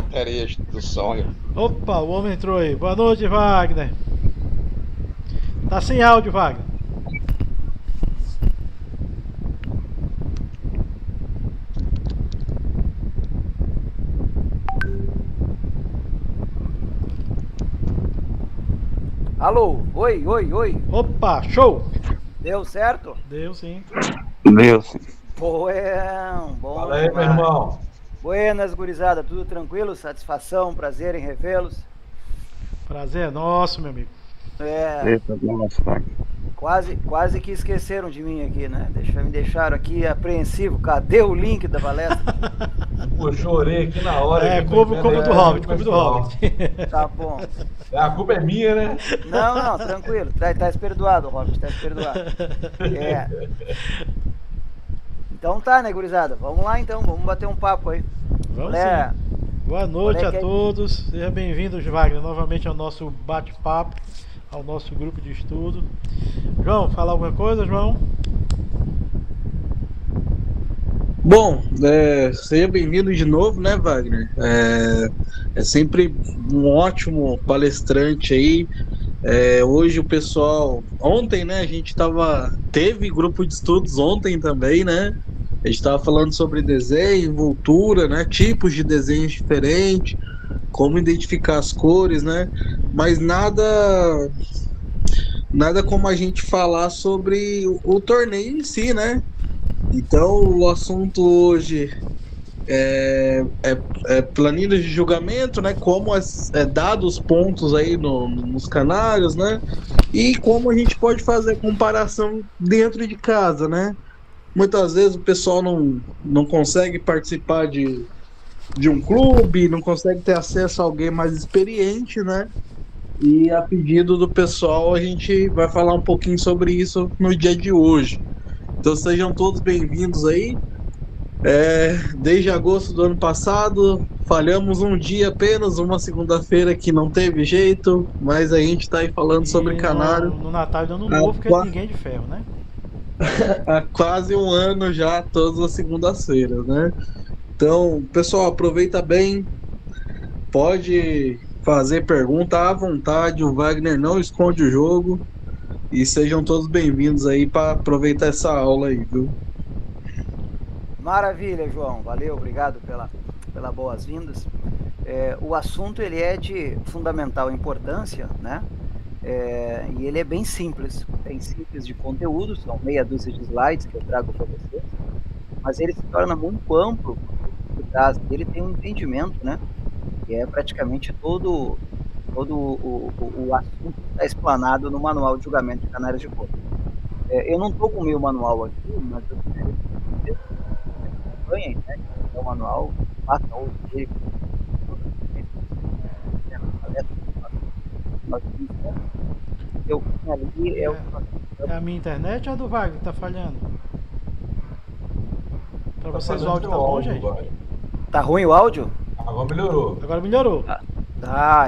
baterias do sonho. Opa, o homem entrou aí. Boa noite, Wagner. Tá sem áudio, Wagner. Alô, oi. Opa, show! Deu certo? Deu sim. Deus. Bom Fala aí, meu demais. irmão. Buenas, gurizada, tudo tranquilo? Satisfação, prazer em revê-los. Prazer é nosso, meu amigo. Eita, nossa, Wagner. Quase que esqueceram de mim aqui, né? Me deixaram aqui apreensivo. Cadê o link da palestra? Pô, chorei aqui na hora. É, aqui, culpa vendo do aí, Hobbit, culpa do pessoal. Hobbit. Tá bom. A culpa é minha, né? Não, tranquilo. Tá perdoado, Robert, tá perdoado. Então tá, né, gurizada? Vamos lá então, vamos bater um papo aí. Vamos Olé, sim. Boa noite a que é- todos. Seja bem-vindos, Wagner, novamente ao nosso bate-papo, ao nosso grupo de estudo. João, fala alguma coisa, João? Bom, seja bem-vindo de novo, né, Wagner? É sempre um ótimo palestrante aí. Hoje o pessoal, ontem, né, teve grupo de estudos ontem também, né? A gente estava falando sobre desenho, envoltura, né, tipos de desenhos diferentes, como identificar as cores, né? Mas nada como a gente falar sobre o torneio em si, né? Então, o assunto hoje é planilhas de julgamento, né? Como é dado os pontos aí nos canários, né? E como a gente pode fazer comparação dentro de casa, né? Muitas vezes o pessoal não consegue participar de um clube, não consegue ter acesso a alguém mais experiente, né? E a pedido do pessoal, a gente vai falar um pouquinho sobre isso no dia de hoje. Então sejam todos bem-vindos aí. Desde agosto do ano passado, falhamos um dia apenas, uma segunda-feira que não teve jeito, mas a gente está aí falando sobre E canário no Natal e no Ano há, Novo, que é de qua- ninguém de ferro, né? há quase um ano já, todas as segundas-feiras, né? Então, pessoal, aproveita bem, pode fazer pergunta à vontade, o Wagner não esconde o jogo, e sejam todos bem-vindos aí para aproveitar essa aula aí, viu? Maravilha, João. Valeu, obrigado pela boas-vindas. O assunto ele é de fundamental importância, né? E ele é bem simples de conteúdo, são meia dúzia de slides que eu trago para vocês, mas ele se torna muito amplo, porque por trás dele tem um entendimento, né? Que é praticamente todo o assunto que está explanado no Manual de Julgamento de Canários de Cor. Eu não estou com o meu manual aqui, mas eu quero que vocês acompanhem, né? O manual, façam uso dele. Eu ali É a minha internet ou a do Wagner que tá falhando? Pra vocês o fazendo áudio seu tá bom, áudio, gente? Wagner. Tá ruim o áudio? Agora melhorou. Agora melhorou.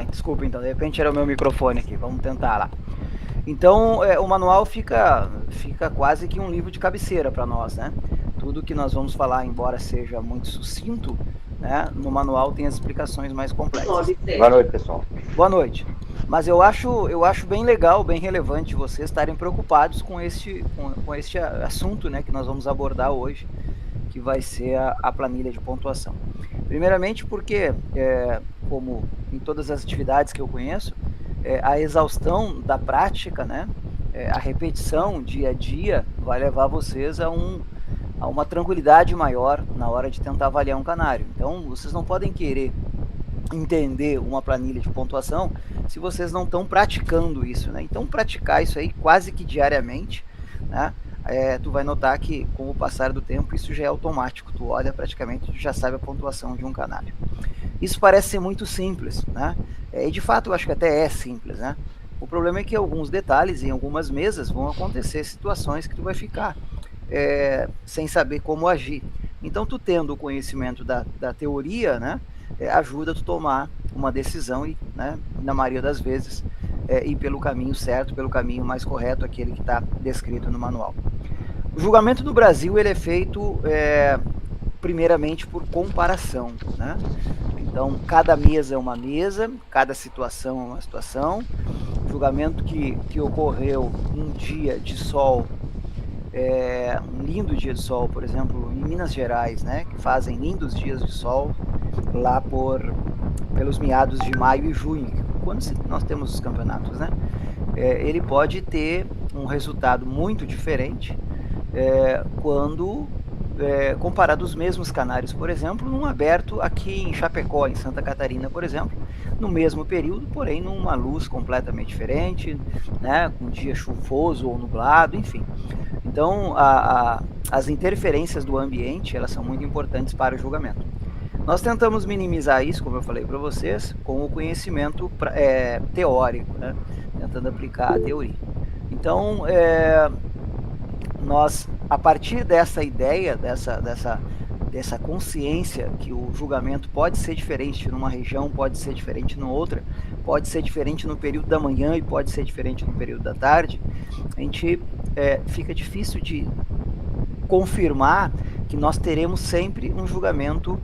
Desculpa então, de repente era o meu microfone aqui, vamos tentar lá. Então, o manual fica quase que um livro de cabeceira para nós, né? Tudo que nós vamos falar, embora seja muito sucinto, né? No manual tem as explicações mais complexas. Boa noite, pessoal. Boa noite. Mas eu acho bem legal, bem relevante vocês estarem preocupados com este assunto, né, que nós vamos abordar hoje, que vai ser a planilha de pontuação. Primeiramente porque, como em todas as atividades que eu conheço, a exaustão da prática, né, a repetição dia a dia vai levar vocês a uma tranquilidade maior na hora de tentar avaliar um canário. Então, vocês não podem querer entender uma planilha de pontuação se vocês não estão praticando isso, né? Então, praticar isso aí quase que diariamente, né? Tu vai notar que com o passar do tempo isso já é automático, tu olha praticamente, tu já sabe a pontuação de um canário. Isso parece ser muito simples, né? E de fato eu acho que até é simples, né? O problema é que alguns detalhes em algumas mesas vão acontecer situações que tu vai ficar sem saber como agir. Então tu tendo o conhecimento da teoria, né, ajuda tu tomar uma decisão e, né, na maioria das vezes, ir pelo caminho certo, pelo caminho mais correto, aquele que está descrito no manual. O julgamento do Brasil ele é feito primeiramente por comparação, né? Então, cada mesa é uma mesa, cada situação é uma situação. O julgamento que ocorreu um dia de sol, um lindo dia de sol, por exemplo, em Minas Gerais, né, que fazem lindos dias de sol lá pelos meados de maio e junho, quando nós temos os campeonatos, né? Ele pode ter um resultado muito diferente quando comparado os mesmos canários, por exemplo, num aberto aqui em Chapecó, em Santa Catarina, por exemplo, no mesmo período, porém numa luz completamente diferente, né, com um dia chuvoso ou nublado, enfim. Então, as interferências do ambiente, elas são muito importantes para o julgamento. Nós tentamos minimizar isso, como eu falei para vocês, com o conhecimento teórico, né, tentando aplicar a teoria. Então, nós, a partir dessa ideia, dessa consciência que o julgamento pode ser diferente numa região, pode ser diferente na outra, pode ser diferente no período da manhã e pode ser diferente no período da tarde, a gente fica difícil de confirmar que nós teremos sempre um julgamento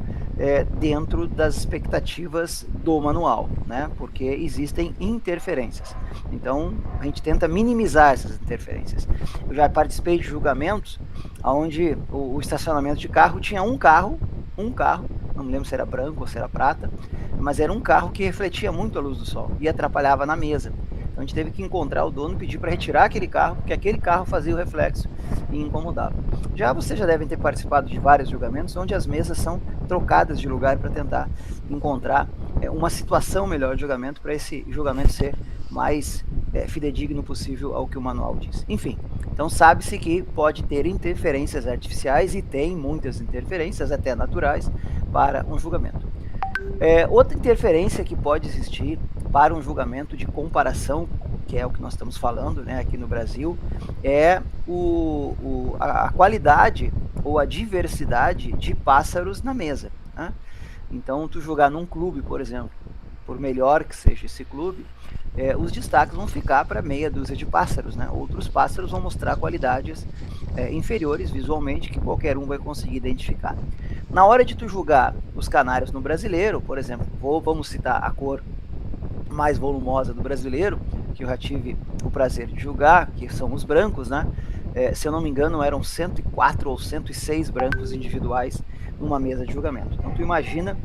dentro das expectativas do manual, né? Porque existem interferências. Então, a gente tenta minimizar essas interferências. Eu já participei de julgamentos onde o estacionamento de carro tinha um carro, não me lembro se era branco ou se era prata, mas era um carro que refletia muito a luz do sol e atrapalhava na mesa. Então, a gente teve que encontrar o dono e pedir para retirar aquele carro, porque aquele carro fazia o reflexo e incomodava. Vocês já devem ter participado de vários julgamentos onde as mesas são trocadas de lugar para tentar encontrar uma situação melhor de julgamento, para esse julgamento ser mais fidedigno possível ao que o manual diz. Enfim, então sabe-se que pode ter interferências artificiais, e tem muitas interferências, até naturais, para um julgamento. Outra interferência que pode existir para um julgamento de comparação, que é o que nós estamos falando, né, aqui no Brasil, é a qualidade ou a diversidade de pássaros na mesa, né? Então, tu jogar num clube, por exemplo, por melhor que seja esse clube, os destaques vão ficar para meia dúzia de pássaros, né? Outros pássaros vão mostrar qualidades inferiores visualmente, que qualquer um vai conseguir identificar. Na hora de tu julgar os canários no brasileiro, por exemplo, vamos citar a cor mais volumosa do brasileiro, que eu já tive o prazer de julgar, que são os brancos, né? Se eu não me engano, eram 104 ou 106 brancos individuais numa mesa de julgamento. Então tu imagina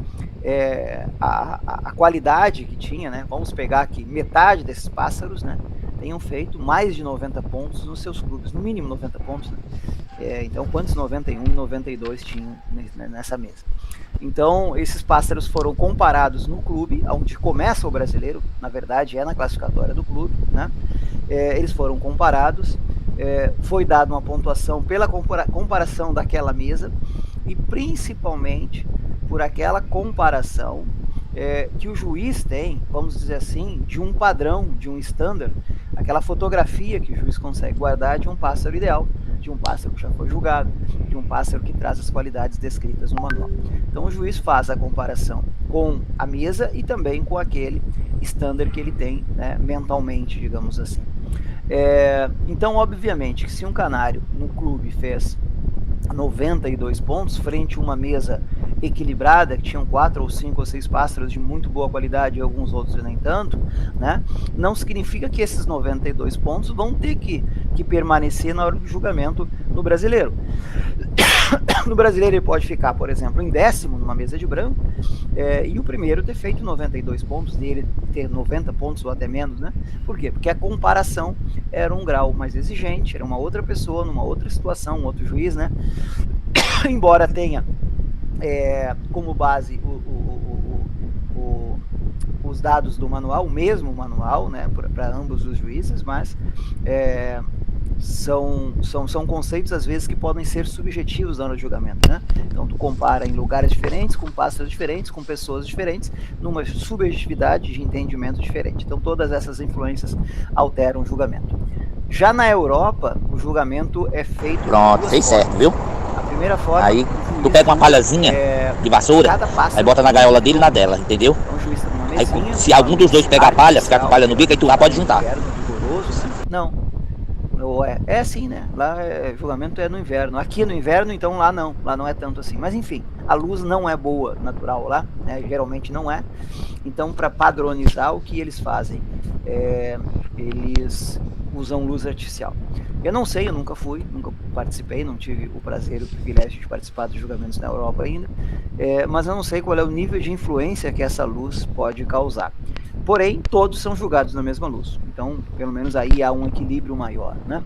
a qualidade que tinha, né? Vamos pegar aqui metade desses pássaros, né, tenham feito mais de 90 pontos nos seus clubes, no mínimo 90 pontos, né? Então quantos 91 e 92 tinham nessa mesa? Então esses pássaros foram comparados no clube, onde começa o brasileiro, na verdade é na classificatória do clube, né? Eles foram comparados, foi dada uma pontuação pela comparação daquela mesa, e principalmente por aquela comparação que o juiz tem, vamos dizer assim, de um padrão, de um standard, aquela fotografia que o juiz consegue guardar de um pássaro ideal, de um pássaro que já foi julgado, de um pássaro que traz as qualidades descritas no manual. Então o juiz faz a comparação com a mesa e também com aquele standard que ele tem, né, mentalmente, digamos assim. Então, obviamente, que se um canário no clube fez 92 pontos frente a uma mesa equilibrada, que tinham 4 ou 5 ou 6 pássaros de muito boa qualidade e alguns outros nem tanto, né? Não significa que esses 92 pontos vão ter que permanecer na hora do julgamento no brasileiro. No brasileiro ele pode ficar, por exemplo, em 10º numa mesa de branco, e o primeiro ter feito 92 pontos, dele ter 90 pontos ou até menos, né? Por quê? Porque a comparação era um grau mais exigente, era uma outra pessoa, numa outra situação, um outro juiz, né? Embora tenha como base os dados do manual, o mesmo manual, né, para ambos os juízes, mas são conceitos às vezes que podem ser subjetivos na hora do julgamento, né? Então tu compara em lugares diferentes, com pássaros diferentes, com pessoas diferentes, numa subjetividade de entendimento diferente. Então todas essas influências alteram o julgamento. Já na Europa, o julgamento é feito... Pronto, fez certo, viu? A primeira forma... Aí tu pega uma palhazinha de vassoura, aí bota na gaiola dele e na dela, entendeu? Então, o juiz tá numa Aí mesinha, se algum dos dois pegar a palha, ficar com a palha no bico, aí tu lá pode juntar. Não. ou é assim, né? Lá julgamento é no inverno. Aqui no inverno, então lá não é tanto assim. Mas enfim, a luz não é boa, natural lá, né? Geralmente não é. Então, para padronizar, o que eles fazem? Eles usam luz artificial. Eu não sei, eu nunca fui, nunca participei, não tive o prazer e o privilégio de participar dos julgamentos na Europa ainda, mas eu não sei qual é o nível de influência que essa luz pode causar. Porém, todos são julgados na mesma luz. Então, pelo menos aí há um equilíbrio maior, né?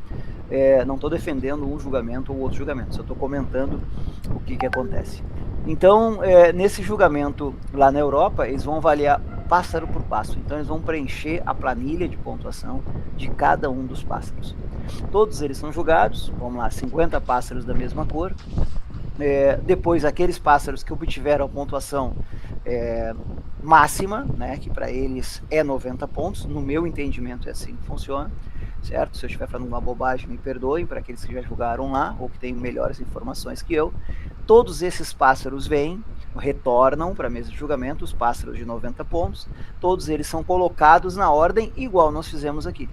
Não estou defendendo um julgamento ou outro julgamento, só estou comentando o que acontece. Então, nesse julgamento lá na Europa, eles vão avaliar pássaro por pássaro. Então, eles vão preencher a planilha de pontuação de cada um dos pássaros. Todos eles são julgados, vamos lá, 50 pássaros da mesma cor. Depois, aqueles pássaros que obtiveram a pontuação máxima, né, que para eles é 90 pontos, no meu entendimento é assim que funciona, certo? Se eu estiver falando uma bobagem, me perdoem, para aqueles que já julgaram lá, ou que têm melhores informações que eu. Todos esses pássaros retornam para a mesa de julgamento, os pássaros de 90 pontos, todos eles são colocados na ordem igual nós fizemos aqui.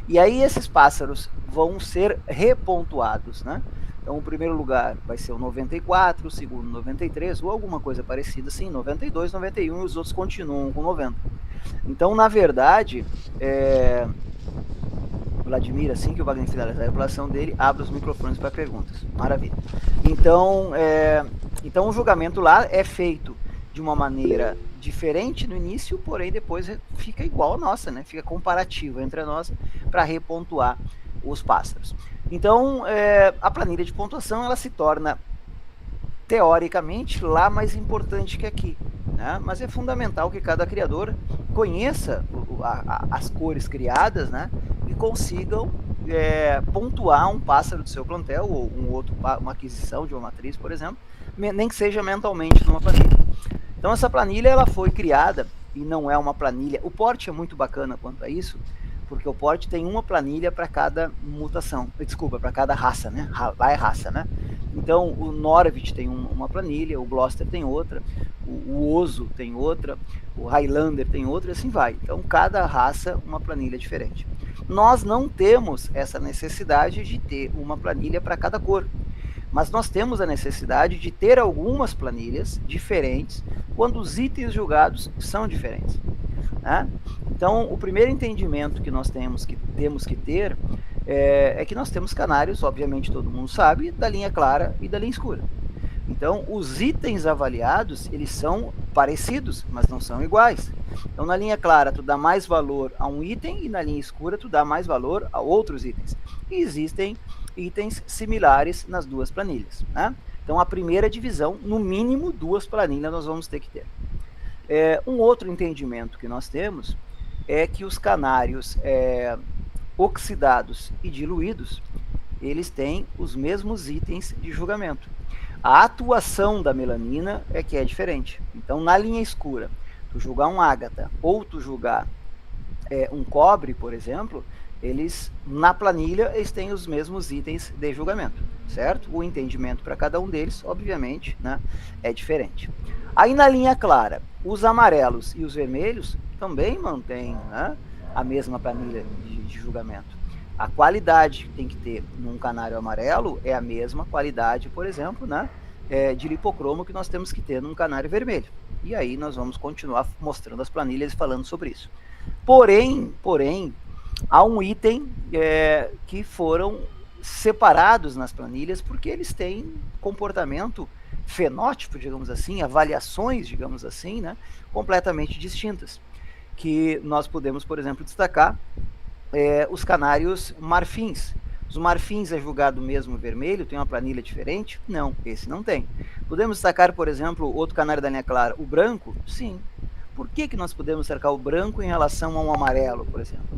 E aí esses pássaros vão ser repontuados, né? Então o primeiro lugar vai ser o 94, o segundo 93, ou alguma coisa parecida assim, 92, 91, e os outros continuam com 90. Então, na verdade, Vladimir, assim que o Wagner finalizar a revelação dele, abre os microfones para perguntas. Maravilha. Então o julgamento lá é feito de uma maneira diferente no início, porém depois fica igual a nossa, né? Fica comparativo entre a nossa para repontuar os pássaros. Então, a planilha de pontuação ela se torna, teoricamente, lá mais importante que aqui, né? Mas é fundamental que cada criador conheça as cores criadas, né? E consigam pontuar um pássaro do seu plantel, ou uma aquisição de uma matriz, por exemplo, nem que seja mentalmente numa planilha. Então essa planilha ela foi criada, e não é uma planilha, o Port é muito bacana quanto a isso, porque o Port tem uma planilha para cada mutação, desculpa, para cada raça, né? Lá é raça, né? Então o Norwich tem uma planilha, o Gloucester tem outra, o Oso tem outra, o Highlander tem outra, e assim vai. Então cada raça uma planilha diferente. Nós não temos essa necessidade de ter uma planilha para cada cor, mas nós temos a necessidade de ter algumas planilhas diferentes quando os itens julgados são diferentes, né? Então, o primeiro entendimento que nós temos que ter é que nós temos canários, obviamente todo mundo sabe, da linha clara e da linha escura. Então, os itens avaliados, eles são parecidos, mas não são iguais. Então, na linha clara, tu dá mais valor a um item, e na linha escura, tu dá mais valor a outros itens. E existem itens similares nas duas planilhas, né? Então, a primeira divisão, no mínimo 2 planilhas nós vamos ter que ter. Um outro entendimento que nós temos é que os canários oxidados e diluídos, eles têm os mesmos itens de julgamento. A atuação da melanina é que é diferente. Então, na linha escura, tu julgar um ágata ou tu julgar um cobre, por exemplo, eles, na planilha, eles têm os mesmos itens de julgamento, certo? O entendimento para cada um deles, obviamente, né, é diferente. Aí, na linha clara, os amarelos e os vermelhos também mantêm, né, a mesma planilha de julgamento. A qualidade que tem que ter num canário amarelo é a mesma qualidade, por exemplo, né, de lipocromo que nós temos que ter num canário vermelho. E aí nós vamos continuar mostrando as planilhas e falando sobre isso. Porém, há um item que foram separados nas planilhas porque eles têm comportamento fenótipo, digamos assim, avaliações, digamos assim, né, completamente distintas. Que nós podemos, por exemplo, destacar os canários marfins. Os marfins é julgado mesmo vermelho, tem uma planilha diferente? Não, esse não tem. Podemos destacar, por exemplo, outro canário da linha clara, o branco? Sim. Por que nós podemos destacar o branco em relação a um amarelo, por exemplo?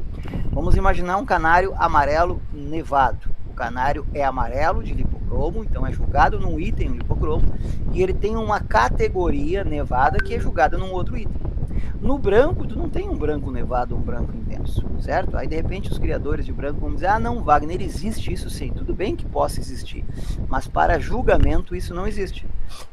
Vamos imaginar um canário amarelo nevado. O canário é amarelo de lipocromo, então é julgado num item lipocromo, e ele tem uma categoria nevada que é julgada num outro item. No branco, tu não tem um branco nevado ou um branco intenso, certo? Aí, de repente, os criadores de branco vão dizer, não, Wagner, existe isso sim. Tudo bem que possa existir, mas para julgamento isso não existe.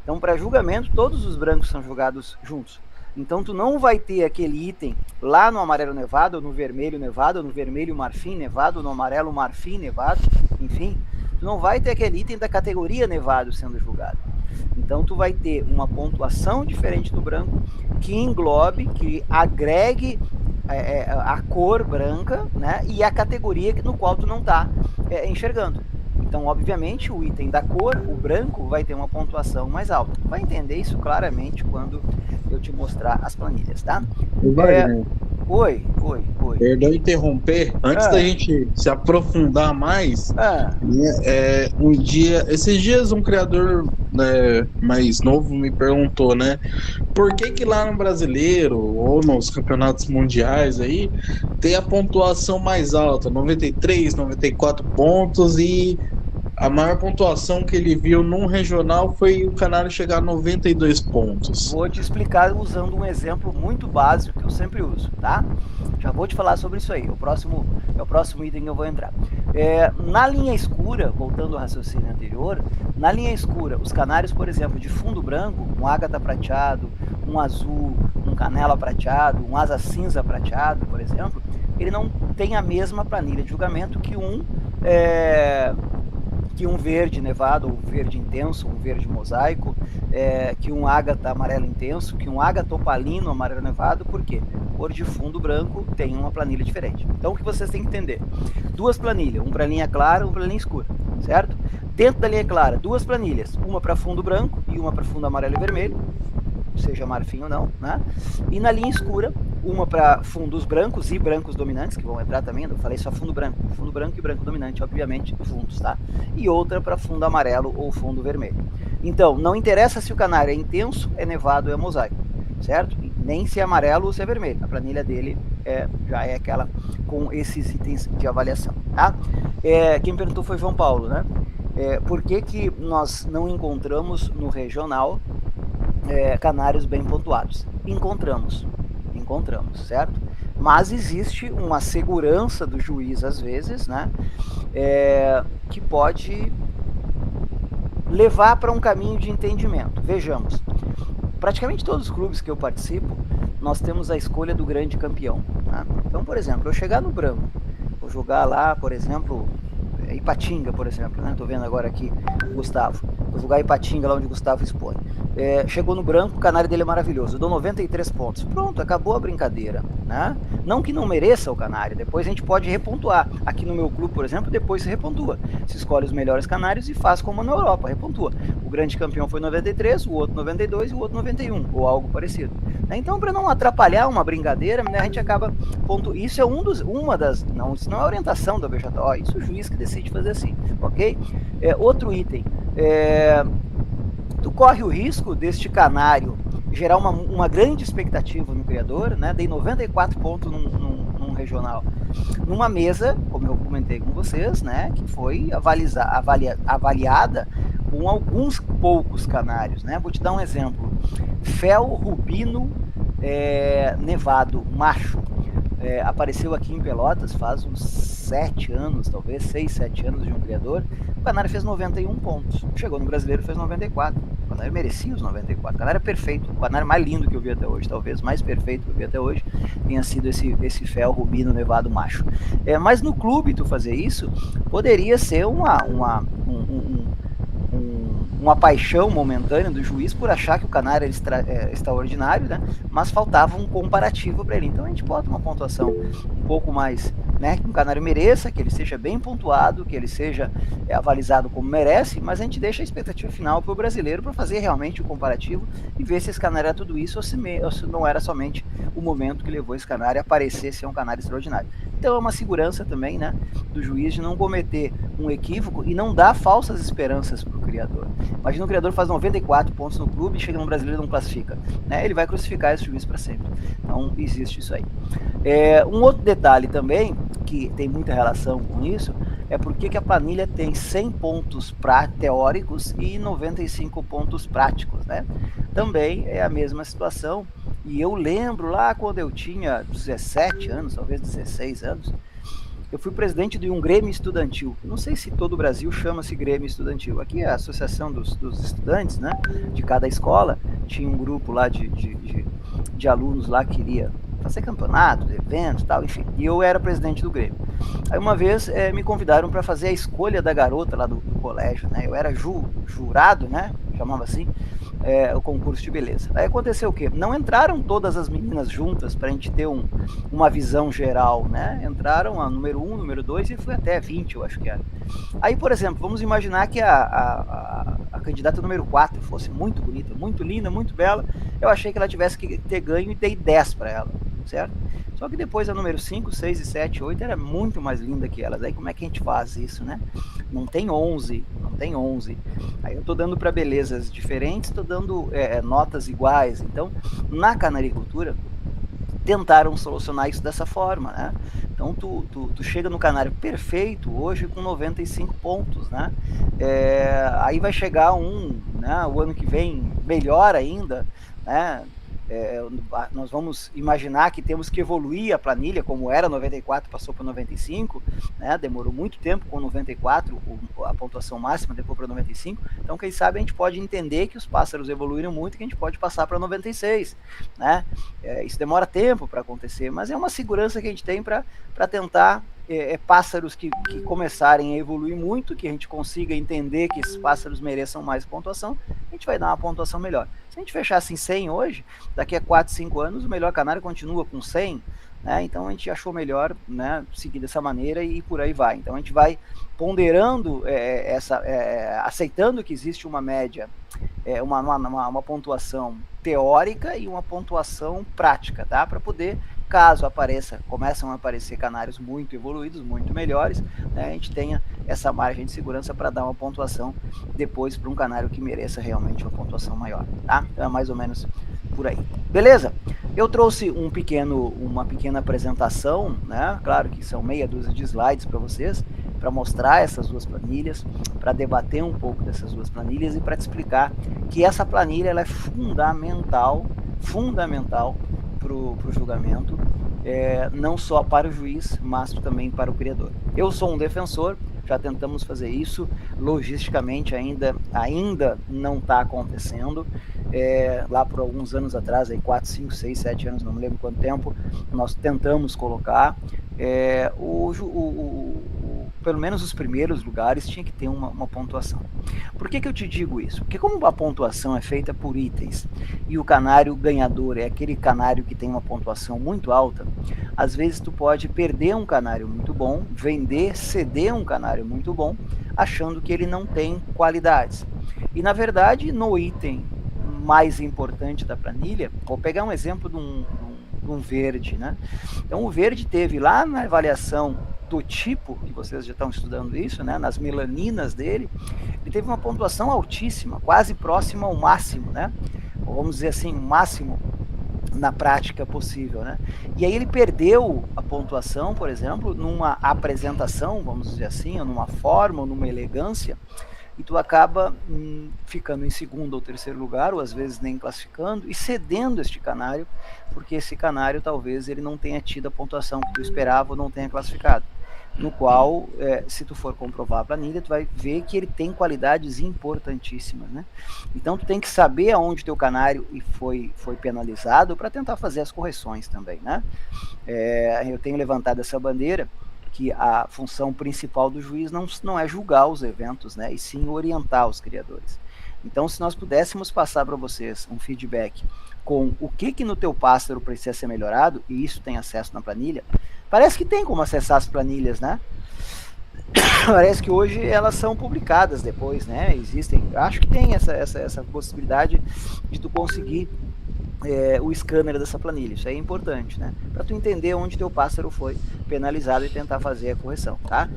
Então, para julgamento, todos os brancos são julgados juntos. Então tu não vai ter aquele item lá no amarelo nevado, ou no vermelho nevado, ou no vermelho marfim nevado, ou no amarelo marfim nevado, enfim, tu não vai ter aquele item da categoria nevado sendo julgado. Então tu vai ter uma pontuação diferente do branco que englobe, que agregue a cor branca, né, e a categoria no qual tu não está enxergando. Então, obviamente, o item da cor, o branco, vai ter uma pontuação mais alta. Vai entender isso claramente quando eu te mostrar as planilhas, tá? Oi. Perdão interromper. Antes da gente se aprofundar mais, esses dias um criador mais novo me perguntou, né? Por que lá no Brasileiro ou nos campeonatos mundiais aí tem a pontuação mais alta, 93, 94 pontos, e a maior pontuação que ele viu num regional foi o Canário chegar a 92 pontos. Vou te explicar usando um exemplo muito básico que eu sempre uso, tá? Já vou te falar sobre isso aí, é o próximo item que eu vou entrar. Na linha escura, voltando ao raciocínio anterior, na linha escura, os canários, por exemplo, de fundo branco, um ágata prateado, um azul, um canela prateado, um asa cinza prateado, por exemplo, ele não tem a mesma planilha de julgamento que um verde nevado, ou verde intenso, um verde mosaico, que um ágata amarelo intenso, que um ágata opalino amarelo nevado. Por quê? Cor de fundo branco tem uma planilha diferente. Então o que vocês têm que entender? Duas planilhas, um para linha clara, um para linha escura, certo? Dentro da linha clara, duas planilhas, uma para fundo branco e uma para fundo amarelo e vermelho, seja marfim ou não, né? E na linha escura, uma para fundos brancos e brancos dominantes, que vão entrar também, eu falei só fundo branco e branco dominante, obviamente, fundos, tá? E outra para fundo amarelo ou fundo vermelho. Então, não interessa se o canário é intenso, é nevado ou é mosaico, certo? Nem se é amarelo ou se é vermelho, a planilha dele já é aquela com esses itens de avaliação, tá? Quem perguntou foi João Paulo, né? Por que nós não encontramos no regional canários bem pontuados? Encontramos, certo? Mas existe uma segurança do juiz, às vezes, né? Que pode levar para um caminho de entendimento. Vejamos, praticamente todos os clubes que eu participo, nós temos a escolha do grande campeão, né? Então, por exemplo, eu chegar no branco, vou jogar lá, por exemplo, Ipatinga, por exemplo, né? Tô vendo agora aqui o Gustavo. Vou jogar Ipatinga, lá onde o Gustavo expõe. Chegou no branco, o canário dele é maravilhoso. Eu dou 93 pontos. Pronto, acabou a brincadeira, né? Não que não mereça o canário, depois a gente pode repontuar. Aqui no meu clube, por exemplo, depois se repontua. Se escolhe os melhores canários e faz como na Europa, repontua. O grande campeão foi 93, o outro 92 e o outro 91, ou algo parecido. Então, para não atrapalhar uma brincadeira, né, a gente acaba pontuando. Isso é uma das... Não, isso não é orientação da BJO, isso é o juiz que decide fazer assim, ok? Outro item. Tu corre o risco deste canário gerar uma grande expectativa no criador, né? Dei 94 pontos num regional, numa mesa, como eu comentei com vocês, né? Que foi avaliada com alguns poucos canários, né? Vou te dar um exemplo. Fel rubino nevado macho. Apareceu aqui em Pelotas faz uns 7 anos, talvez 6, 7 anos, de um criador. O canário fez 91 pontos. Chegou no Brasileiro, fez 94. O canário merecia os 94. O canário é perfeito. O canário mais lindo que eu vi até hoje, talvez mais perfeito que eu vi até hoje, tenha sido esse fel rubino nevado macho. Mas no clube, tu fazer isso poderia ser uma paixão momentânea do juiz por achar que o canário é extraordinário, né? Mas faltava um comparativo para ele. Então a gente bota uma pontuação um pouco mais, né? Que o canário mereça, que ele seja bem pontuado, que ele seja avalizado como merece, mas a gente deixa a expectativa final para o brasileiro para fazer realmente o comparativo e ver se esse canário era tudo isso ou se não era somente o momento que levou esse canário a aparecer ser um canário extraordinário. Então é uma segurança também, né, do juiz de não cometer um equívoco e não dar falsas esperanças para o criador. Imagina o criador faz 94 pontos no clube e chega no brasileiro e não classifica, né? Ele vai crucificar esse juiz para sempre. Então existe isso aí. Um outro detalhe também, que tem muita relação com isso, é porque a planilha tem 100 pontos teóricos e 95 pontos práticos, né? Também é a mesma situação. E eu lembro lá quando eu tinha 17 anos, talvez 16 anos, eu fui presidente de um Grêmio Estudantil. Não sei se todo o Brasil chama-se Grêmio Estudantil. Aqui é a associação dos estudantes, né? De cada escola. Tinha um grupo lá de alunos lá que queria fazer campeonatos, eventos, tal, enfim. E eu era presidente do Grêmio. Aí uma vez me convidaram para fazer a escolha da garota lá do colégio, né? Eu era jurado, né? Chamava assim. O concurso de beleza. Aí aconteceu o quê? Não entraram todas as meninas juntas para a gente ter uma visão geral, né? Entraram a número 1, número 2 e foi até 20, eu acho que era. Aí, por exemplo, vamos imaginar que a candidata número 4 fosse muito bonita, muito linda, muito bela. Eu achei que ela tivesse que ter ganho e dei 10 para ela, certo? Só que depois a número 5, 6 e 7, 8 era muito mais linda que elas. Aí como é que a gente faz isso, né? Não tem 11. Aí eu tô dando para belezas diferentes, tô dando notas iguais. Então, na canaricultura, tentaram solucionar isso dessa forma, né? Então, tu chega no canário perfeito hoje com 95 pontos, né? Aí vai chegar né, o ano que vem melhor ainda, né? Nós vamos imaginar que temos que evoluir a planilha, como era 94, passou para 95, né? Demorou muito tempo com 94, a pontuação máxima depois para 95, então quem sabe a gente pode entender que os pássaros evoluíram muito e que a gente pode passar para 96, né? Isso demora tempo para acontecer, mas é uma segurança que a gente tem para tentar pássaros que começarem a evoluir muito, que a gente consiga entender que esses pássaros mereçam mais pontuação, a gente vai dar uma pontuação melhor. Se a gente fechasse em 100 hoje, daqui a 4, 5 anos, o melhor canário continua com 100, né? Então a gente achou melhor, né, seguir dessa maneira e por aí vai. Então a gente vai ponderando, aceitando que existe uma média, uma pontuação teórica e uma pontuação prática, tá? Para poder, caso começam a aparecer canários muito evoluídos, muito melhores, né, a gente tenha essa margem de segurança para dar uma pontuação depois para um canário que mereça realmente uma pontuação maior, tá? Então é mais ou menos por aí. Beleza? Eu trouxe uma pequena apresentação, né? Claro que são meia dúzia de slides para vocês, para mostrar essas duas planilhas, para debater um pouco dessas duas planilhas e para te explicar que essa planilha ela é fundamental para o julgamento, não só para o juiz, mas também para o criador. Eu sou um defensor, já tentamos fazer isso, logisticamente ainda não está acontecendo. Lá por alguns anos atrás, aí 4, 5, 6, 7 anos, não me lembro quanto tempo, nós tentamos colocar, pelo menos os primeiros lugares tinha que ter uma pontuação. Por que eu te digo isso? Porque como a pontuação é feita por itens e o canário ganhador é aquele canário que tem uma pontuação muito alta, às vezes tu pode perder um canário muito bom, ceder um canário muito bom, achando que ele não tem qualidades. E na verdade, no item mais importante da planilha, vou pegar um exemplo de um verde, né? Então o verde teve lá na avaliação do tipo, que vocês já estão estudando isso, né? Nas melaninas dele, ele teve uma pontuação altíssima, quase próxima ao máximo, né? Ou vamos dizer assim, o máximo na prática possível, né? E aí ele perdeu a pontuação, por exemplo, numa apresentação, vamos dizer assim, ou numa forma, ou numa elegância, e tu acaba ficando em segundo ou terceiro lugar, ou às vezes nem classificando, e cedendo este canário, porque esse canário talvez ele não tenha tido a pontuação que tu esperava ou não tenha classificado. No qual, se tu for comprovar a planilha, tu vai ver que ele tem qualidades importantíssimas, né? Então tu tem que saber aonde teu canário foi penalizado para tentar fazer as correções também, né? Eu tenho levantado essa bandeira que a função principal do juiz não é julgar os eventos, né, e sim orientar os criadores. Então, se nós pudéssemos passar para vocês um feedback com o que no teu pássaro precisa ser melhorado, e isso tem acesso na planilha, parece que tem como acessar as planilhas, né? Parece que hoje elas são publicadas depois, né? Existem, acho que tem essa possibilidade de tu conseguir o scanner dessa planilha. Isso é importante, né? Para tu entender onde teu pássaro foi penalizado e tentar fazer a correção, tá?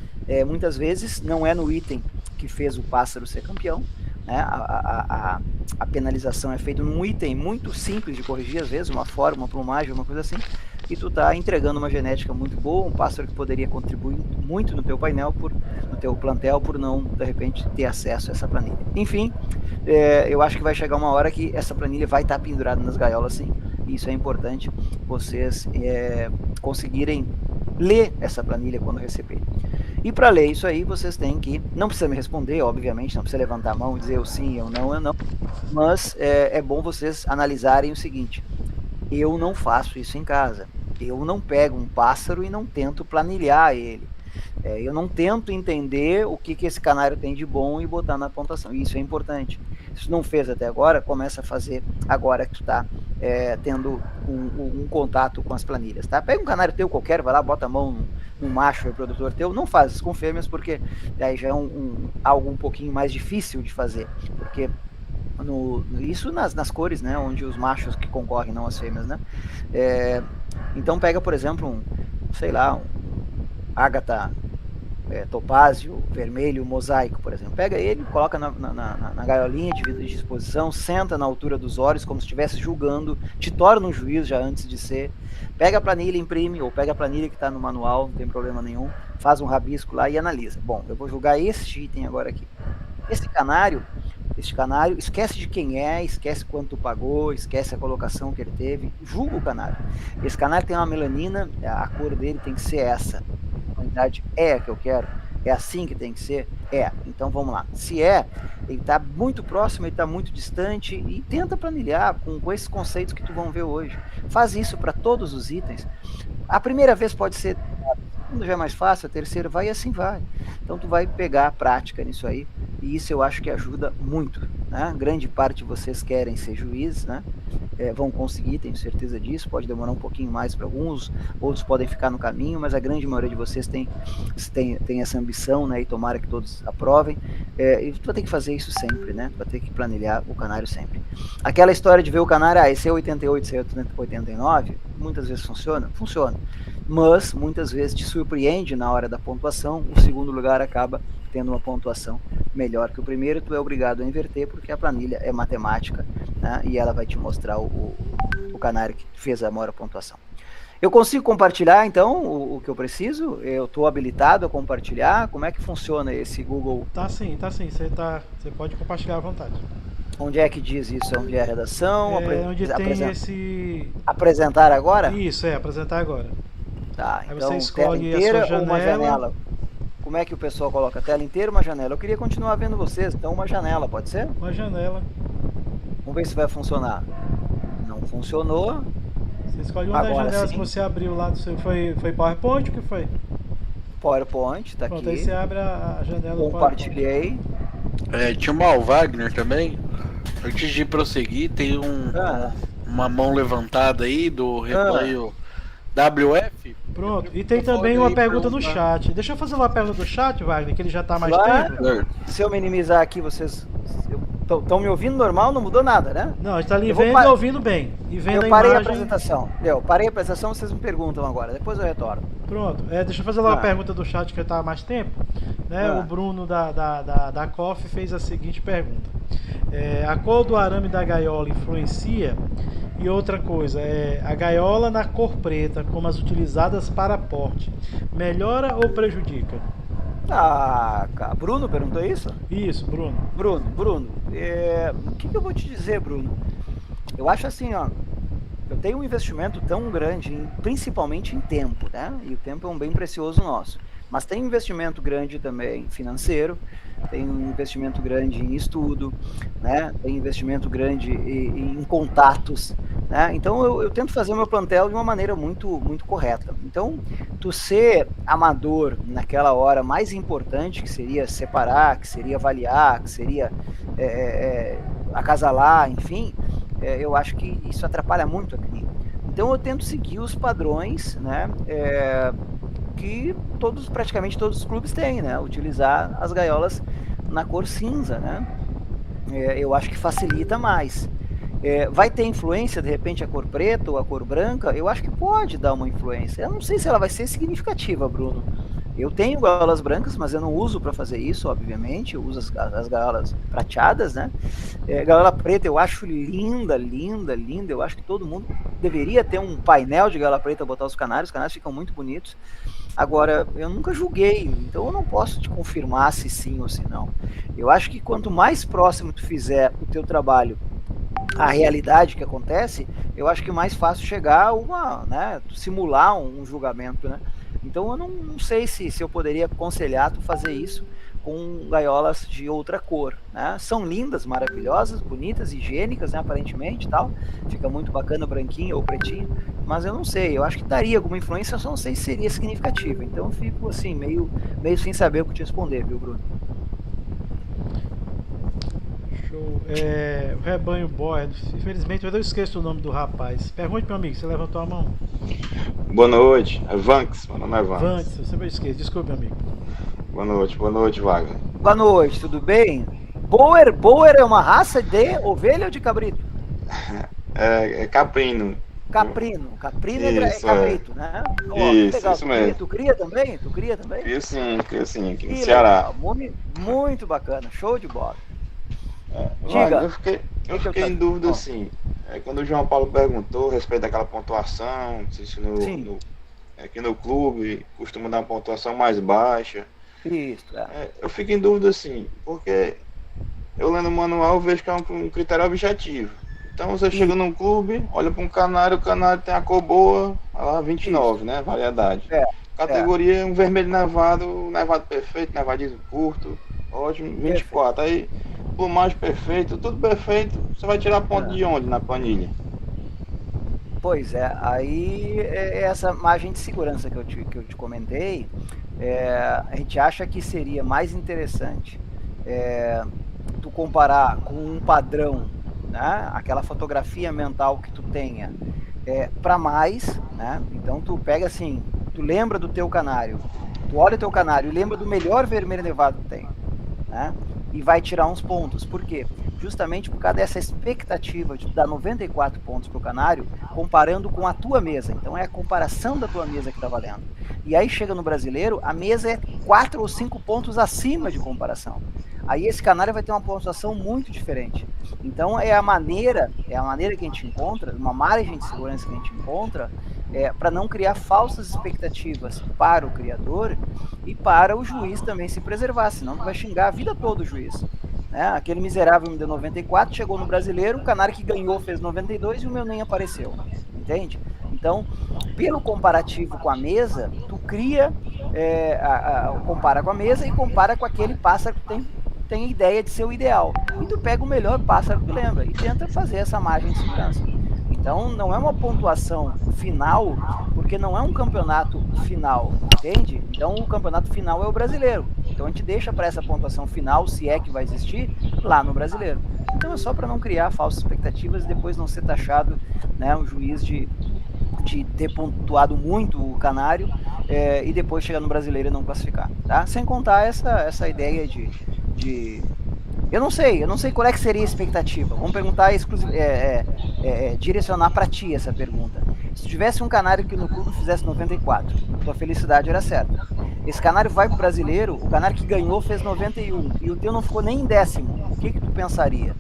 Muitas vezes não é no item que fez o pássaro ser campeão, né? A penalização é feita num item muito simples de corrigir, às vezes, uma forma, uma plumagem, uma coisa assim, e tu tá entregando uma genética muito boa, um pássaro que poderia contribuir muito no teu painel, no teu plantel, por não, de repente, ter acesso a essa planilha. Enfim, eu acho que vai chegar uma hora que essa planilha vai estar pendurada nas gaiolas, sim, e isso é importante, vocês conseguirem ler essa planilha quando receber. E para ler isso aí, vocês têm que, não precisa me responder, obviamente, não precisa levantar a mão e dizer eu sim, eu não, mas é bom vocês analisarem o seguinte: eu não faço isso em casa, eu não pego um pássaro e não tento planilhar ele. Eu não tento entender o que esse canário tem de bom e botar na pontuação. Isso é importante. Se não fez até agora, começa a fazer agora que tu está tendo um contato com as planilhas. Tá? Pega um canário teu qualquer, vai lá, bota a mão num macho reprodutor teu. Não faz isso com fêmeas, porque aí já é algo um pouquinho mais difícil de fazer. Porque isso nas cores, né, onde os machos que concorrem, não as fêmeas, né? Então pega, por exemplo, um ágata, topázio, vermelho, mosaico, por exemplo. Pega ele, coloca na gaiolinha de disposição, senta na altura dos olhos, como se estivesse julgando, te torna um juiz já antes de ser. Pega a planilha, imprime, ou pega a planilha que está no manual, não tem problema nenhum, faz um rabisco lá e analisa. Bom, eu vou julgar este item agora aqui. Este canário, esquece de quem é, esquece quanto tu pagou, esquece a colocação que ele teve, julga o canário. Esse canário tem uma melanina, a cor dele tem que ser essa. A quantidade é a que eu quero, é assim que tem que ser? Então vamos lá. Se ele está muito próximo, ele está muito distante, e tenta planilhar com esses conceitos que tu vão ver hoje. Faz isso para todos os itens. A primeira vez pode ser, a segunda já é mais fácil, a terceira vai e assim vai. Então tu vai pegar a prática nisso aí, e isso eu acho que ajuda muito, né? Grande parte de vocês querem ser juízes, né? Vão conseguir, tenho certeza disso. Pode demorar um pouquinho mais para alguns, outros podem ficar no caminho, mas a grande maioria de vocês tem essa ambição, né? E tomara que todos aprovem. E tu vai ter que fazer isso sempre, né? Tu vai ter que planilhar o canário sempre. Aquela história de ver o canário, esse é 88, esse é 89, muitas vezes funciona, mas muitas vezes te surpreende na hora da pontuação. O segundo lugar acaba tendo uma pontuação melhor que o primeiro. Tu é obrigado a inverter, porque a planilha é matemática, né? E ela vai te mostrar o canário que fez a maior pontuação. Eu consigo compartilhar, então, o que eu preciso? Eu estou habilitado a compartilhar? Como é que funciona esse Google? Tá sim. Você pode compartilhar à vontade. Onde é que diz isso? Onde é a redação? Onde tem esse... Apresentar agora? Isso, apresentar agora. Tá, aí então você escolhe tela inteira a sua ou uma janela. janela? Como é que o pessoal coloca? Tela inteira ou uma janela? Eu queria continuar vendo vocês, então uma janela, pode ser? Uma janela. Vamos ver se vai funcionar. Não funcionou. Você escolhe uma das janelas que você abriu lá do seu... Foi PowerPoint ou o que foi? PowerPoint, tá Pronto, aqui. aí você abre a janela do Compartilhei. Tinha o Wagner também. Antes de prosseguir, tem uma mão levantada aí do replay WF. Pronto, e tem também uma pergunta no chat. Deixa eu fazer uma pergunta do chat, Wagner, que ele já tá há mais tempo. Se eu minimizar aqui, vocês estão me ouvindo normal? Não mudou nada, né? Não, está ali vendo e ouvindo bem. E vendo eu parei a imagem... a apresentação. Parei a apresentação, vocês me perguntam agora. Depois eu retorno. Pronto, deixa eu fazer uma pergunta do chat que eu estava há mais tempo. Né? O Bruno da COF fez a seguinte pergunta. A cor do arame da gaiola influencia? E outra coisa, a gaiola na cor preta, como as utilizadas para porte, melhora ou prejudica? Bruno perguntou isso? Isso, Bruno. Bruno, o que eu vou te dizer, Bruno? Eu acho assim, ó, eu tenho um investimento tão grande, principalmente em tempo, né? E o tempo é um bem precioso nosso. Mas tem investimento grande também financeiro, tem um investimento grande em estudo, né? Tem investimento grande em contatos, né? Então eu tento fazer o meu plantel de uma maneira muito, muito correta. Então, tu ser amador naquela hora mais importante, que seria separar, que seria avaliar, que seria acasalar, enfim, eu acho que isso atrapalha muito aqui. Então eu tento seguir os padrões, né? Que praticamente todos os clubes têm, né? Utilizar as gaiolas na cor cinza, né? Eu acho que facilita mais. Vai ter influência, de repente, a cor preta ou a cor branca? Eu acho que pode dar uma influência. Eu não sei se ela vai ser significativa, Bruno. Eu tenho gaiolas brancas, mas eu não uso para fazer isso, obviamente. Eu uso as gaiolas prateadas, né? Gaiola preta eu acho linda. Eu acho que todo mundo deveria ter um painel de gaiola preta, botar os canários. Os canários ficam muito bonitos. Agora, eu nunca julguei, então eu não posso te confirmar se sim ou se não. Eu acho que quanto mais próximo tu fizer o teu trabalho à realidade que acontece, eu acho que é mais fácil chegar a simular um julgamento, né? Então eu não sei se eu poderia aconselhar tu fazer isso com gaiolas de outra cor, né? São lindas, maravilhosas, bonitas, higiênicas, né, aparentemente, tal. Fica muito bacana branquinho ou pretinho, mas eu não sei, eu acho que daria alguma influência, eu só não sei se seria significativa. Então eu fico assim, meio sem saber o que te responder, viu, Bruno? Show. O Rebanho Boy, infelizmente eu esqueço o nome do rapaz. Pergunte, meu amigo, você levantou a mão? Boa noite, é Vanks, meu nome é Vanks. Vanks, eu sempre esqueço, desculpe, meu amigo. Boa noite, Wagner. Boa noite, tudo bem? Boer é uma raça de ovelha ou de cabrito? É caprino. Caprino Isso, é cabrito, né? Isso mesmo. Tu cria também? Crio sim, aqui no Que Ceará. legal, muito bacana, show de bola. Diga. Diga. Eu fiquei em dúvida assim, quando o João Paulo perguntou a respeito daquela pontuação, se aqui no clube costuma dar uma pontuação mais baixa. Isso, eu fico em dúvida assim, porque eu lendo o manual vejo que é um critério objetivo. Então você chega num clube, olha para um canário, o canário tem a cor boa, lá 29, isso, né? Variedade. Categoria um vermelho nevado perfeito, nevadinho curto, ótimo, 24. Aí, plumagem perfeito, tudo perfeito, você vai tirar ponto de onde na planilha? Pois é, aí essa margem de segurança que eu te comentei, a gente acha que seria mais interessante tu comparar com um padrão, né, aquela fotografia mental que tu tenha para mais, né? Então tu pega assim, tu lembra do teu canário, tu olha o teu canário e lembra do melhor vermelho nevado que tem, né? E vai tirar uns pontos. Por quê? Justamente por causa dessa expectativa de dar 94 pontos pro canário, comparando com a tua mesa. Então é a comparação da tua mesa que tá valendo. E aí chega no brasileiro, a mesa é 4 ou 5 pontos acima de comparação. Aí esse canário vai ter uma pontuação muito diferente. Então é a maneira que a gente encontra, uma margem de segurança que a gente encontra, para não criar falsas expectativas para o criador e para o juiz também se preservar, senão tu vai xingar a vida toda o juiz. Né? Aquele miserável me deu 94, chegou no brasileiro, o canário que ganhou fez 92 e o meu nem apareceu. Entende? Então, pelo comparativo com a mesa, tu cria, compara com a mesa e compara com aquele pássaro que tem ideia de ser o ideal. E tu pega o melhor pássaro que tu lembra e tenta fazer essa margem de segurança. Então não é uma pontuação final, porque não é um campeonato final, entende? Então o campeonato final é o brasileiro. Então a gente deixa para essa pontuação final, se é que vai existir, lá no brasileiro. Então é só para não criar falsas expectativas e depois não ser taxado, né, o juiz de ter pontuado muito o canário e depois chegar no brasileiro e não classificar, tá? Sem contar essa ideia de eu não sei qual é que seria a expectativa. Vamos perguntar direcionar para ti essa pergunta. Se tivesse um canário que no clube fizesse 94, tua felicidade era certa. Esse canário vai pro brasileiro, o canário que ganhou fez 91 e o teu não ficou nem em 10º. O que tu pensaria?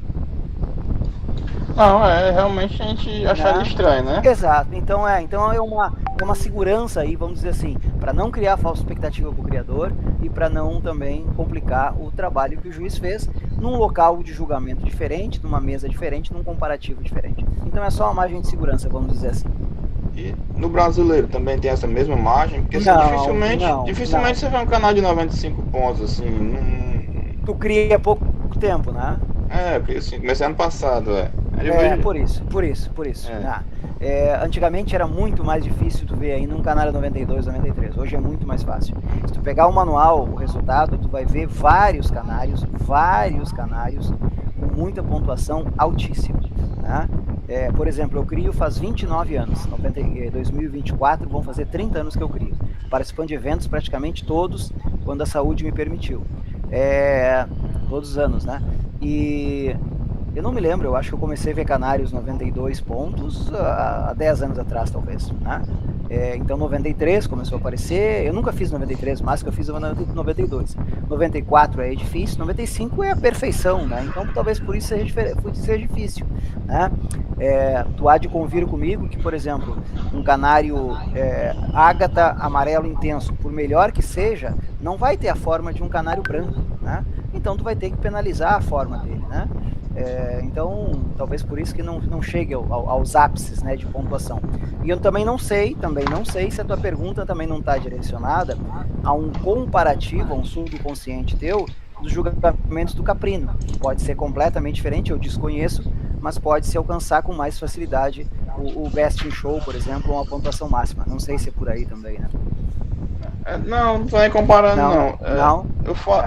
Não, realmente a gente acharia estranho, né? Exato, então é uma segurança aí, vamos dizer assim, para não criar falsa expectativa para o criador e para não também complicar o trabalho que o juiz fez num local de julgamento diferente, numa mesa diferente, num comparativo diferente. Então é só uma margem de segurança, vamos dizer assim. E no brasileiro também tem essa mesma margem? Porque dificilmente você vê um canal de 95 pontos, assim. Tu cria há pouco tempo, né? Porque assim, comecei ano passado, por isso. Antigamente era muito mais difícil tu ver aí num canário 92, 93. Hoje é muito mais fácil. Se tu pegar o manual, o resultado, tu vai ver vários canários com muita pontuação altíssima. Né? Por exemplo, eu crio faz 29 anos. 2024 vão fazer 30 anos que eu crio. Participando de eventos praticamente todos, quando a saúde me permitiu. Todos os anos, né? E eu não me lembro, eu acho que eu comecei a ver canários 92 pontos há 10 anos atrás, talvez, né? Então 93 começou a aparecer, eu nunca fiz 93, mas que eu fiz 92. 94 é difícil, 95 é a perfeição, né? Então talvez por isso seja difícil, né? Tu há de convir comigo que, por exemplo, um canário ágata amarelo intenso, por melhor que seja, não vai ter a forma de um canário branco, né? Então tu vai ter que penalizar a forma dele, né? Então, talvez por isso que não chegue aos ápices, né, de pontuação. E eu também não sei se a tua pergunta também não está direcionada a um comparativo, a um subconsciente teu, dos julgamentos do Caprino, que pode ser completamente diferente, eu desconheço, mas pode se alcançar com mais facilidade o Best in Show, por exemplo, uma pontuação máxima. Não sei se é por aí também, né? Não tô nem comparando, não. Não?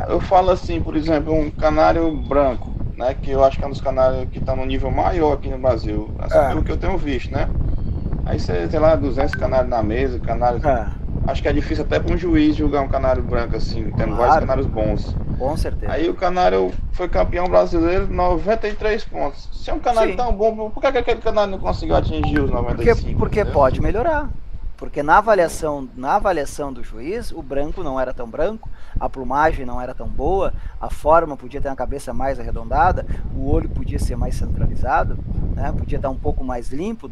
Eu falo assim, por exemplo, um canário branco, né? Que eu acho que é um dos canários que está no nível maior aqui no Brasil, assim, pelo que eu tenho visto, né? Aí você tem lá 200 canários na mesa, canário... Acho que é difícil até para um juiz julgar um canário branco assim, tendo vários canários bons. Com certeza. Aí o canário foi campeão brasileiro, 93 pontos. Se é um canário tão bom, por que aquele canário não conseguiu atingir os 95? Porque pode melhorar. Porque na avaliação do juiz, o branco não era tão branco, a plumagem não era tão boa, a forma podia ter uma cabeça mais arredondada, o olho podia ser mais centralizado, né? Podia estar um pouco mais limpo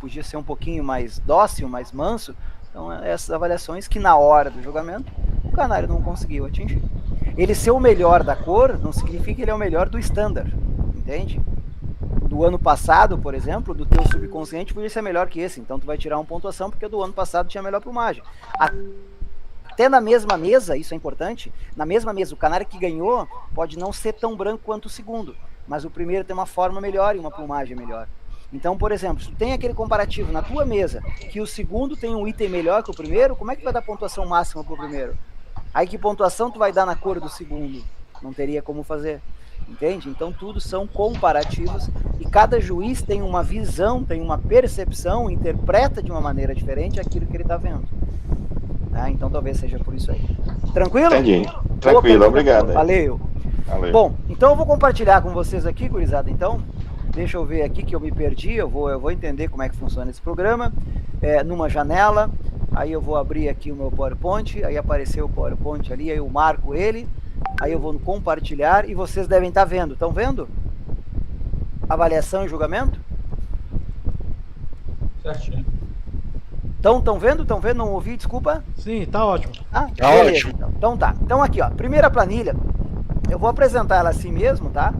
podia ser um pouquinho mais dócil, mais manso. Então, essas avaliações que na hora do julgamento, o canário não conseguiu atingir. Ele ser o melhor da cor não significa que ele é o melhor do standard, entende? Do ano passado, por exemplo, do teu subconsciente podia ser melhor que esse, então tu vai tirar uma pontuação porque do ano passado tinha melhor plumagem. Até na mesma mesa, isso é importante, na mesma mesa, o canário que ganhou pode não ser tão branco quanto o segundo, mas o primeiro tem uma forma melhor e uma plumagem melhor. Então, por exemplo, se tu tem aquele comparativo na tua mesa, que o segundo tem um item melhor que o primeiro, como é que vai dar pontuação máxima pro primeiro? Aí que pontuação tu vai dar na cor do segundo? Não teria como fazer, entende? Então tudo são comparativos e cada juiz tem uma visão, tem uma percepção, interpreta de uma maneira diferente aquilo que ele está vendo. Então talvez seja por isso aí. Tranquilo? Entendi. Tranquilo, obrigado. Valeu. Bom, então eu vou compartilhar com vocês aqui, gurizada, então. Deixa eu ver aqui que eu me perdi, eu vou entender como é que funciona esse programa. Numa janela, aí eu vou abrir aqui o meu PowerPoint, aí apareceu o PowerPoint ali, aí eu marco ele, aí eu vou no compartilhar e vocês devem estar vendo. Estão vendo? Avaliação e julgamento? Certinho. Estão vendo? Estão vendo? Não ouvi, desculpa? Sim, tá ótimo. Tá beleza, ótimo. Então tá. Então aqui, ó, primeira planilha, eu vou apresentar ela assim mesmo, tá?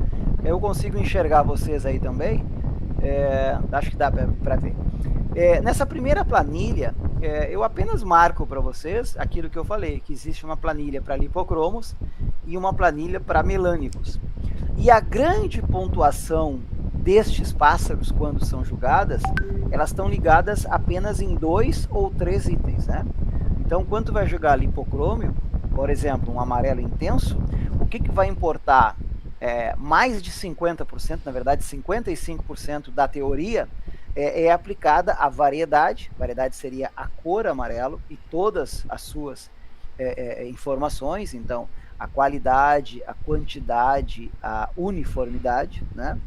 Eu consigo enxergar vocês aí também. Acho que dá para ver. Nessa primeira planilha, eu apenas marco para vocês aquilo que eu falei, que existe uma planilha para lipocromos e uma planilha para melânicos. E a grande pontuação destes pássaros, quando são julgadas, elas estão ligadas apenas em 2 ou 3 itens, né? Então, quando tu vai julgar lipocrômio, por exemplo, um amarelo intenso, o que vai importar? Mais de 50%, na verdade 55% da teoria é aplicada à variedade. Variedade seria a cor amarelo e todas as suas informações, então a qualidade, a quantidade, a uniformidade, né?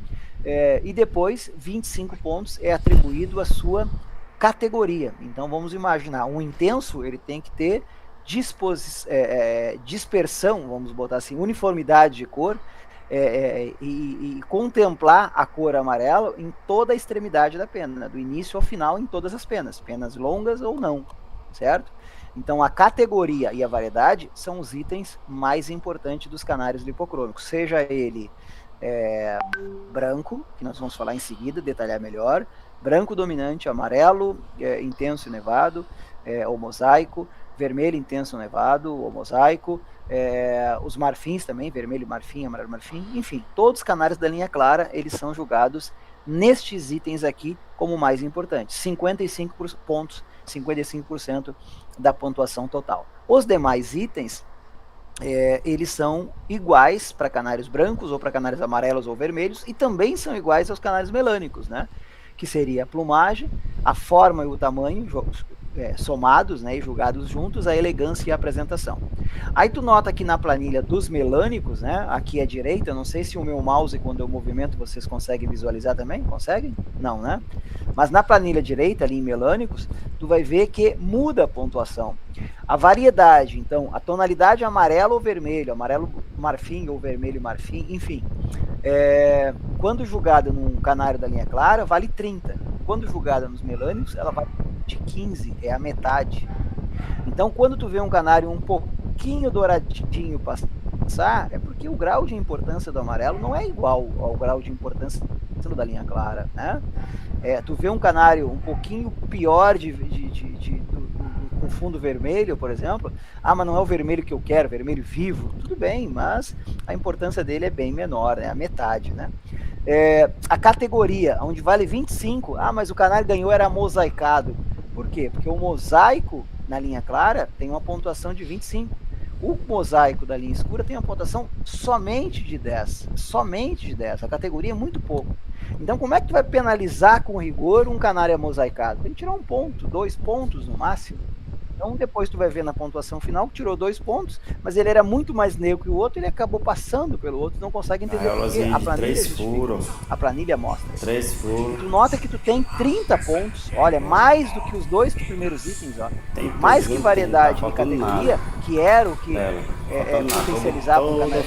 E depois 25 pontos é atribuído à sua categoria. Então vamos imaginar, um intenso ele tem que ter dispersão, vamos botar assim, uniformidade de cor, e contemplar a cor amarela em toda a extremidade da pena, do início ao final em todas as penas longas ou não, certo? Então a categoria e a variedade são os itens mais importantes dos canários lipocrômicos, seja ele branco, que nós vamos falar em seguida, detalhar melhor, branco dominante, amarelo intenso e nevado, ou mosaico, vermelho intenso nevado, ou mosaico, os marfins também, vermelho marfim, amarelo marfim, enfim, todos os canários da linha clara, eles são julgados nestes itens aqui como mais importantes, 55 pontos, 55% da pontuação total. Os demais itens, eles são iguais para canários brancos, ou para canários amarelos ou vermelhos, e também são iguais aos canários melânicos, né? Que seria a plumagem, a forma e o tamanho, somados, né, e julgados juntos, a elegância e a apresentação. Aí tu nota que na planilha dos melânicos, né, aqui à direita, eu não sei se o meu mouse, quando eu movimento, vocês conseguem visualizar também? Conseguem? Não, né? Mas na planilha direita, ali em melânicos, tu vai ver que muda a pontuação. A variedade, então, a tonalidade amarelo ou vermelho, amarelo marfim ou vermelho marfim, enfim, quando julgada num canário da linha clara, vale 30. Quando julgada nos melânicos, ela vale de 15, é a metade. Então, quando tu vê um canário um pouquinho douradinho pensar, é porque o grau de importância do amarelo não é igual ao grau de importância da linha clara, né? Tu vê um canário um pouquinho pior com fundo vermelho, por exemplo, mas não é o vermelho que eu quero, vermelho vivo, tudo bem, mas a importância dele é bem menor, né? A metade, né? A categoria, onde vale 25, mas o canário ganhou era mosaicado. Por quê? Porque o mosaico na linha clara tem uma pontuação de 25. O mosaico da linha escura tem uma pontuação somente de 10. Somente de 10. A categoria é muito pouco. Então, como é que tu vai penalizar com rigor um canário mosaicado? Tem que tirar 1 ponto, 2 pontos no máximo. Então, depois tu vai ver na pontuação final que tirou 2 pontos, mas ele era muito mais negro que o outro, ele acabou passando pelo outro, não consegue entender porque a planilha a planilha mostra. 3 furos. Tu nota que tu tem 30 pontos, olha, mais do que os 2 primeiros itens, ó. Mais que variedade de categoria, que era o que potencializava o canal da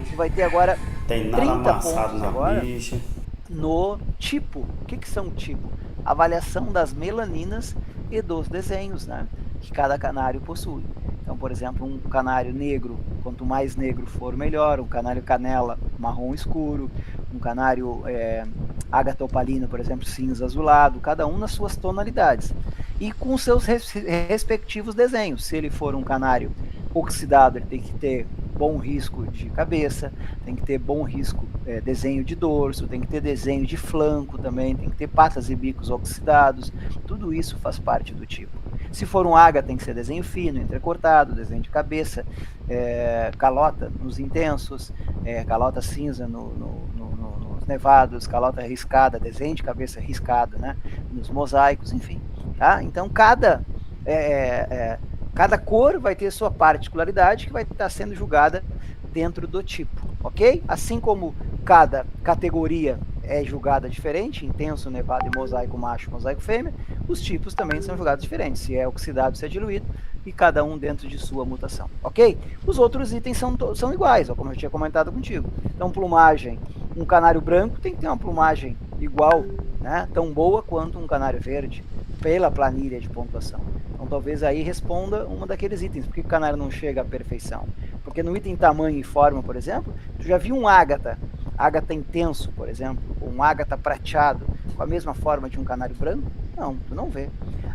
tu vai ter agora 30 pontos agora no tipo. O que são tipo? Avaliação das melaninas e dos desenhos, né, que cada canário possui. Então, por exemplo, um canário negro, quanto mais negro for, melhor. Um canário canela, marrom escuro. Um canário ágata opalina, por exemplo, cinza azulado. Cada um nas suas tonalidades. E com seus respectivos desenhos. Se ele for um canário oxidado, ele tem que ter bom risco de cabeça, tem que ter bom risco, desenho de dorso, tem que ter desenho de flanco também, tem que ter patas e bicos oxidados, tudo isso faz parte do tipo. Se for um ágata, tem que ser desenho fino, entrecortado, desenho de cabeça, calota nos intensos, calota cinza nos nevados, calota riscada, desenho de cabeça riscada, né, nos mosaicos, enfim. Tá? Então, cada cor vai ter sua particularidade que vai estar sendo julgada dentro do tipo, ok? Assim como cada categoria é julgada diferente, intenso, nevado e mosaico macho, mosaico fêmea, os tipos também são julgados diferentes, se é oxidado, se é diluído, e cada um dentro de sua mutação, ok? Os outros itens são iguais, ó, como eu tinha comentado contigo. Então, plumagem, um canário branco tem que ter uma plumagem igual, né, tão boa quanto um canário verde, pela planilha de pontuação. Então talvez aí responda uma daqueles itens. Por que o canário não chega à perfeição? Porque no item tamanho e forma, por exemplo, tu já viu um ágata intenso, por exemplo, ou um ágata prateado com a mesma forma de um canário branco? Não, tu não vê.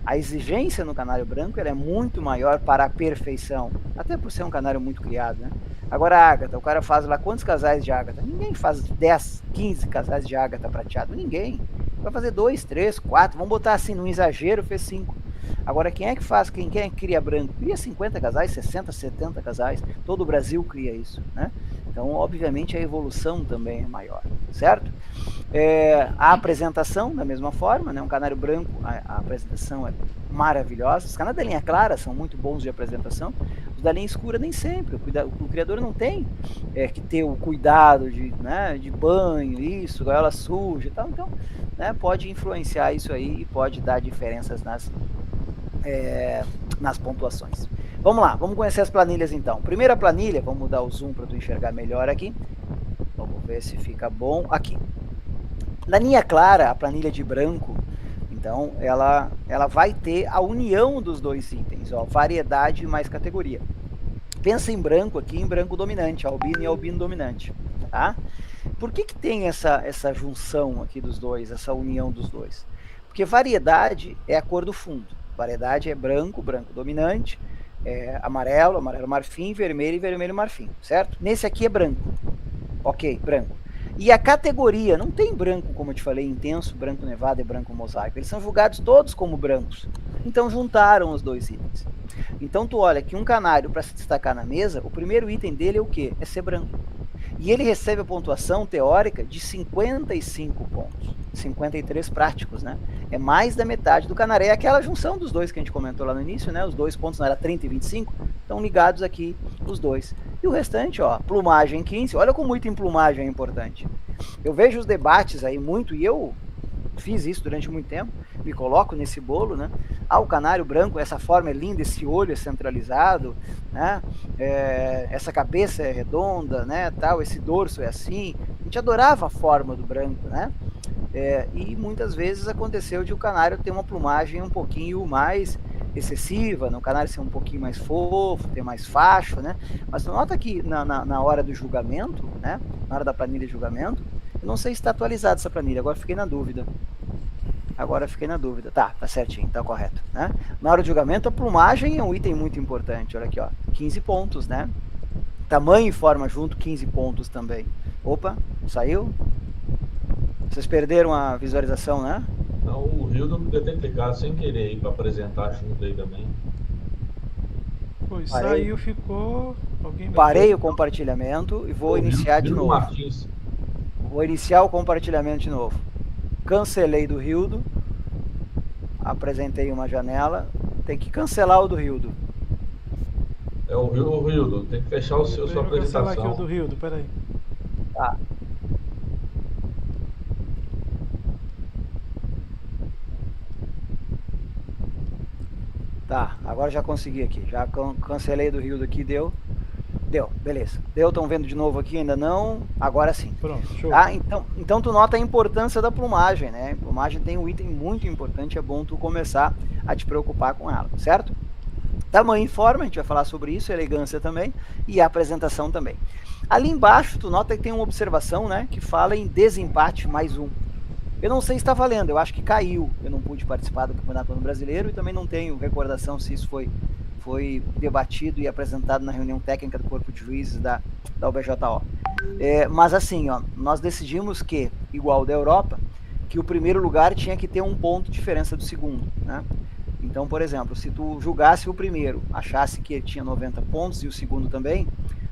A exigência no canário branco ela é muito maior para a perfeição, até por ser um canário muito criado, né? Agora a ágata, o cara faz lá quantos casais de ágata? Ninguém faz 10, 15 casais de ágata prateado, ninguém. Vai fazer 2, 3, 4, vamos botar assim, num exagero, fez 5. Agora, quem é que faz, quem é que cria branco? Cria 50 casais, 60, 70 casais, todo o Brasil cria isso, né? Então, obviamente, a evolução também é maior, certo? A apresentação, da mesma forma, né? Um canário branco, a apresentação é maravilhosa. Os canários da linha clara são muito bons de apresentação, os da linha escura nem sempre. O criador não tem que ter o cuidado de banho, isso, gaiola suja e tal. Então, né, pode influenciar isso aí e pode dar diferenças nas pontuações. Vamos lá, vamos conhecer as planilhas então. Primeira planilha, vamos mudar o zoom para tu enxergar melhor aqui. Vamos ver se fica bom aqui. Na linha clara, a planilha de branco, então ela vai ter a união dos dois itens, ó, variedade mais categoria. Pensa em branco aqui, em branco dominante, albino e albino dominante, tá? Por que tem essa junção aqui dos dois, essa união dos dois? Porque variedade é a cor do fundo. Variedade é branco, branco dominante, amarelo, amarelo marfim, vermelho e vermelho marfim, certo? Nesse aqui é branco. Ok, branco. E a categoria, não tem branco, como eu te falei, intenso, branco nevado e branco mosaico. Eles são julgados todos como brancos. Então juntaram os dois itens. Então tu olha que um canário, para se destacar na mesa, o primeiro item dele é o quê? É ser branco. E ele recebe a pontuação teórica de 55 pontos. 53 práticos, né? É mais da metade do canário. É aquela junção dos dois que a gente comentou lá no início, né? Os 2 pontos não era 30 e 25, estão ligados aqui os dois. E o restante, ó, plumagem 15. Olha como item plumagem é importante. Eu vejo os debates aí muito, e eu fiz isso durante muito tempo, me coloco nesse bolo, né? O canário branco, essa forma é linda, esse olho é centralizado, né? Essa cabeça é redonda, né? Tal, esse dorso é assim. A gente adorava a forma do branco, né? E muitas vezes aconteceu de o canário ter uma plumagem um pouquinho mais excessiva, no canário ser um pouquinho mais fofo, ter mais facho, né? Mas tu nota que na hora do julgamento, né? Na hora da planilha de julgamento, eu não sei se está atualizada essa planilha, agora fiquei na dúvida. Tá certinho, tá correto, né? Na hora do julgamento, a plumagem é um item muito importante, olha aqui, ó, 15 pontos, né? Tamanho e forma junto, 15 pontos também. Opa, saiu? Vocês perderam a visualização, né? Não, o Rio não podia ter clicado sem querer aí pra apresentar junto aí também. Pois saiu, ficou. Alguém Parei o compartilhamento e vou iniciar de novo. Martins. Vou iniciar o compartilhamento de novo. Cancelei do Rildo. Apresentei uma janela. Tem que cancelar o do Rildo. É o Rildo, tem que fechar sua apresentação. Vou cancelar aqui o do Rildo, peraí. Tá. Tá, agora já consegui aqui. Já cancelei do Rildo aqui, deu. Deu, beleza. Deu, estão vendo de novo aqui? Ainda não? Agora sim. Pronto, show. Ah, então tu nota a importância da plumagem, né? A plumagem tem um item muito importante, é bom tu começar a te preocupar com ela, certo? Tamanho e forma, a gente vai falar sobre isso, elegância também, e a apresentação também. Ali embaixo, tu nota que tem uma observação, né, que fala em desempate mais um. Eu não sei se está valendo, eu acho que caiu. Eu não pude participar do Campeonato Brasileiro e também não tenho recordação se isso foi debatido e apresentado na reunião técnica do Corpo de Juízes da UBJO. Mas assim, ó, nós decidimos que, igual da Europa, que o primeiro lugar tinha que ter um ponto de diferença do segundo, né? Então, por exemplo, se tu julgasse o primeiro, achasse que ele tinha 90 pontos e o segundo também,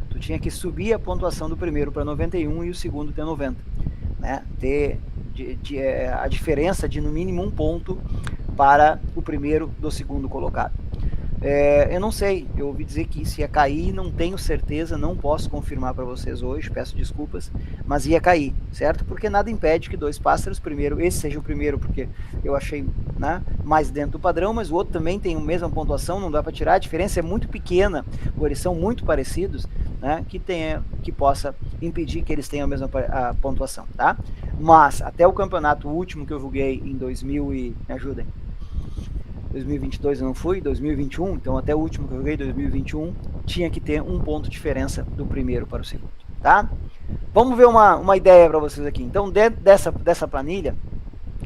tu tinha que subir a pontuação do primeiro para 91 e o segundo ter 90, né? Ter a diferença de no mínimo um ponto para o primeiro do segundo colocado. Eu não sei, eu ouvi dizer que isso ia cair, não tenho certeza, não posso confirmar para vocês hoje, peço desculpas, mas ia cair, certo? Porque nada impede que dois pássaros, primeiro, esse seja o primeiro, porque eu achei, né, mais dentro do padrão, mas o outro também tem a mesma pontuação, não dá para tirar, a diferença é muito pequena, ou eles são muito parecidos, né, que possa impedir que eles tenham a mesma pontuação, tá? Mas até o campeonato último que eu julguei em 2022 eu não fui, 2021, então até o último que eu joguei, 2021, tinha que ter um ponto de diferença do primeiro para o segundo, tá? Vamos ver uma ideia para vocês aqui. Então, dentro dessa planilha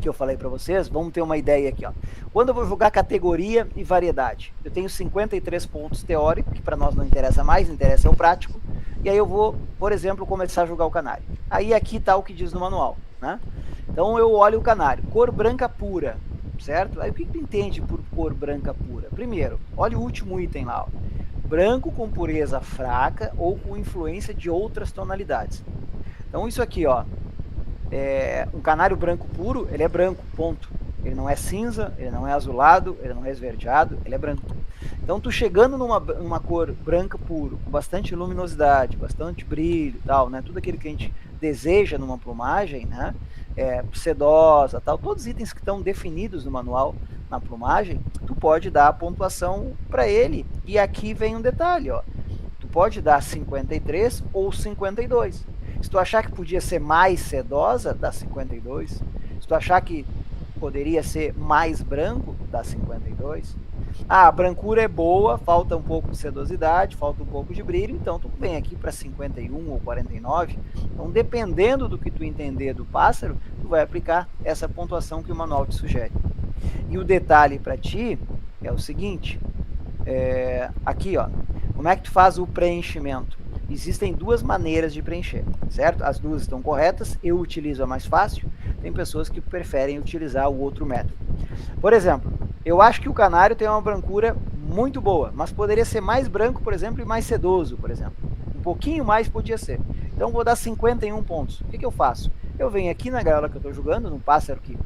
que eu falei para vocês, vamos ter uma ideia aqui, ó. Quando eu vou jogar categoria e variedade, eu tenho 53 pontos teóricos, que para nós não interessa mais, interessa é o prático, e aí eu vou, por exemplo, começar a jogar o canário. Aí aqui está o que diz no manual, né? Então eu olho o canário, cor branca pura, certo? Aí o que tu entende por cor branca pura? Primeiro, olha o último item lá, ó. Branco com pureza fraca ou com influência de outras tonalidades. Então isso aqui, ó, um canário branco puro, ele é branco, ponto. Ele não é cinza, ele não é azulado, ele não é esverdeado, ele é branco. Então tu chegando numa cor branca puro, com bastante luminosidade, bastante brilho e tal, né? Tudo aquilo que a gente deseja numa plumagem, né? Sedosa, tal, todos os itens que estão definidos no manual na plumagem, tu pode dar a pontuação para ele. E aqui vem um detalhe, ó. Tu pode dar 53 ou 52. Se tu achar que podia ser mais sedosa, dá 52. Se tu achar que poderia ser mais branco, dá 52. A brancura é boa, falta um pouco de sedosidade, falta um pouco de brilho, então tu vem aqui para 51 ou 49. Então, dependendo do que tu entender do pássaro, tu vai aplicar essa pontuação que o manual te sugere. E o detalhe para ti é o seguinte, aqui, ó, como é que tu faz o preenchimento? Existem duas maneiras de preencher, certo? As duas estão corretas, eu utilizo a mais fácil, tem pessoas que preferem utilizar o outro método. Por exemplo, eu acho que o canário tem uma brancura muito boa, mas poderia ser mais branco, por exemplo, e mais sedoso, por exemplo. Um pouquinho mais podia ser. Então vou dar 51 pontos. O que eu faço? Eu venho aqui na gaiola que eu estou jogando, no pássaro que,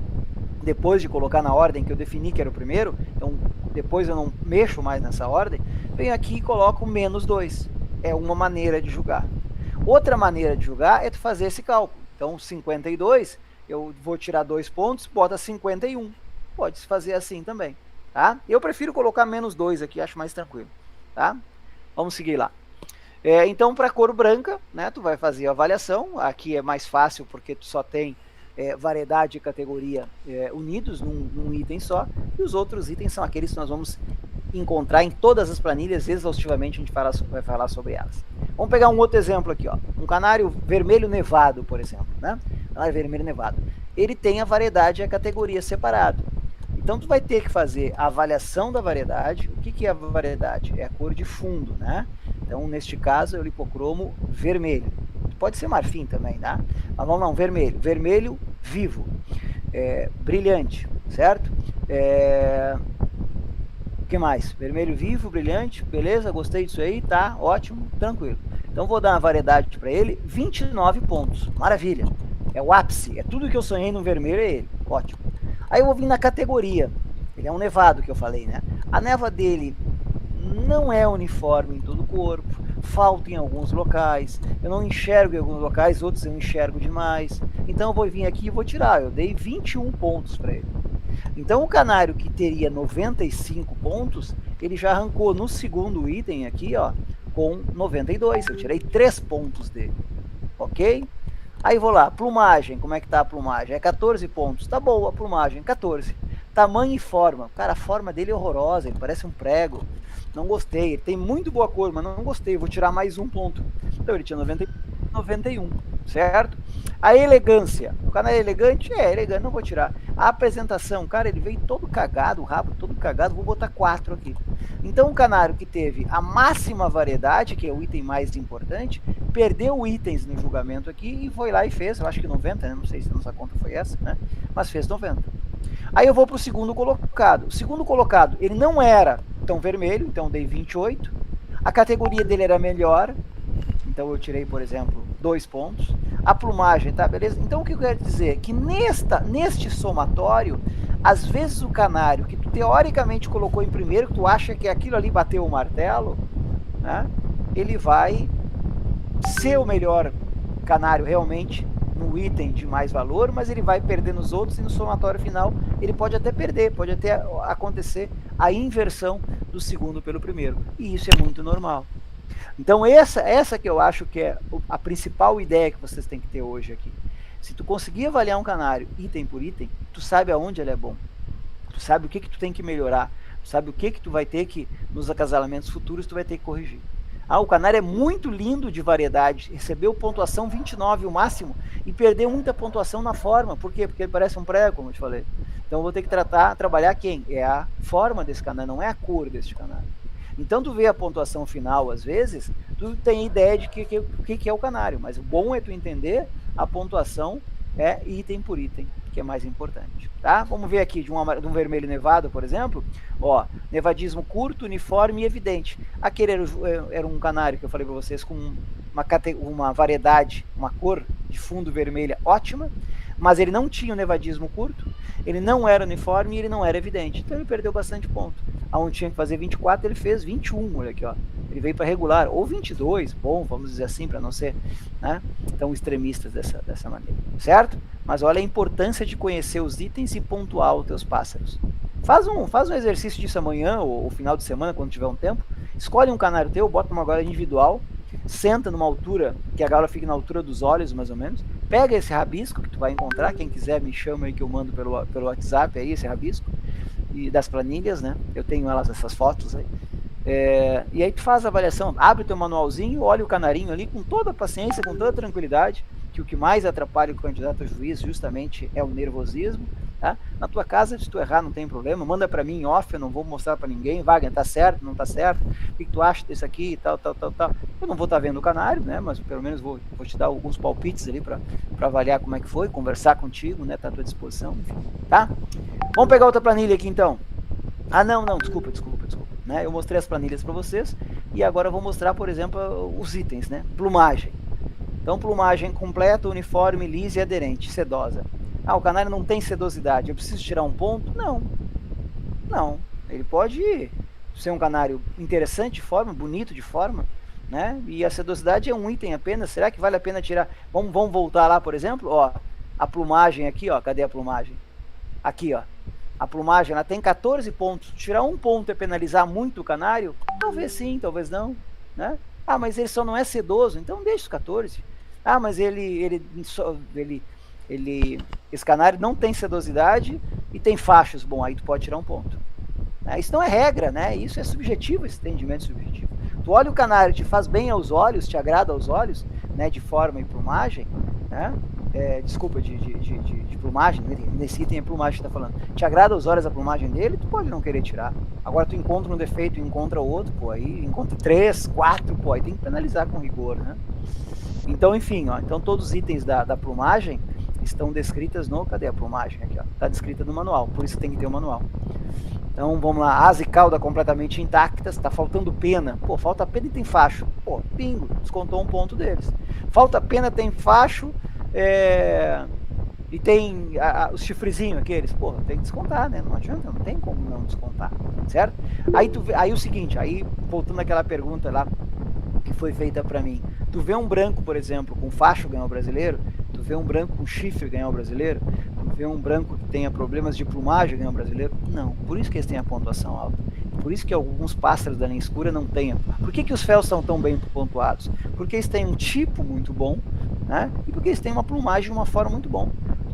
depois de colocar na ordem que eu defini que era o primeiro, então depois eu não mexo mais nessa ordem, venho aqui e coloco -2. É uma maneira de julgar. Outra maneira de julgar é tu fazer esse cálculo. Então 52, eu vou tirar 2 pontos, bota 51. Pode se fazer assim também, tá? Eu prefiro colocar -2 aqui, acho mais tranquilo, tá? Vamos seguir lá. Então, para cor branca, né, tu vai fazer a avaliação. Aqui é mais fácil porque tu só tem variedade e categoria unidos num item só, e os outros itens são aqueles que nós vamos encontrar em todas as planilhas, exaustivamente a gente vai falar sobre elas. Vamos pegar um outro exemplo aqui, ó. Um canário vermelho nevado, por exemplo, né? Canário vermelho nevado. Ele tem a variedade e a categoria separado. Então tu vai ter que fazer a avaliação da variedade. O que é a variedade? É a cor de fundo, né? Então, neste caso, é o hipocromo vermelho. Pode ser marfim também, tá? Mas vamos lá, vermelho. Vermelho vivo. Brilhante, certo? O que mais? Vermelho vivo, brilhante, beleza, gostei disso aí, tá, ótimo, tranquilo. Então vou dar uma variedade para ele, 29 pontos, maravilha. É o ápice, é tudo que eu sonhei no vermelho, é ele, ótimo. Aí eu vou vir na categoria, ele é um nevado que eu falei, né? A neva dele não é uniforme em todo o corpo, falta em alguns locais, eu não enxergo em alguns locais, outros eu enxergo demais. Então eu vou vir aqui e vou tirar, eu dei 21 pontos para ele. Então o canário que teria 95 pontos, ele já arrancou no segundo item aqui, ó, com 92. Eu tirei 3 pontos dele, ok? Aí vou lá, plumagem, como é que tá a plumagem? É 14 pontos, tá boa a plumagem, 14. Tamanho e forma, cara, a forma dele é horrorosa, ele parece um prego, não gostei. Ele tem muito boa cor, mas não gostei, vou tirar mais 1 ponto. Então ele tinha 91, certo? A elegância, o canário é elegante? É elegante, não vou tirar. A apresentação, cara, ele veio todo cagado, o rabo todo cagado, vou botar 4 aqui. Então o canário que teve a máxima variedade, que é o item mais importante, perdeu itens no julgamento aqui e foi lá e fez, eu acho que 90, né? Não sei se a nossa conta foi essa, né? Mas fez 90. Aí eu vou para o segundo colocado. O segundo colocado, ele não era tão vermelho, então dei 28. A categoria dele era melhor, então eu tirei, por exemplo, 2 pontos. A plumagem, tá, beleza? Então o que eu quero dizer? Que neste somatório, às vezes o canário que tu teoricamente colocou em primeiro, que tu acha que aquilo ali bateu o martelo, né? Ele vai ser o melhor canário realmente no item de mais valor, mas ele vai perder nos outros e no somatório final ele pode até perder, pode até acontecer a inversão do segundo pelo primeiro. E isso é muito normal. Então essa que eu acho que é a principal ideia que vocês têm que ter hoje aqui. Se tu conseguir avaliar um canário item por item, tu sabe aonde ele é bom. Tu sabe o que tu tem que melhorar. Tu sabe o que tu vai ter que, nos acasalamentos futuros, tu vai ter que corrigir. Ah, o canário é muito lindo de variedade, recebeu pontuação 29 o máximo e perdeu muita pontuação na forma. Por quê? Porque ele parece um prego, como eu te falei. Então eu vou ter que trabalhar quem? É a forma desse canário, não é a cor desse canário. Então tu vê a pontuação final, às vezes, tu tem ideia de que é o canário, mas o bom é tu entender a pontuação item por item, que é mais importante. Tá? Vamos ver aqui de um vermelho nevado, por exemplo. Ó, nevadismo curto, uniforme e evidente. Aquele era um canário que eu falei para vocês com uma variedade, uma cor de fundo vermelha ótima, mas ele não tinha o nevadismo curto, ele não era uniforme e ele não era evidente. Então ele perdeu bastante ponto. Aonde tinha que fazer 24, ele fez 21, olha aqui, ó. Ele veio para regular, ou 22, bom, vamos dizer assim, para não ser, né, tão extremistas dessa maneira, certo? Mas olha a importância de conhecer os itens e pontuar os teus pássaros. Faz um exercício disso amanhã, ou final de semana, quando tiver um tempo. Escolhe um canário teu, bota uma gaiola individual, senta numa altura, que a gaiola fique na altura dos olhos, mais ou menos. Pega esse rabisco que tu vai encontrar, quem quiser me chama aí que eu mando pelo WhatsApp aí, esse rabisco, e das planilhas, né? Eu tenho essas fotos aí. E aí tu faz a avaliação, abre o teu manualzinho, olha o canarinho ali com toda a paciência, com toda a tranquilidade, que o que mais atrapalha o candidato a juiz justamente é o nervosismo. Tá? Na tua casa, se tu errar, não tem problema, manda para mim em off, eu não vou mostrar para ninguém. Wagner, tá certo, não tá certo, o que tu acha disso aqui e tal. Eu não vou estar vendo o canário, né? Mas pelo menos vou te dar alguns palpites ali para avaliar como é que foi, conversar contigo, né? Tá à tua disposição, enfim, tá? Vamos pegar outra planilha aqui então. Ah, não, desculpa, né? Eu mostrei as planilhas para vocês e agora eu vou mostrar, por exemplo, os itens, né? Plumagem. Então, plumagem completa, uniforme, lisa e aderente, sedosa. Ah, o canário não tem sedosidade, eu preciso tirar um ponto? Não, ele pode ser um canário interessante de forma, bonito de forma, né? E a sedosidade é um item apenas, será que vale a pena tirar? Vamos voltar lá, por exemplo, ó, a plumagem aqui, ó, cadê a plumagem? Aqui, ó, a plumagem, ela tem 14 pontos, tirar um ponto é penalizar muito o canário? Talvez sim, talvez não, né? Ah, mas ele só não é sedoso, então deixa os 14. Ah, mas ele esse canário não tem sedosidade e tem fachos, bom, aí tu pode tirar um ponto. Isso não é regra, né? Isso é subjetivo, esse entendimento subjetivo. Tu olha o canário, te faz bem aos olhos, te agrada aos olhos, né? De forma e plumagem, né? Desculpa, de plumagem, nesse item é plumagem que tá falando. Te agrada aos olhos a plumagem dele, tu pode não querer tirar. Agora tu encontra um defeito e encontra outro, pô, aí encontra 3, 4, pô, aí tem que penalizar com rigor, né? Então, enfim, ó, então todos os itens da plumagem estão descritas no... Cadê a plumagem? Aqui, ó. Tá descrita no manual, por isso tem que ter o manual. Então, vamos lá. Asa e cauda completamente intactas. Tá faltando pena. Pô, falta pena e tem facho. Pô, bingo. Descontou um ponto deles. Falta pena, tem facho. E tem os chifrezinhos aqueles. Pô, tem que descontar, né? Não adianta, não tem como não descontar. Certo? Aí o seguinte, aí voltando àquela pergunta lá que foi feita pra mim. Tu vê um branco, por exemplo, com facho ganhar o brasileiro? Tu vê um branco com chifre ganhar o brasileiro? Tu vê um branco que tenha problemas de plumagem ganhar o brasileiro? Não. Por isso que eles têm a pontuação alta. Por isso que alguns pássaros da linha escura não têm. Por que os féus são tão bem pontuados? Porque eles têm um tipo muito bom, né? E porque eles têm uma plumagem de uma forma muito bom.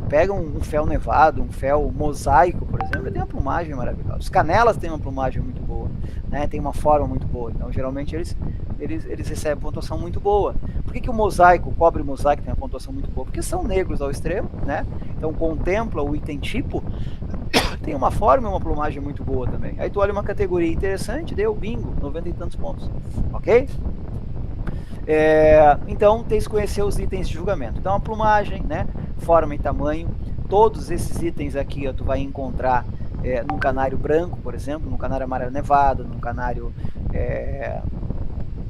Pega um fel nevado, um fel mosaico, por exemplo, ele tem uma plumagem maravilhosa. Os canelas têm uma plumagem muito boa, né? Tem uma forma muito boa. Então, geralmente, eles recebem pontuação muito boa. Por que o mosaico, o cobre mosaico tem uma pontuação muito boa? Porque são negros ao extremo, né? Então, contempla o item tipo, tem uma forma e uma plumagem muito boa também. Aí tu olha uma categoria interessante, deu bingo, 90 e tantos pontos. Ok? Então, tem que conhecer os itens de julgamento. Então, a plumagem, né? Forma e tamanho. Todos esses itens aqui, ó, tu vai encontrar num canário branco, por exemplo, num canário amarelo nevado, num canário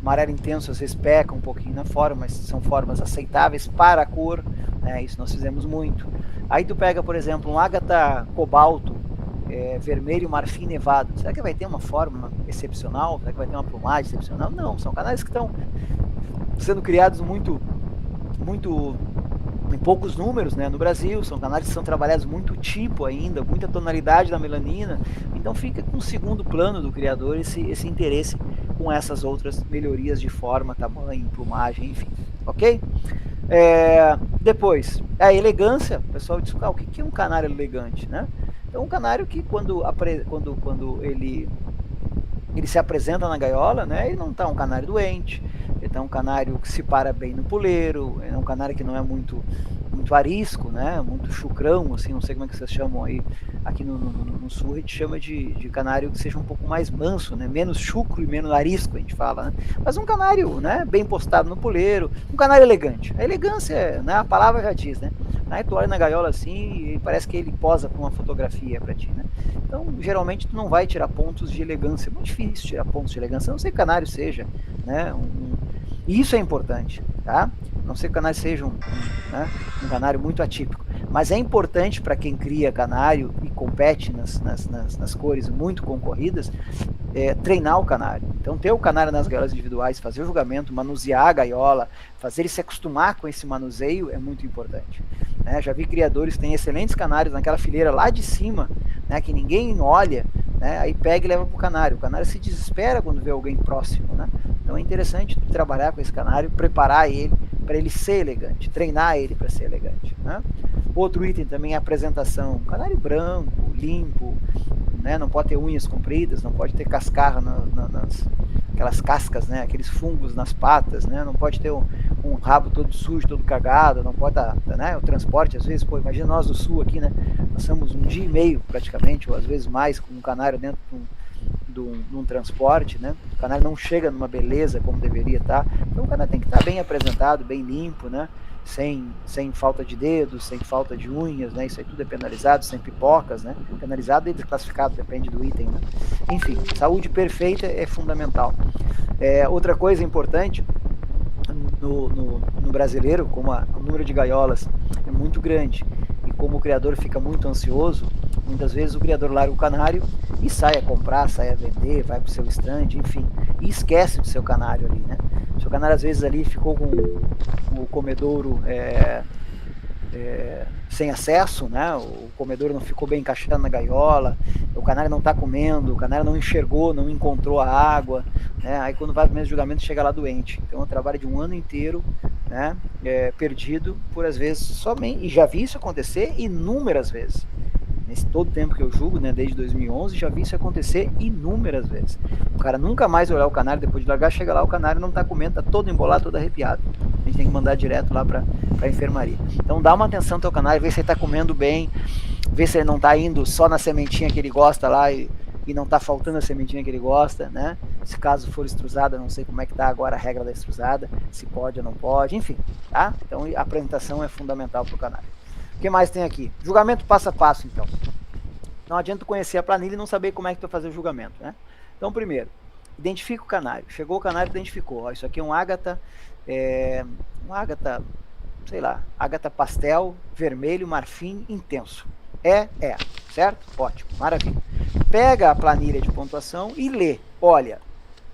amarelo intenso, às vezes peca um pouquinho na forma, mas são formas aceitáveis para a cor, né? Isso nós fizemos muito. Aí tu pega, por exemplo, um ágata cobalto, vermelho marfim nevado. Será que vai ter uma forma excepcional? Será que vai ter uma plumagem excepcional? Não, são canários que estão sendo criados muito em poucos números, né, no Brasil. São canários que são trabalhados muito tipo ainda, muita tonalidade da melanina. Então fica com o segundo plano do criador esse interesse com essas outras melhorias de forma, tamanho, plumagem, enfim. Ok? Depois, a elegância. O pessoal diz, o que é um canário elegante, né? Então um canário que quando ele se apresenta na gaiola, né, ele não está um canário doente, ele está um canário que se para bem no puleiro, é um canário que não é muito arisco, né, muito chucrão, assim, não sei como é que vocês chamam aí, aqui no sul a gente chama de canário que seja um pouco mais manso, né, menos chucro e menos arisco, a gente fala, né, mas um canário, né, bem postado no puleiro, um canário elegante. A elegância, né, a palavra já diz, né, aí tu olha na gaiola assim e parece que ele posa para uma fotografia para ti, né. Então, geralmente, tu não vai tirar pontos de elegância. É muito difícil tirar pontos de elegância, a não ser que o canário seja, né, e isso é importante, tá? A não ser que o canário seja um canário muito atípico. Mas é importante para quem cria canário e compete nas cores muito concorridas, treinar o canário. Então, ter o canário nas gaiolas individuais, fazer o julgamento, manusear a gaiola, fazer ele se acostumar com esse manuseio é muito importante. Né? Já vi criadores que têm excelentes canários naquela fileira lá de cima, né, que ninguém olha, né, aí pega e leva para o canário. O canário se desespera quando vê alguém próximo, né? Então é interessante trabalhar com esse canário, preparar ele para ele ser elegante, treinar ele para ser elegante, né? Outro item também é a apresentação. Canário branco, limpo, né? Não pode ter unhas compridas, não pode ter cascarra aquelas cascas, né? Aqueles fungos nas patas, né? Não pode ter um rabo todo sujo, todo cagado, não pode né? O transporte, às vezes, imagina nós do sul aqui, né? Nós estamos 1 dia e meio praticamente, ou às vezes mais, com um canário dentro de um transporte, né? O canário não chega numa beleza como deveria estar. Então o canário tem que estar bem apresentado, bem limpo, né? Sem falta de dedos, sem falta de unhas, né? Isso aí tudo é penalizado, sem pipocas, né? Penalizado e desclassificado, depende do item, né? Enfim, saúde perfeita é fundamental. Outra coisa importante no brasileiro, como o número de gaiolas é muito grande e como o criador fica muito ansioso, muitas vezes o criador larga o canário e sai a comprar, sai a vender, vai para o seu estande, enfim, e esquece do seu canário ali, né? O seu canário às vezes ali ficou com o comedouro sem acesso, né? O comedouro não ficou bem encaixado na gaiola, o canário não está comendo, o canário não enxergou, não encontrou a água, né? Aí quando vai para o mesmo julgamento chega lá doente. Então é um trabalho de um ano inteiro né, perdido por às vezes somente, e já vi isso acontecer inúmeras vezes. Nesse todo tempo que eu julgo, né, desde 2011, já vi isso acontecer inúmeras vezes. O cara nunca mais vai olhar o canário depois de largar, chega lá, o canário não tá comendo, tá todo embolado, todo arrepiado. A gente tem que mandar direto lá pra enfermaria. Então dá uma atenção no teu canário, vê se ele tá comendo bem, vê se ele não tá indo só na sementinha que ele gosta lá e não tá faltando a sementinha que ele gosta, né? Se caso for estrusada, não sei como é que tá agora a regra da estrusada, se pode ou não pode, enfim, tá? Então a apresentação é fundamental pro canário. O que mais tem aqui? Julgamento passo a passo, então. Não adianta conhecer a planilha e não saber como é que tu vai fazer o julgamento, né? Então, primeiro, identifica o canário. Chegou o canário, identificou. Ó, isso aqui é um ágata, sei lá, ágata pastel, vermelho, marfim, intenso. Certo? Ótimo, maravilha. Pega a planilha de pontuação e lê. Olha,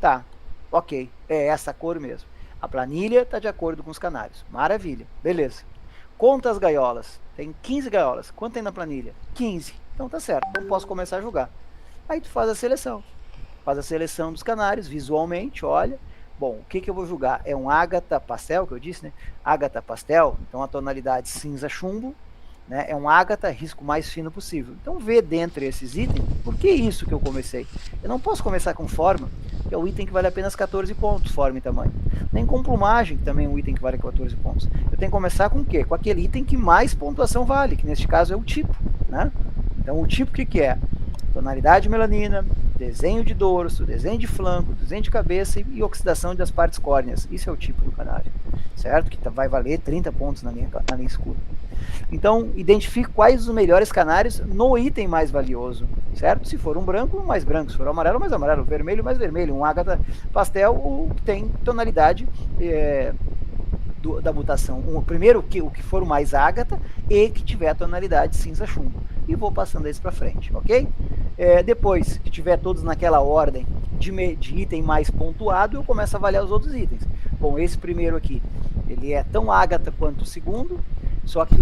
tá, ok, é essa cor mesmo. A planilha está de acordo com os canários. Maravilha, beleza. Conta as gaiolas. Tem 15 gaiolas. Quanto tem na planilha? 15. Então tá certo, então posso começar a julgar. Aí tu faz a seleção. Faz a seleção dos canários, visualmente, olha. Bom, o que eu vou julgar? É um ágata pastel, que eu disse, né? Ágata pastel, então a tonalidade cinza chumbo, né? É um ágata, risco mais fino possível. Então vê dentre esses itens, por que isso que eu comecei? Eu não posso começar com forma, que é o item que vale apenas 14 pontos, forma e tamanho. Nem com plumagem, que também é um item que vale 14 pontos. Eu tenho que começar com o quê? Com aquele item que mais pontuação vale, que neste caso é o tipo, né? Então o tipo que é? Tonalidade melanina, desenho de dorso, desenho de flanco, desenho de cabeça e oxidação das partes córneas. Isso é o tipo do canário, certo? Que vai valer 30 pontos na linha escura. Então, identifique quais os melhores canários no item mais valioso, certo? Se for um branco, mais branco. Se for amarelo, mais amarelo. Vermelho, mais vermelho. Um ágata pastel, o que tem tonalidade da mutação. Primeiro, o que for o mais ágata e que tiver a tonalidade cinza chumbo. E vou passando esse para frente, ok? Depois que tiver todos naquela ordem de item mais pontuado, eu começo a avaliar os outros itens. Bom, esse primeiro aqui, ele é tão ágata quanto o segundo, só que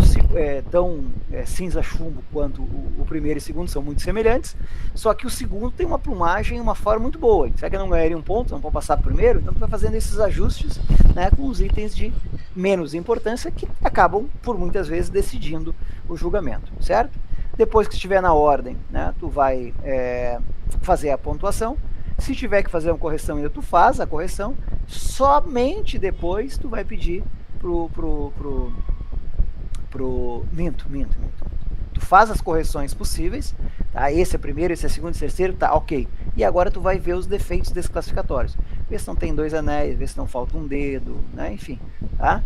tão cinza chumbo quanto o primeiro e o segundo são muito semelhantes, só que o segundo tem uma plumagem e uma forma muito boa. Será que eu não ganharia um ponto? Não pode passar pro primeiro? Então tu vai fazendo esses ajustes, né, com os itens de menos importância que acabam, por muitas vezes, decidindo o julgamento, certo? Depois que estiver na ordem, né, tu vai fazer a pontuação. Se tiver que fazer uma correção ainda, tu faz a correção. Somente depois tu vai pedir Minto. Tu faz as correções possíveis, tá? Esse é primeiro, esse é segundo, esse é terceiro, tá, ok. E agora tu vai ver os defeitos desclassificatórios. Vê se não tem 2 anéis, vê se não falta um dedo, né? Enfim, tá?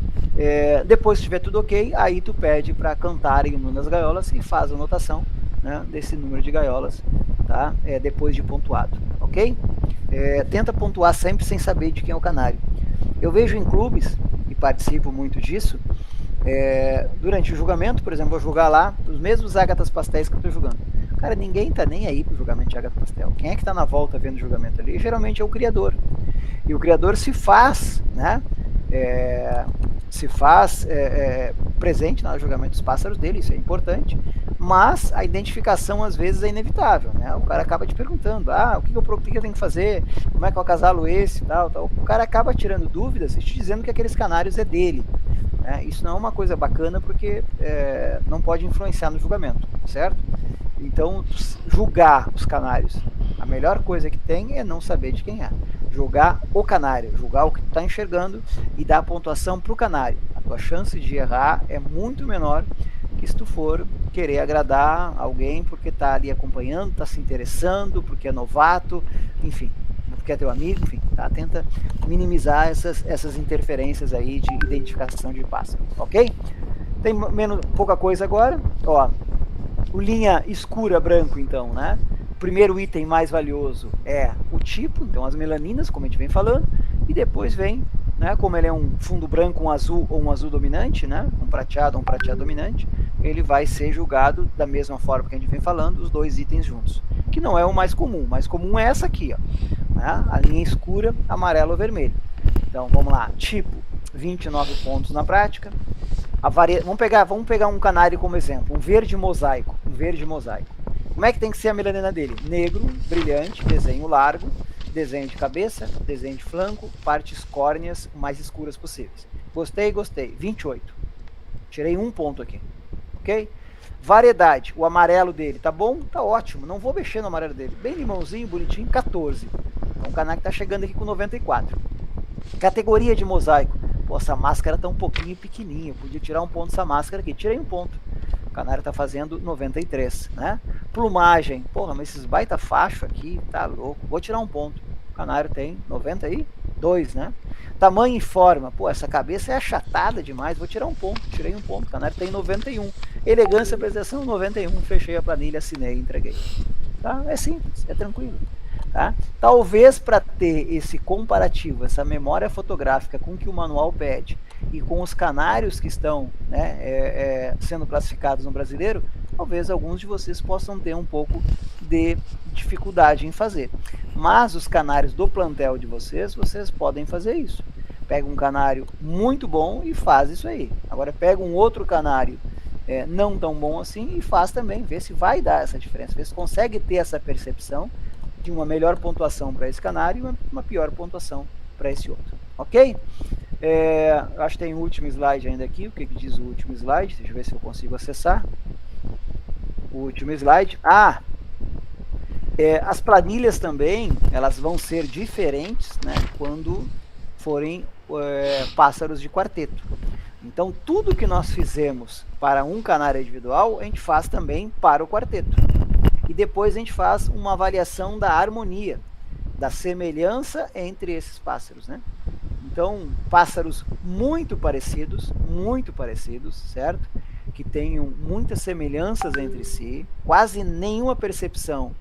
Depois que tiver tudo ok, aí tu pede para cantarem o número das gaiolas e faz a anotação, né, desse número de gaiolas, tá? Depois de pontuado, ok? Tenta pontuar sempre sem saber de quem é o canário. Eu vejo em clubes, e participo muito disso, durante o julgamento, por exemplo, vou julgar lá os mesmos ágatas pastéis que eu estou julgando. Cara, ninguém tá nem aí pro julgamento de ágata pastel. Quem é que tá na volta vendo o julgamento ali? Geralmente é o criador. E o criador se faz, né? Presente no julgamento dos pássaros dele, isso é importante, mas a identificação às vezes é inevitável, né? O cara acaba te perguntando, o que eu tenho que fazer, como é que eu acasalo esse, tal. O cara acaba tirando dúvidas e te dizendo que aqueles canários é dele, né? Isso não é uma coisa bacana porque não pode influenciar no julgamento, certo? Então, julgar os canários, a melhor coisa que tem é não saber de quem é. Julgar o canário, julgar o que tu está enxergando e dar a pontuação para o canário. A tua chance de errar é muito menor que se tu for querer agradar alguém porque está ali acompanhando, está se interessando, porque é novato, enfim, porque é teu amigo, enfim, tá? Tenta minimizar essas interferências aí de identificação de pássaro, ok? Tem pouca coisa agora, ó. O linha escura branco, então, né? O primeiro item mais valioso é o tipo, então as melaninas, como a gente vem falando, e depois vem, né, como ele é um fundo branco, um azul ou um azul dominante, né, um prateado dominante, ele vai ser julgado da mesma forma que a gente vem falando, os dois itens juntos, que não é o mais comum. O mais comum é essa aqui, ó, né, a linha escura, amarelo ou vermelho. Então, vamos lá, tipo, 29 pontos na prática. Vamos pegar um canário como exemplo, um verde mosaico. Como é que tem que ser a melanina dele? Negro, brilhante, desenho largo, desenho de cabeça, desenho de flanco, partes córneas o mais escuras possíveis. Gostei. 28. Tirei 1 ponto aqui. Ok? Variedade. O amarelo dele tá bom? Tá ótimo. Não vou mexer no amarelo dele. Bem limãozinho, bonitinho, 14. Então o Kanak tá chegando aqui com 94. Categoria de mosaico. Pô, essa máscara tá um pouquinho pequenininha. Eu podia tirar 1 ponto dessa máscara aqui. Tirei 1 ponto. O Canário tá fazendo 93, né? Plumagem. Porra, mas esses baita facho aqui, tá louco. Vou tirar 1 ponto. O Canário tem 92, né? Tamanho e forma. Pô, essa cabeça é achatada demais. Vou tirar 1 ponto. Tirei 1 ponto. O Canário tem 91. Elegância, apresentação, 91. Fechei a planilha, assinei e entreguei. Tá? É simples, é tranquilo. Tá? Talvez para ter esse comparativo, essa memória fotográfica com o que o manual pede e com os canários que estão, né, sendo classificados no brasileiro, talvez alguns de vocês possam ter um pouco de dificuldade em fazer. Mas os canários do plantel de vocês podem fazer isso. Pega um canário muito bom e faz isso aí. Agora pega um outro canário não tão bom assim e faz também, vê se vai dar essa diferença, vê se consegue ter essa percepção de uma melhor pontuação para esse canário e uma pior pontuação para esse outro. Ok? Acho que tem o último slide ainda aqui. O que diz o último slide? Deixa eu ver se eu consigo acessar. O último slide. As planilhas também, elas vão ser diferentes, né, quando forem pássaros de quarteto. Então, tudo que nós fizemos para um canário individual, a gente faz também para o quarteto. E depois a gente faz uma avaliação da harmonia, da semelhança entre esses pássaros, né? Então, pássaros muito parecidos, certo? Que tenham muitas semelhanças entre si, quase nenhuma percepção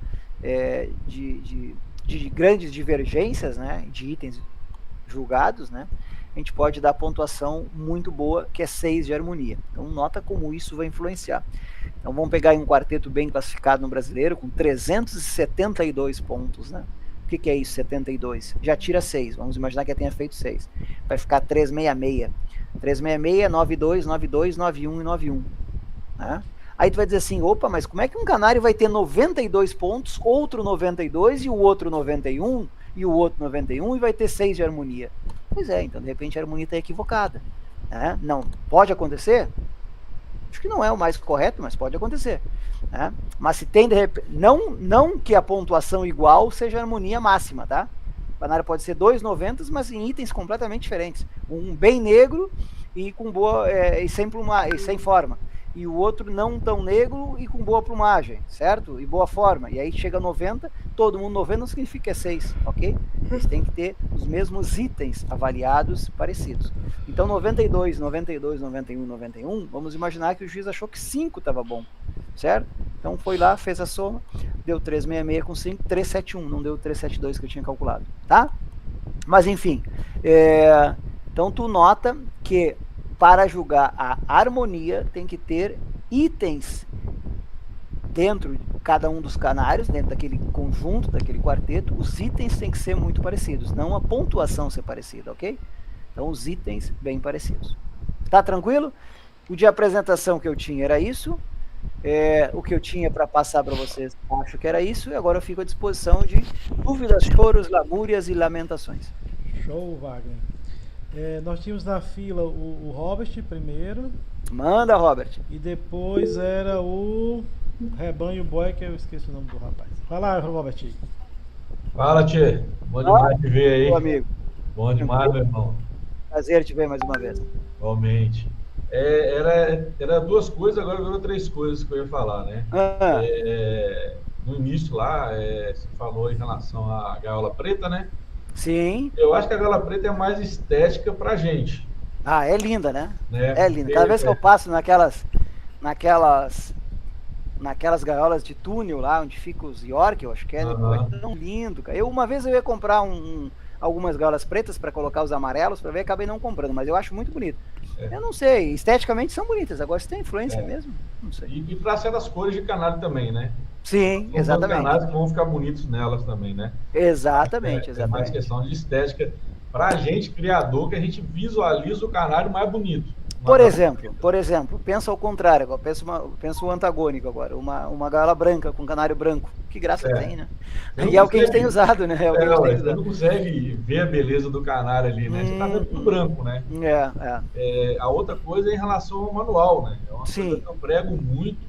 de grandes divergências, né? De itens julgados, né? A gente pode dar pontuação muito boa, que é 6 de harmonia. Então, nota como isso vai influenciar. Então vamos pegar um quarteto bem classificado no brasileiro, com 372 pontos, né? O que é isso, 72? Já tira 6, vamos imaginar que tenha feito 6. Vai ficar 366. 366, 92, 92, 91 e 91. Né? Aí tu vai dizer assim, opa, mas como é que um canário vai ter 92 pontos, outro 92 e o outro 91, e o outro 91 e vai ter 6 de harmonia? Pois é, então de repente a harmonia está equivocada. Né? Não, pode acontecer? Acho que não é o mais correto, mas pode acontecer. Né? Mas se tem de repente. Não que a pontuação igual seja a harmonia máxima, tá? O canário pode ser 2,90, mas em itens completamente diferentes. Um bem negro e com boa. E sem forma. E o outro não tão negro e com boa plumagem, certo? E boa forma. E aí chega a 90, todo mundo 90 não significa que é 6, ok? Eles têm que ter os mesmos itens avaliados parecidos. Então 92, 92, 91, 91, vamos imaginar que o juiz achou que 5 estava bom, certo? Então foi lá, fez a soma, deu 366 com 5, 371, não deu 372 que eu tinha calculado, tá? Mas enfim, então tu nota que para julgar a harmonia, tem que ter itens dentro de cada um dos canários, dentro daquele conjunto, daquele quarteto, os itens têm que ser muito parecidos, não a pontuação ser parecida, ok? Então, os itens bem parecidos. Tá tranquilo? O de apresentação que eu tinha era isso. O que eu tinha para passar para vocês, acho que era isso, e agora eu fico à disposição de dúvidas, choros, lamúrias e lamentações. Show, Wagner. Nós tínhamos na fila o Robert primeiro. Manda, Robert. E depois era o Rebanho Boy, que eu esqueci o nome do rapaz. Vai lá, Robert. Fala, tchê. Bom demais te ver aí. Meu amigo. Bom demais, meu irmão. Prazer te ver mais uma vez. Igualmente. Era 2 coisas, agora virou 3 coisas que eu ia falar, né? No início lá, você falou em relação à gaiola preta, né? Sim. Eu acho que a gaiola preta é mais estética pra gente. É linda, né? É linda. Cada vez que eu passo naquelas gaiolas de túnel lá, onde fica os York, eu acho que é tão lindo. Uma vez eu ia comprar algumas gaiolas pretas para colocar os amarelos, para ver, acabei não comprando, mas eu acho muito bonito. Eu não sei, esteticamente são bonitas, agora se tem influência mesmo, não sei. E para ser das cores de canário também, né? Sim, exatamente. Os canários que vão ficar bonitos nelas também, né? Exatamente. É mais questão de estética pra gente, criador, que a gente visualiza o canário mais bonito. Por exemplo, pensa ao contrário, agora, pensa o antagônico agora, uma gaiola branca com canário branco. Que graça tem, né? E é o que a gente tem usado, né? Você não consegue ver a beleza do canário ali, né? Você tá vendo tudo branco, né? A outra coisa é em relação ao manual, né? É uma coisa que eu prego muito.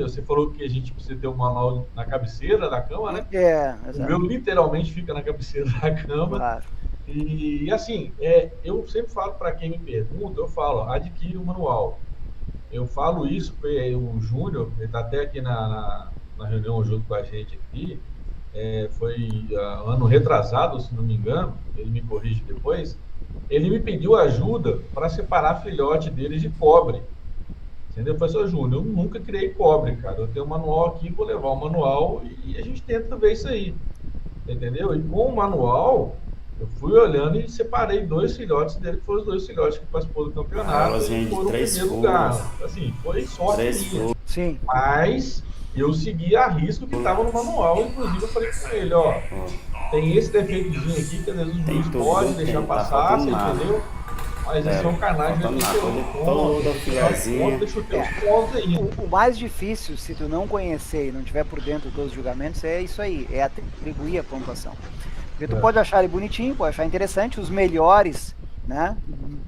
Você falou que a gente precisa ter um manual na cabeceira da cama, né? O meu literalmente fica na cabeceira da cama. Claro. E assim, eu sempre falo para quem me pergunta, eu falo, adquire um manual. Eu falo isso, o Júnior, ele está até aqui na reunião junto com a gente aqui, foi ano retrasado, se não me engano, ele me corrige depois, ele me pediu ajuda para separar filhote deles de cobre. Entendeu? Eu falei assim, Júnior, eu nunca criei cobre, cara. Eu tenho um manual aqui, vou levar o manual e a gente tenta ver isso aí. Entendeu? E com o manual, eu fui olhando e separei 2 filhotes dele, que foram os 2 filhotes que participou do campeonato. E foram o primeiro lugar. Assim, foi sorte minha. Sim. Mas eu segui a risco que estava no manual. Inclusive, eu falei com ele, ó, tem esse defeitozinho aqui que às vezes o juiz pode deixar passar, você entendeu? Mas esse é um canal de o mais difícil, se tu não conhecer e não tiver por dentro dos julgamentos, é isso aí, é atribuir a pontuação. Porque tu pode achar ele bonitinho, pode achar interessante, os melhores, né,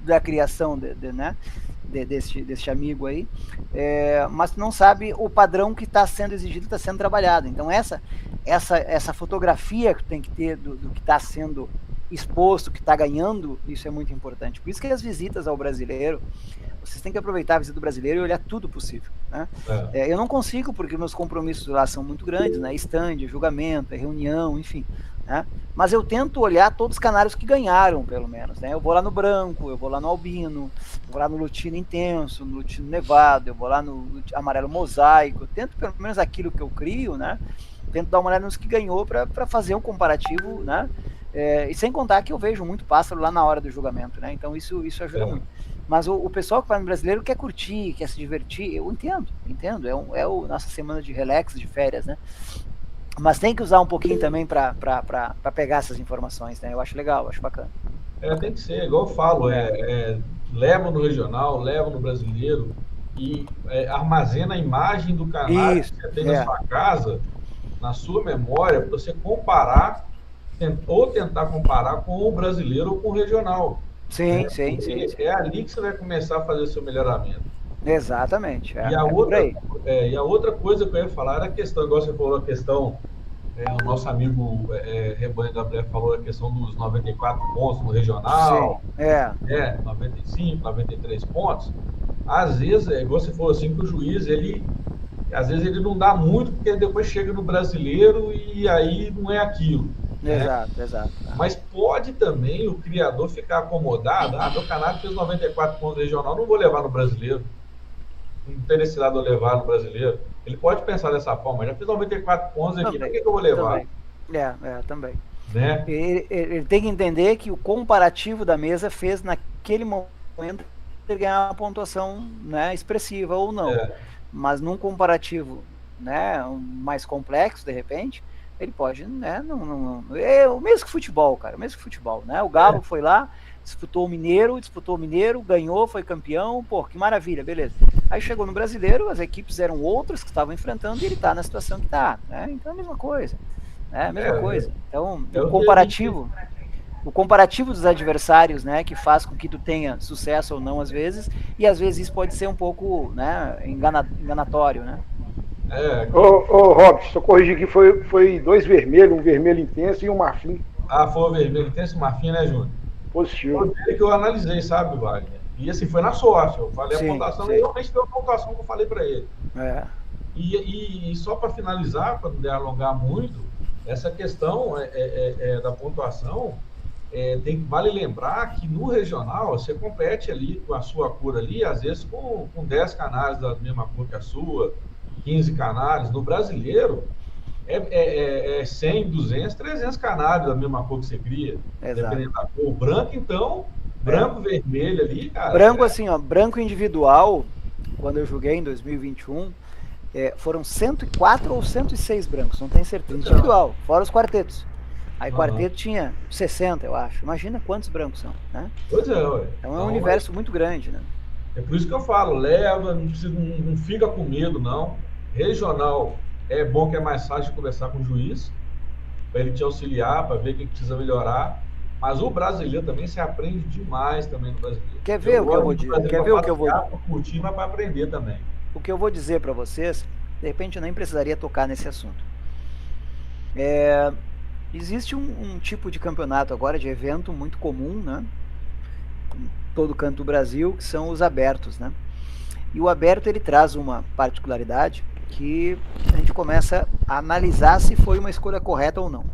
da criação deste amigo aí, mas tu não sabe o padrão que está sendo exigido, está sendo trabalhado. Então essa fotografia que tu tem que ter do que está sendo exposto, que está ganhando, isso é muito importante. Por isso que as visitas ao brasileiro, vocês têm que aproveitar a visita do brasileiro e olhar tudo possível, né? Eu não consigo, porque meus compromissos lá são muito grandes, né? Stand, julgamento, reunião, enfim, né? Mas eu tento olhar todos os canários que ganharam, pelo menos, né? Eu vou lá no branco, eu vou lá no albino, eu vou lá no lutino intenso, no lutino nevado, eu vou lá no amarelo mosaico, eu tento pelo menos aquilo que eu crio, né? Tento dar uma olhada nos que ganhou para fazer um comparativo, né? E sem contar que eu vejo muito pássaro lá na hora do julgamento, né? Então isso ajuda muito. Mas o pessoal que vai no brasileiro quer curtir, quer se divertir, eu entendo. É a nossa semana de relax, de férias, né? Mas tem que usar um pouquinho também para pegar essas informações, né? Eu acho legal, acho bacana. Tem que ser, igual eu falo, leva no regional, leva no brasileiro e armazena a imagem do canal que você tem na sua casa, na sua memória, para você comparar ou tentar comparar com o brasileiro ou com o regional. Sim. É ali que você vai começar a fazer o seu melhoramento. Exatamente. E a outra coisa que eu ia falar era a questão, igual você falou, a questão, o nosso amigo Rebanho Gabriel falou a questão dos 94 pontos no regional. Sim. 95, 93 pontos. Às vezes, igual você falou assim, que o juiz, às vezes ele não dá muito, porque depois chega no brasileiro e aí não é aquilo. Exato. Mas pode também o criador ficar acomodado. Meu canário fez 94 pontos no regional, não vou levar no brasileiro. Não tem necessidade de eu levar no brasileiro. Ele pode pensar dessa forma, já fiz 94 pontos aqui, para que eu vou levar? Também. Né? Ele tem que entender que o comparativo da mesa fez naquele momento ele ganhar uma pontuação, né, expressiva ou não. Mas num comparativo, né, mais complexo, de repente, ele pode, né, é o mesmo que futebol, cara, né? O Galo foi lá, disputou o Mineiro, ganhou, foi campeão, que maravilha, beleza. Aí chegou no brasileiro, as equipes eram outras que estavam enfrentando e ele tá na situação que tá, né? Então é a mesma coisa, né? Então, o comparativo dos adversários, né, que faz com que tu tenha sucesso ou não às vezes, e às vezes isso pode ser um pouco, né, enganatório, né? Robson, só corrigir aqui, foi 2 vermelhos, um vermelho intenso e um marfim. Foi o vermelho intenso e marfim, né, Júnior? Positivo. Foi dele que eu analisei, sabe, Wagner? E assim, foi na sorte, eu falei a pontuação, e realmente deu a pontuação que eu falei para ele. E só para finalizar, para não alongar muito, essa questão da pontuação, vale lembrar que no regional você compete ali com a sua cor ali, às vezes com 10 canários da mesma cor que a sua, 15 canários. No brasileiro é 100, 200, 300 canários da mesma cor que você cria. Dependendo da cor. O branco, então, vermelho ali, cara. Branco assim, branco individual, quando eu joguei em 2021, foram 104 ou 106 brancos, não tenho certeza. Individual, fora os quartetos. Aí quarteto tinha 60, eu acho. Imagina quantos brancos são, né? Pois é, ué. Então é um universo muito grande, né? É por isso que eu falo, leva, não fica com medo, não. Regional é bom que é mais fácil de conversar com o juiz, para ele te auxiliar, para ver o que precisa melhorar. Mas o brasileiro também se aprende demais também no brasileiro. Quer ver o que eu vou dizer? Quer ver o que eu vou dizer? Para curtir, mas para aprender também. O que eu vou dizer para vocês, de repente eu nem precisaria tocar nesse assunto. Existe um tipo de campeonato agora, de evento muito comum, né? Em todo canto do Brasil, que são os abertos, né? E o aberto, ele traz uma particularidade que a gente começa a analisar se foi uma escolha correta ou não.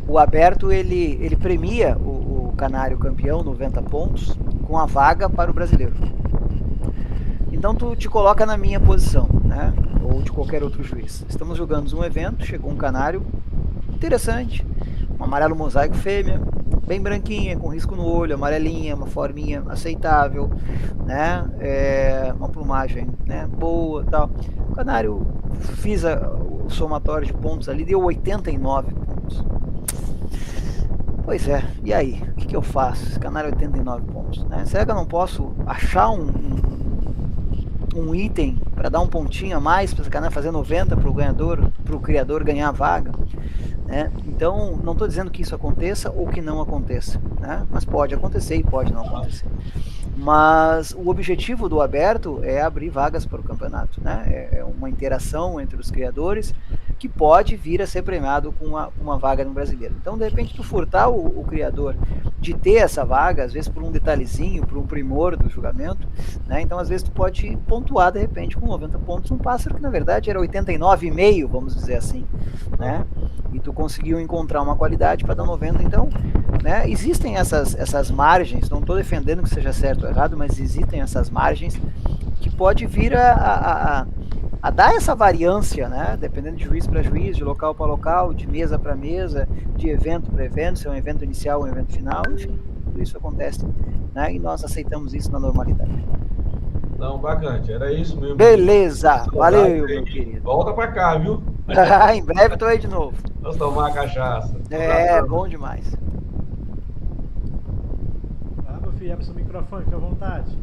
O aberto, ele premia o canário campeão, 90 pontos, com a vaga para o brasileiro. Então tu te coloca na minha posição, né? Ou de qualquer outro juiz. Estamos jogando um evento, chegou um canário interessante, um amarelo mosaico fêmea, bem branquinha, com risco no olho, amarelinha, uma forminha aceitável, né? Uma plumagem, né? Boa, tal. O canário, fiz o somatório de pontos ali, deu 89 pontos. Pois é, e aí? O que eu faço? Esse canário 89 pontos, né? Será que eu não posso achar um item para dar um pontinho a mais para esse canário fazer 90 para o ganhador, para o criador ganhar a vaga? Né? Então, não estou dizendo que isso aconteça ou que não aconteça, né? Mas pode acontecer e pode não acontecer. Mas o objetivo do aberto é abrir vagas para o campeonato, né? É uma interação entre os criadores que pode vir a ser premiado com uma vaga no brasileiro. Então, de repente, tu furtar o criador de ter essa vaga, às vezes por um detalhezinho, por um primor do julgamento, né? Então, às vezes, tu pode pontuar, de repente, com 90 pontos um pássaro que, na verdade, era 89,5, vamos dizer assim, né? E tu conseguiu encontrar uma qualidade para dar 90, então, né? Existem essas margens, não estou defendendo que seja certo ou errado, mas existem essas margens que pode vir a dar essa variância, né? Dependendo de juiz para juiz, de local para local, de mesa para mesa, de evento para evento, se é um evento inicial ou um evento final, enfim, tudo isso acontece, né? E nós aceitamos isso na normalidade. Não, bacante, era isso mesmo. Beleza, valeu, meu querido. Volta pra cá, viu? Em breve tô aí de novo. Vamos tomar uma cachaça. Bom demais. Ah, meu filho, abre seu microfone, fica à vontade.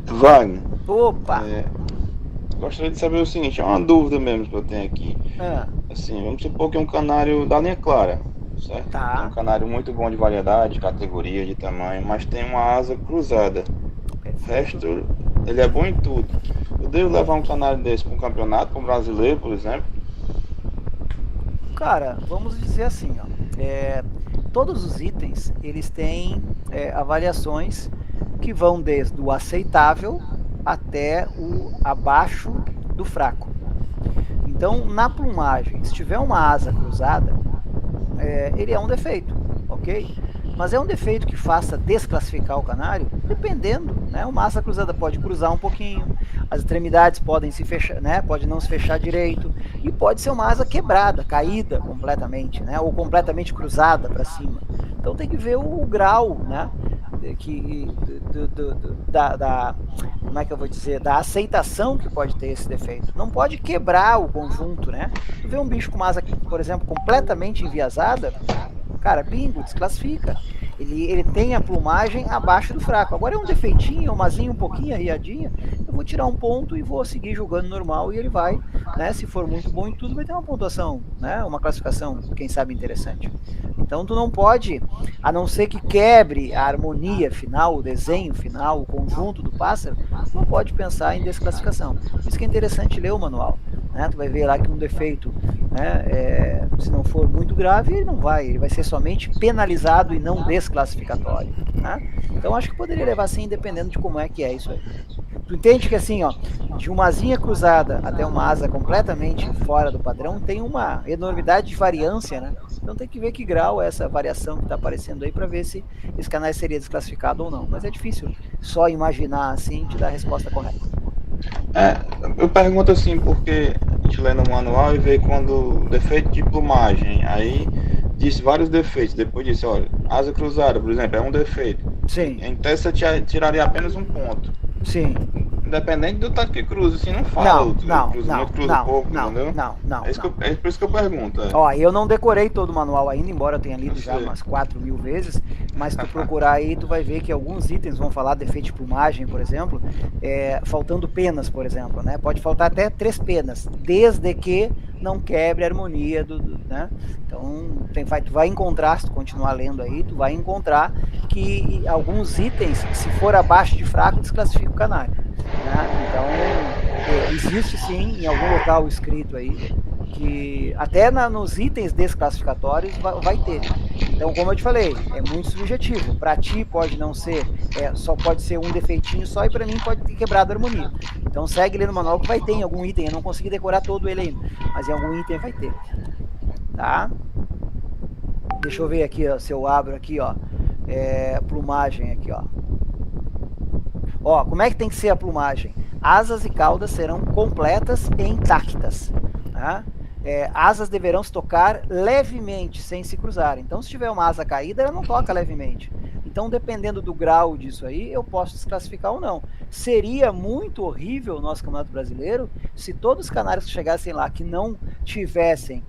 Wagner. Opa! Gostaria de saber o seguinte, é uma dúvida mesmo que eu tenho aqui. Assim, vamos supor que é um canário da linha clara, certo? Tá. É um canário muito bom de variedade, de categoria, de tamanho, mas tem uma asa cruzada. O resto, ele é bom em tudo. Eu devo levar um canário desse para um campeonato, para um brasileiro, por exemplo? Cara, vamos dizer assim, ó. Todos os itens, eles têm avaliações que vão desde o aceitável até o abaixo do fraco. Então, na plumagem, se tiver uma asa cruzada, ele é um defeito, ok? Mas é um defeito que faça desclassificar o canário, dependendo, né? Uma asa cruzada pode cruzar um pouquinho, as extremidades podem se fechar, né? Pode não se fechar direito, e pode ser uma asa quebrada, caída completamente, né? Ou completamente cruzada para cima. Então tem que ver o grau, né? Como é que eu vou dizer, da aceitação que pode ter esse defeito. Não pode quebrar o conjunto, né? Tu vê um bicho com uma asa, por exemplo, completamente enviesada, cara, bingo, desclassifica. Ele tem a plumagem abaixo do fraco. Agora é um defeitinho, uma asinha um pouquinho arriadinha, eu vou tirar um ponto e vou seguir jogando normal, e ele vai, né, se for muito bom em tudo, vai ter uma pontuação, né, uma classificação, quem sabe, interessante. Então tu não pode, a não ser que quebre a harmonia final, o desenho final, o conjunto do pássaro, não pode pensar em desclassificação. Por isso que é interessante ler o manual, né? Tu vai ver lá que um defeito, né, se não for muito grave, ele vai ser somente penalizado e não desclassificatório, né? Então acho que poderia levar assim, dependendo de como é que é isso aí. Tu entende que assim, ó, de uma asinha cruzada até uma asa completamente fora do padrão, tem uma enormidade de variância, né? Então tem que ver que grau é essa variação que está aparecendo aí para ver se esse canal seria desclassificado ou não. Mas é difícil só imaginar assim te dar a resposta correta. Eu pergunto assim porque a gente lê no manual e vê quando defeito de plumagem, aí diz vários defeitos, depois disse, olha, asa cruzada, por exemplo, é um defeito. Sim. Em tese você tiraria apenas um ponto. Sim. Independente do tanto que cruza, assim, não fala. Cruza pouco, entendeu? Não. É por isso que eu pergunto. Ó, eu não decorei todo o manual ainda, embora eu tenha lido já umas 4.000 vezes, mas se tu procurar aí, tu vai ver que alguns itens vão falar defeito de plumagem, por exemplo, faltando penas, por exemplo, né? Pode faltar até 3 penas, desde que não quebre a harmonia né? Então, tu vai encontrar, se tu continuar lendo aí, tu vai encontrar que alguns itens, se for abaixo de fraco, desclassifica o canário. Né? Então, existe sim, em algum local escrito aí, que até nos itens desclassificatórios vai ter. Então, como eu te falei, é muito subjetivo. Para ti pode não ser, só pode ser um defeitinho só, e para mim pode ter quebrado a harmonia. Então segue lendo o manual que vai ter em algum item. Eu não consegui decorar todo ele ainda, mas em algum item vai ter. Tá? Deixa eu ver aqui, ó, se eu abro aqui, ó, plumagem aqui, ó. Ó, como é que tem que ser a plumagem? Asas e caudas serão completas e intactas. Tá? Asas deverão se tocar levemente, sem se cruzar. Então, se tiver uma asa caída, ela não toca levemente. Então, dependendo do grau disso aí, eu posso desclassificar ou não. Seria muito horrível o nosso Campeonato Brasileiro se todos os canários que chegassem lá, que não tivessem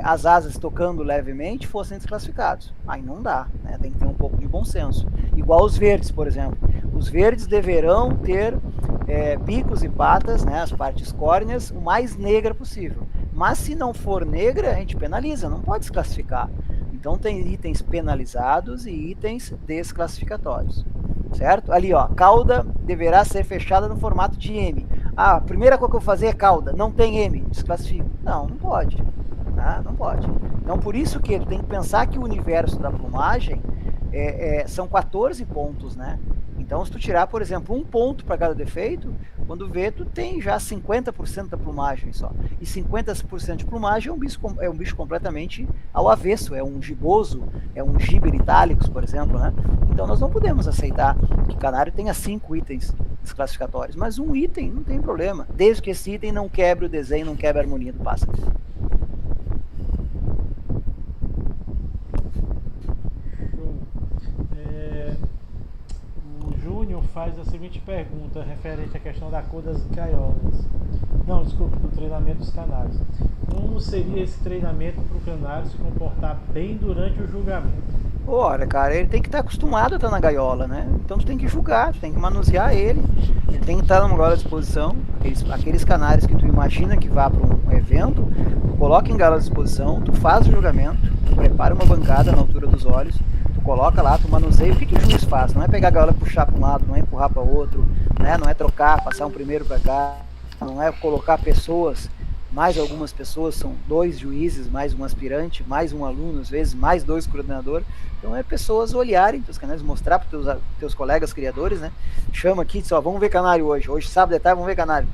as asas tocando levemente, fossem desclassificados. Aí não dá, né? Tem que ter um pouco de bom senso. Igual os verdes, por exemplo. Os verdes deverão ter bicos e patas, né, as partes córneas, o mais negra possível. Mas se não for negra, a gente penaliza, não pode desclassificar. Então tem itens penalizados e itens desclassificatórios. Certo? Ali, ó, cauda deverá ser fechada no formato de M. Ah, a primeira coisa que eu vou fazer é cauda, não tem M, desclassifico. Não pode. Tá? Não pode. Então por isso que tu tem que pensar que o universo da plumagem são 14 pontos, né? Então, se tu tirar, por exemplo, 1 ponto para cada defeito, quando vê, tu tem já 50% da plumagem só. E 50% de plumagem é um bicho completamente ao avesso, é um giboso, é um giber itálicos, por exemplo, né? Então, nós não podemos aceitar que canário tenha 5 itens desclassificatórios, mas um item não tem problema, desde que esse item não quebre o desenho, não quebre a harmonia do pássaro. Júnior faz a seguinte pergunta referente à questão da cor das gaiolas. Não, desculpa, do treinamento dos canários. Como seria esse treinamento para o canário se comportar bem durante o julgamento? Ora, cara, ele tem que estar acostumado a estar na gaiola, né? Então tu tem que julgar, tu tem que manusear ele tem que estar numa gaiola à disposição. Aqueles canários que tu imagina que vá para um evento, tu coloca em gaiola à disposição, tu faz o julgamento, tu prepara uma bancada na altura dos olhos, tu coloca lá, tu manuseia. O que o juiz faz? Não é pegar a gaiola e puxar para um lado, não é empurrar para outro, né? Não é trocar, passar um primeiro para cá, não é colocar pessoas, mais algumas pessoas, são 2 juízes, mais um aspirante, mais um aluno, às vezes mais 2 coordenadores. Então é pessoas olharem teus canários, mostrar para teus colegas criadores, né? Chama aqui, diz, ó, vamos ver canário hoje sábado de tarde, vamos ver canário.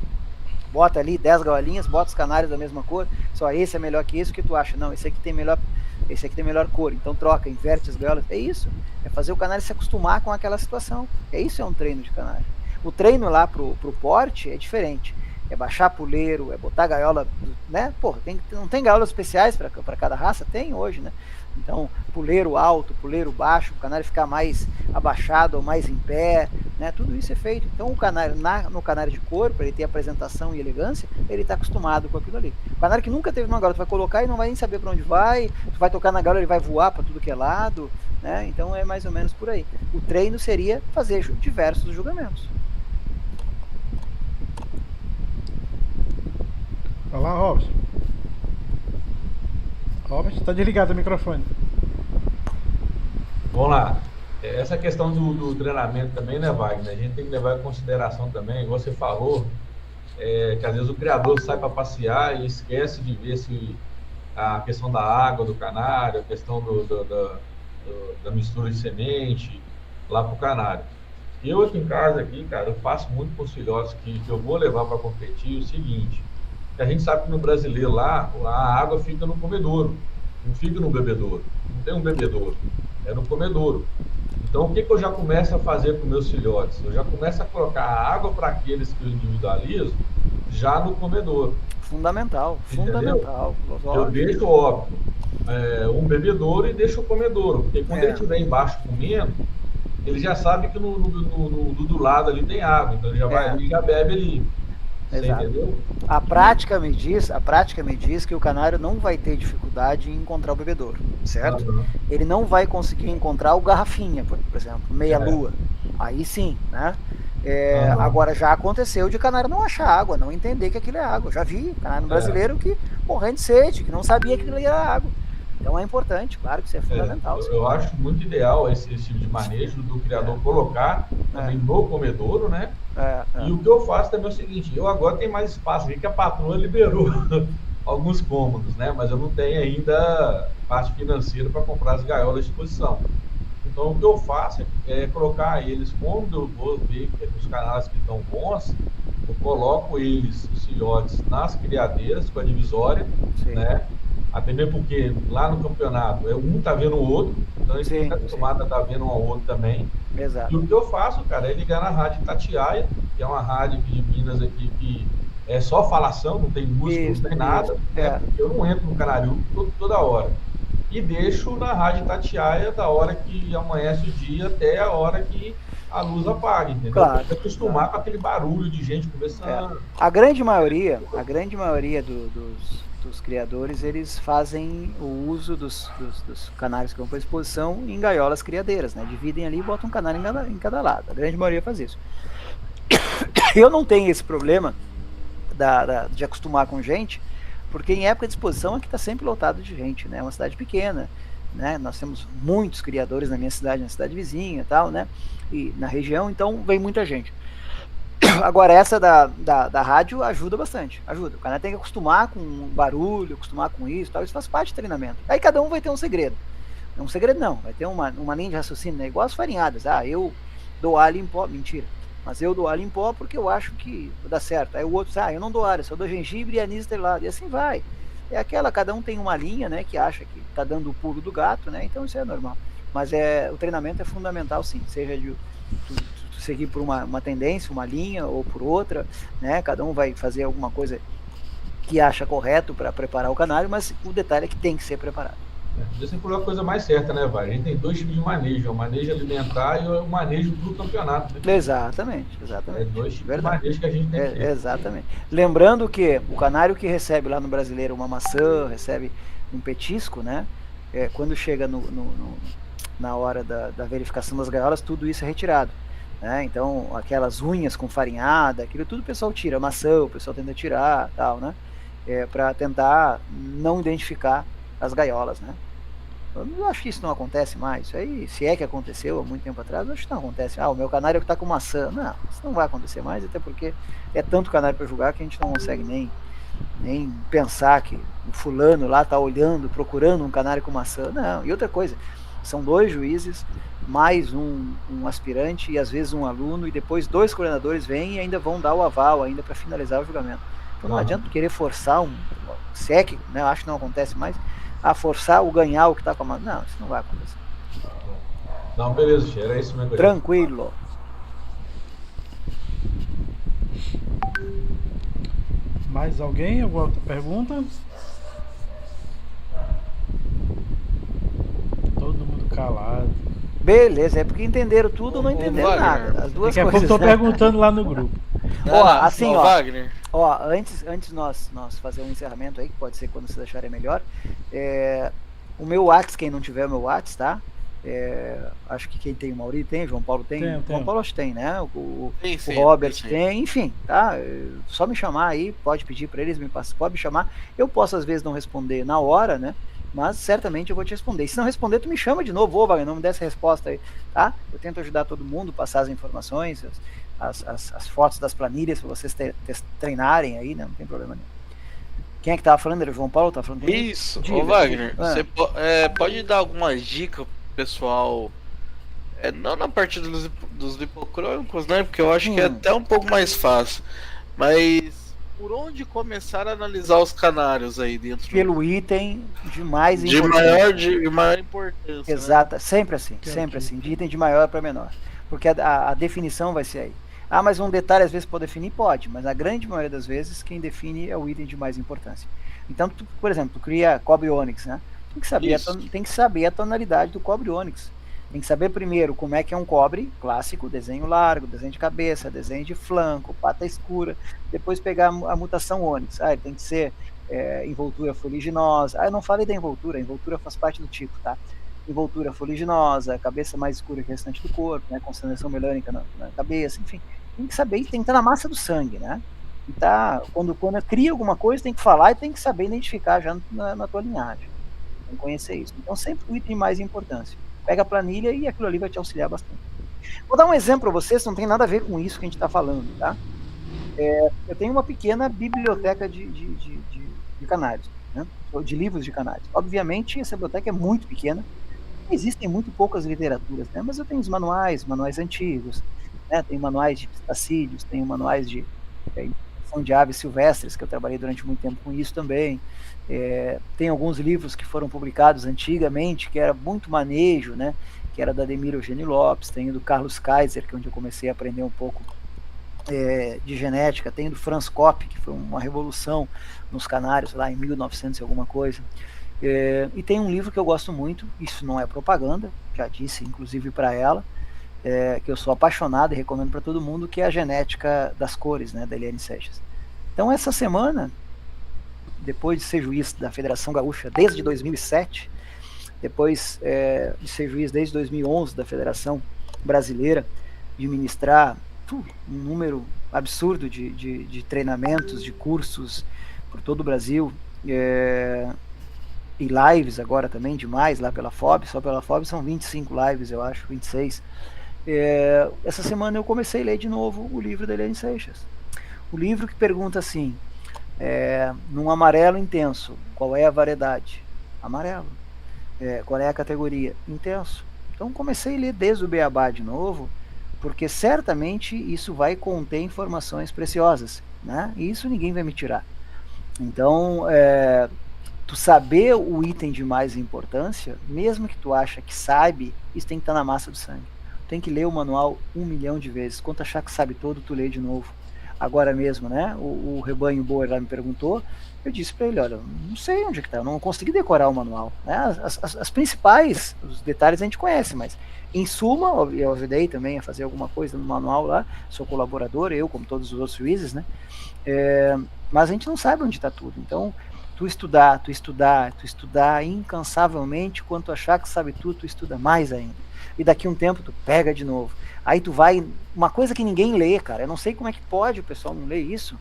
Bota ali 10 gaiolinhas, bota os canários da mesma cor, só esse é melhor que esse, o que tu acha? Não, esse aqui tem melhor cor, então troca, inverte as gaiolas. É isso, é fazer o canário se acostumar com aquela situação. Isso é um treino de canário. O treino lá pro porte é diferente. É baixar puleiro, é botar gaiola, né? Porra, não tem gaiolas especiais para cada raça? Tem hoje, né? Então, puleiro alto, puleiro baixo, o canário ficar mais abaixado ou mais em pé, né? Tudo isso é feito. Então, o canário, no canário de couro, para ele ter apresentação e elegância, ele está acostumado com aquilo ali. O canário que nunca teve uma gaiola, tu vai colocar e não vai nem saber para onde vai, tu vai tocar na gaiola, ele vai voar para tudo que é lado, né? Então, é mais ou menos por aí. O treino seria fazer diversos julgamentos. Olá, Robson. Robson, tá desligado o microfone. Vamos lá. Essa questão do treinamento também, né, Wagner? A gente tem que levar em consideração também, igual você falou, que às vezes o criador sai para passear e esquece de ver se a questão da água do canário, a questão da mistura de semente lá pro canário. Eu aqui em casa, cara, eu faço muito com os filhotes que eu vou levar para competir o seguinte. A gente sabe que no brasileiro lá, a água fica no comedouro, não fica no bebedouro. Não tem um bebedouro, é no comedouro. Então, o que eu já começo a fazer com meus filhotes? Eu já começo a colocar a água para aqueles que eu individualizo já no comedouro. Fundamental. Eu deixo, óbvio, um bebedouro e deixo o comedouro, porque quando ele estiver embaixo comendo, ele já sabe que do lado ali tem água, então ele já vai ali e já bebe ali. Você entendeu? A prática me diz que o canário não vai ter dificuldade em encontrar o bebedouro, certo? Ele não vai conseguir encontrar o garrafinha, por exemplo, meia-lua. Aí sim, né? Agora já aconteceu de canário não achar água, não entender que aquilo é água. Já vi canário brasileiro que morrendo de sede, que não sabia que aquilo era água. Então é importante, claro que isso é fundamental. Eu acho muito ideal esse tipo de manejo do criador colocar também no comedouro, né? E o que eu faço também é o seguinte, eu agora tenho mais espaço aqui que a patroa liberou alguns cômodos, né? Mas eu não tenho ainda parte financeira para comprar as gaiolas de exposição. Então o que eu faço é colocar eles, quando eu vou ver que os canais que estão bons, eu coloco eles, os filhotes, nas criadeiras com a divisória, né? Até mesmo porque lá no campeonato um tá vendo o outro, então eles ficam acostumados a estar vendo um ao outro também. Exato. E o que eu faço, cara, é ligar na rádio Itatiaia, que é uma rádio de Minas aqui que é só falação, não tem música, não tem nada, né? Porque eu não entro no Canariú toda hora. E deixo na rádio Itatiaia da hora que amanhece o dia até a hora que a luz apaga, entendeu? Claro, pra acostumar com aquele barulho de gente conversando. A grande maioria dos criadores, eles fazem o uso dos canários que vão para exposição em gaiolas criadeiras, né? Dividem ali e botam um canário em cada lado. A grande maioria faz isso. Eu não tenho esse problema de acostumar com gente, porque em época de exposição aqui está sempre lotado de gente, né? É uma cidade pequena, né? Nós temos muitos criadores na minha cidade, na cidade vizinha e tal, né? E na região, então vem muita gente. Agora essa da rádio ajuda bastante, ajuda. O cara tem que acostumar com o barulho, acostumar com isso, tal. Isso faz parte do treinamento. Aí cada um vai ter um segredo. Um segredo não, vai ter uma linha de raciocínio, né? Igual as farinhadas. Eu dou alho em pó, mentira. Mas eu dou alho em pó porque eu acho que dá certo. Aí o outro diz, eu não dou alho, só dou gengibre e anis estrelado. E assim vai. É aquela, cada um tem uma linha, né, que acha que tá dando o pulo do gato, né? Então isso é normal. Mas o treinamento é fundamental, sim. Seja de seguir por uma tendência, uma linha ou por outra, né? Cada um vai fazer alguma coisa que acha correto para preparar o canário, mas o detalhe é que tem que ser preparado. Você falou a coisa mais certa, né, Vai? A gente tem dois tipos de manejo, o manejo alimentar e o manejo para o campeonato. Né? Exatamente. Dois tipos de manejo que a gente tem que ter. Exatamente. Lembrando que o canário que recebe lá no Brasileiro uma maçã, recebe um petisco, né? Quando chega na hora da verificação das gaiolas, tudo isso é retirado. Né? Então, aquelas unhas com farinhada, aquilo tudo o pessoal tira, maçã, o pessoal tenta tirar, tal, né? Para tentar não identificar as gaiolas, né? Eu acho que isso não acontece mais. Isso aí, se é que aconteceu há muito tempo atrás, eu acho que não acontece. O meu canário está com maçã. Não, isso não vai acontecer mais, até porque é tanto canário para julgar que a gente não consegue nem pensar que o fulano lá está olhando, procurando um canário com maçã. Não, e outra coisa, são 2 juízes, mais um aspirante e às vezes um aluno, e depois 2 coordenadores vêm e ainda vão dar o aval ainda para finalizar o julgamento. Então não adianta querer forçar se é que, né, eu acho que não acontece mais, forçar o ganhar o que está com a mão. Não, isso não vai acontecer. Não, beleza, era isso mesmo. Tranquilo. Mais alguém? Alguma outra pergunta? Todo mundo calado. Beleza, é porque entenderam tudo ou não entenderam nada. As duas Daqui a pouco coisas. eu tô perguntando lá no grupo. Wagner. Antes nós fazer um encerramento aí, que pode ser quando vocês acharem melhor. O meu WhatsApp, quem não tiver o meu WhatsApp, tá? Acho que quem tem, o Mauri tem, João Paulo tem. João Paulo acho que tem, né? O Robert tem, enfim, tá? Só me chamar aí, pode pedir para eles, pode me chamar. Eu posso às vezes não responder na hora, né? Mas certamente eu vou te responder. E se não responder, tu me chama de novo, Wagner, não me dê essa resposta aí, tá? Eu tento ajudar todo mundo, passar as informações, as fotos das planilhas para vocês treinarem aí, né? Não tem problema nenhum. Quem é que tava falando? Era o João Paulo? Tava falando comigo? Isso, ô Wagner, você pode dar alguma dica pro pessoal, não na parte dos lipocrônicos, né? Porque eu acho que é até um pouco mais fácil, mas por onde começar a analisar os canários aí dentro? Pelo item de mais importância. De maior importância. Exato, né? Sempre assim, de item de maior para menor. Porque a definição vai ser aí. Mas um detalhe às vezes pode definir? Pode, mas a grande maioria das vezes quem define é o item de mais importância. Então, por exemplo, tu cria cobre ônix, né? Tem que saber a tonalidade do cobre ônix. Tem que saber primeiro como é que é um cobre clássico, desenho largo, desenho de cabeça, desenho de flanco, pata escura, depois pegar a mutação ônix. Ele tem que ser envoltura fuliginosa. Eu não falei da envoltura, a envoltura faz parte do tipo, tá? Envoltura fuliginosa, cabeça mais escura que o restante do corpo, né? Concentração melânica na cabeça, enfim. Tem que saber, tem que estar na massa do sangue, né? E quando cria alguma coisa, tem que falar e tem que saber identificar já na tua linhagem. Tem que conhecer isso. Então, sempre o item de mais importância. Pega a planilha e aquilo ali vai te auxiliar bastante. Vou dar um exemplo para vocês, não tem nada a ver com isso que a gente está falando, tá? Eu tenho uma pequena biblioteca de canários, né? De livros de canários. Obviamente, essa biblioteca é muito pequena, existem muito poucas literaturas, né? Mas eu tenho os manuais antigos, né? Tem manuais de pistacídeos, tenho manuais de aves silvestres, que eu trabalhei durante muito tempo com isso também. Tem alguns livros que foram publicados antigamente, que era muito manejo, né? Que era da Ademir Eugênio Lopes, tem do Carlos Kaiser, que é onde eu comecei a aprender um pouco de genética, tem do Franz Kopp, que foi uma revolução nos canários, lá em 1900 e alguma coisa. E tem um livro que eu gosto muito, isso não é propaganda, já disse inclusive para ela, que eu sou apaixonado e recomendo para todo mundo, que é a Genética das Cores, né, da Eliane Seixas. Então, essa semana, depois de ser juiz da Federação Gaúcha desde 2007, depois de ser juiz desde 2011 da Federação Brasileira, de ministrar um número absurdo de treinamentos, de cursos por todo o Brasil, e lives agora também, demais, lá pela FOB, só pela FOB são 25 lives, eu acho, 26. Essa semana eu comecei a ler de novo o livro da Eliane Seixas. O livro que pergunta assim, num amarelo intenso, qual é a variedade? Amarelo. Qual é a categoria? Intenso. Então comecei a ler desde o beabá de novo, porque certamente isso vai conter informações preciosas, né? E isso ninguém vai me tirar. Então, tu saber o item de mais importância, mesmo que tu acha que sabe, isso tem que estar na massa do sangue. Tem que ler o manual 1 milhão de vezes. Quando achar que sabe todo, tu lê de novo. Agora mesmo, né? O Rebanho Boer lá me perguntou, eu disse para ele, olha, não sei onde é que tá, eu não consegui decorar o manual, né? As principais, os detalhes a gente conhece, mas em suma, eu ajudei também a fazer alguma coisa no manual lá, sou colaborador, eu como todos os outros juízes, né? Mas a gente não sabe onde está tudo, então tu estudar incansavelmente, quando tu achar que sabe tudo, tu estuda mais ainda. E daqui a um tempo tu pega de novo. Aí tu vai... Uma coisa que ninguém lê, cara, eu não sei como é que pode o pessoal não ler isso,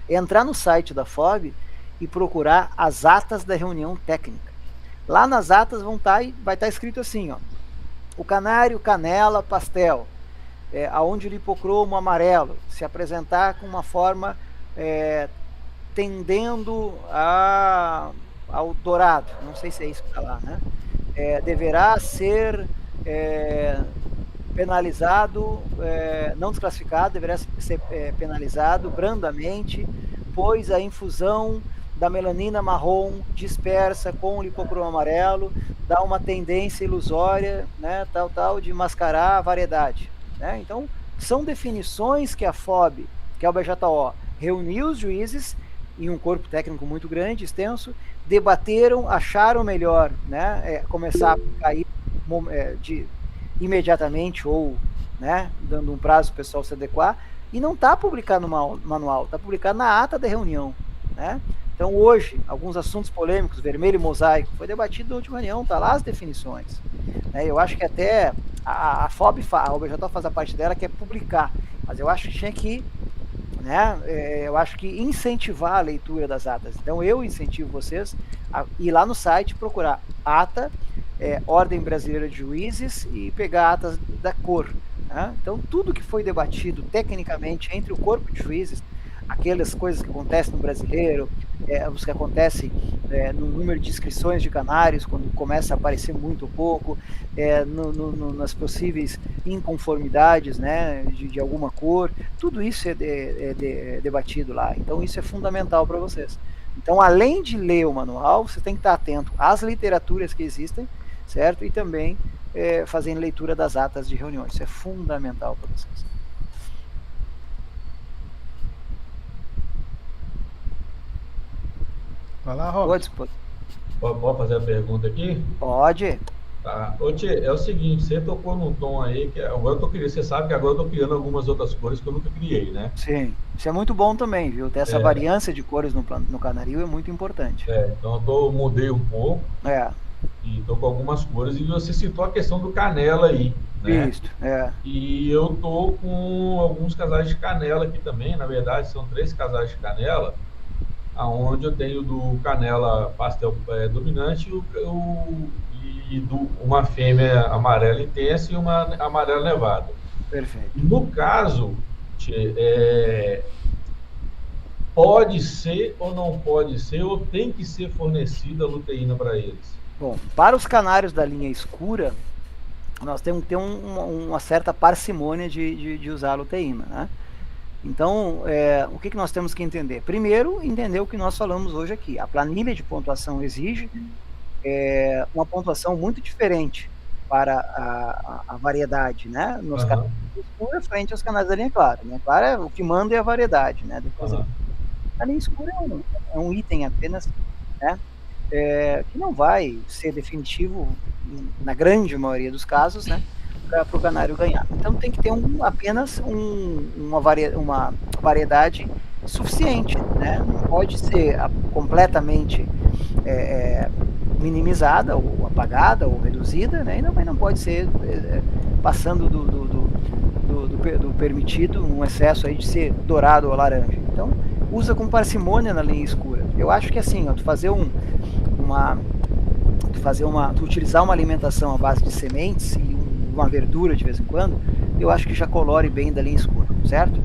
é entrar no site da FOB e procurar as atas da reunião técnica. Lá nas atas vai estar escrito assim, ó, o canário, canela, pastel, aonde o lipocromo amarelo se apresentar com uma forma tendendo ao dourado, não sei se é isso que está lá, né? Deverá ser penalizado, não desclassificado, deverá ser penalizado brandamente, pois a infusão da melanina marrom dispersa com o lipocromo amarelo dá uma tendência ilusória, né, tal, de mascarar a variedade, né? Então, são definições que a FOB, que é o BJO, reuniu os juízes em um corpo técnico muito grande, extenso, debateram, acharam melhor, né, começar a cair imediatamente ou, né, dando um prazo para o pessoal se adequar, e não está publicado no manual, está publicado na ata da reunião, né? Então hoje, alguns assuntos polêmicos, vermelho e mosaico, foi debatido na última reunião, está lá as definições, né? Eu acho que até a FOB, a OBJ faz a parte dela, que é publicar, mas eu acho que tinha que, né, eu acho que incentivar a leitura das atas. Então eu incentivo vocês a ir lá no site, procurar ata, Ordem Brasileira de Juízes, e pegar atas da cor, né? Então tudo que foi debatido tecnicamente entre o corpo de juízes, aquelas coisas que acontecem no brasileiro, os que acontecem no número de inscrições de canários, quando começa a aparecer muito ou pouco, nas possíveis inconformidades, né, de alguma cor, tudo isso é debatido lá. Então isso é fundamental para vocês. Então, além de ler o manual, você tem que estar atento às literaturas que existem, certo? E também fazendo leitura das atas de reuniões. Isso é fundamental para vocês. Vai lá, Robson. Pode fazer a pergunta aqui? Pode. Tá. Ô, Tchê, é o seguinte, você tocou num tom aí, que agora eu tô criando, você sabe que agora eu tô criando algumas outras cores que eu nunca criei, né? Sim, isso é muito bom também, viu? Ter essa variância de cores no canarinho é muito importante. Então mudei um pouco. E tô com algumas cores, e você citou a questão do canela aí, né? Isso, E eu tô com alguns casais de canela aqui também, na verdade são 3 casais de canela, aonde eu tenho do canela pastel dominante uma fêmea amarela intensa e uma amarela nevada. Perfeito. No caso, pode ser ou não pode ser, ou tem que ser fornecida luteína para eles? Bom, para os canários da linha escura, nós temos que ter uma certa parcimônia de usar a luteína, né? Então, o que nós temos que entender? Primeiro, entender o que nós falamos hoje aqui. A planilha de pontuação exige uma pontuação muito diferente para a variedade, né? Nos canais escura frente aos canais da linha clara. A linha clara, o que manda é a variedade, né? Depois, a linha escura é um item apenas, né? Que não vai ser definitivo na grande maioria dos casos, né? Para o canário ganhar. Então tem que ter apenas uma variedade suficiente, né? Não pode ser completamente minimizada, ou apagada, ou reduzida, né? E também não pode ser passando do permitido, um excesso aí de ser dourado ou laranja. Então usa com parcimônia na linha escura. Eu acho que assim, utilizar uma alimentação à base de sementes e uma verdura de vez em quando, eu acho que já colore bem da linha escura, certo?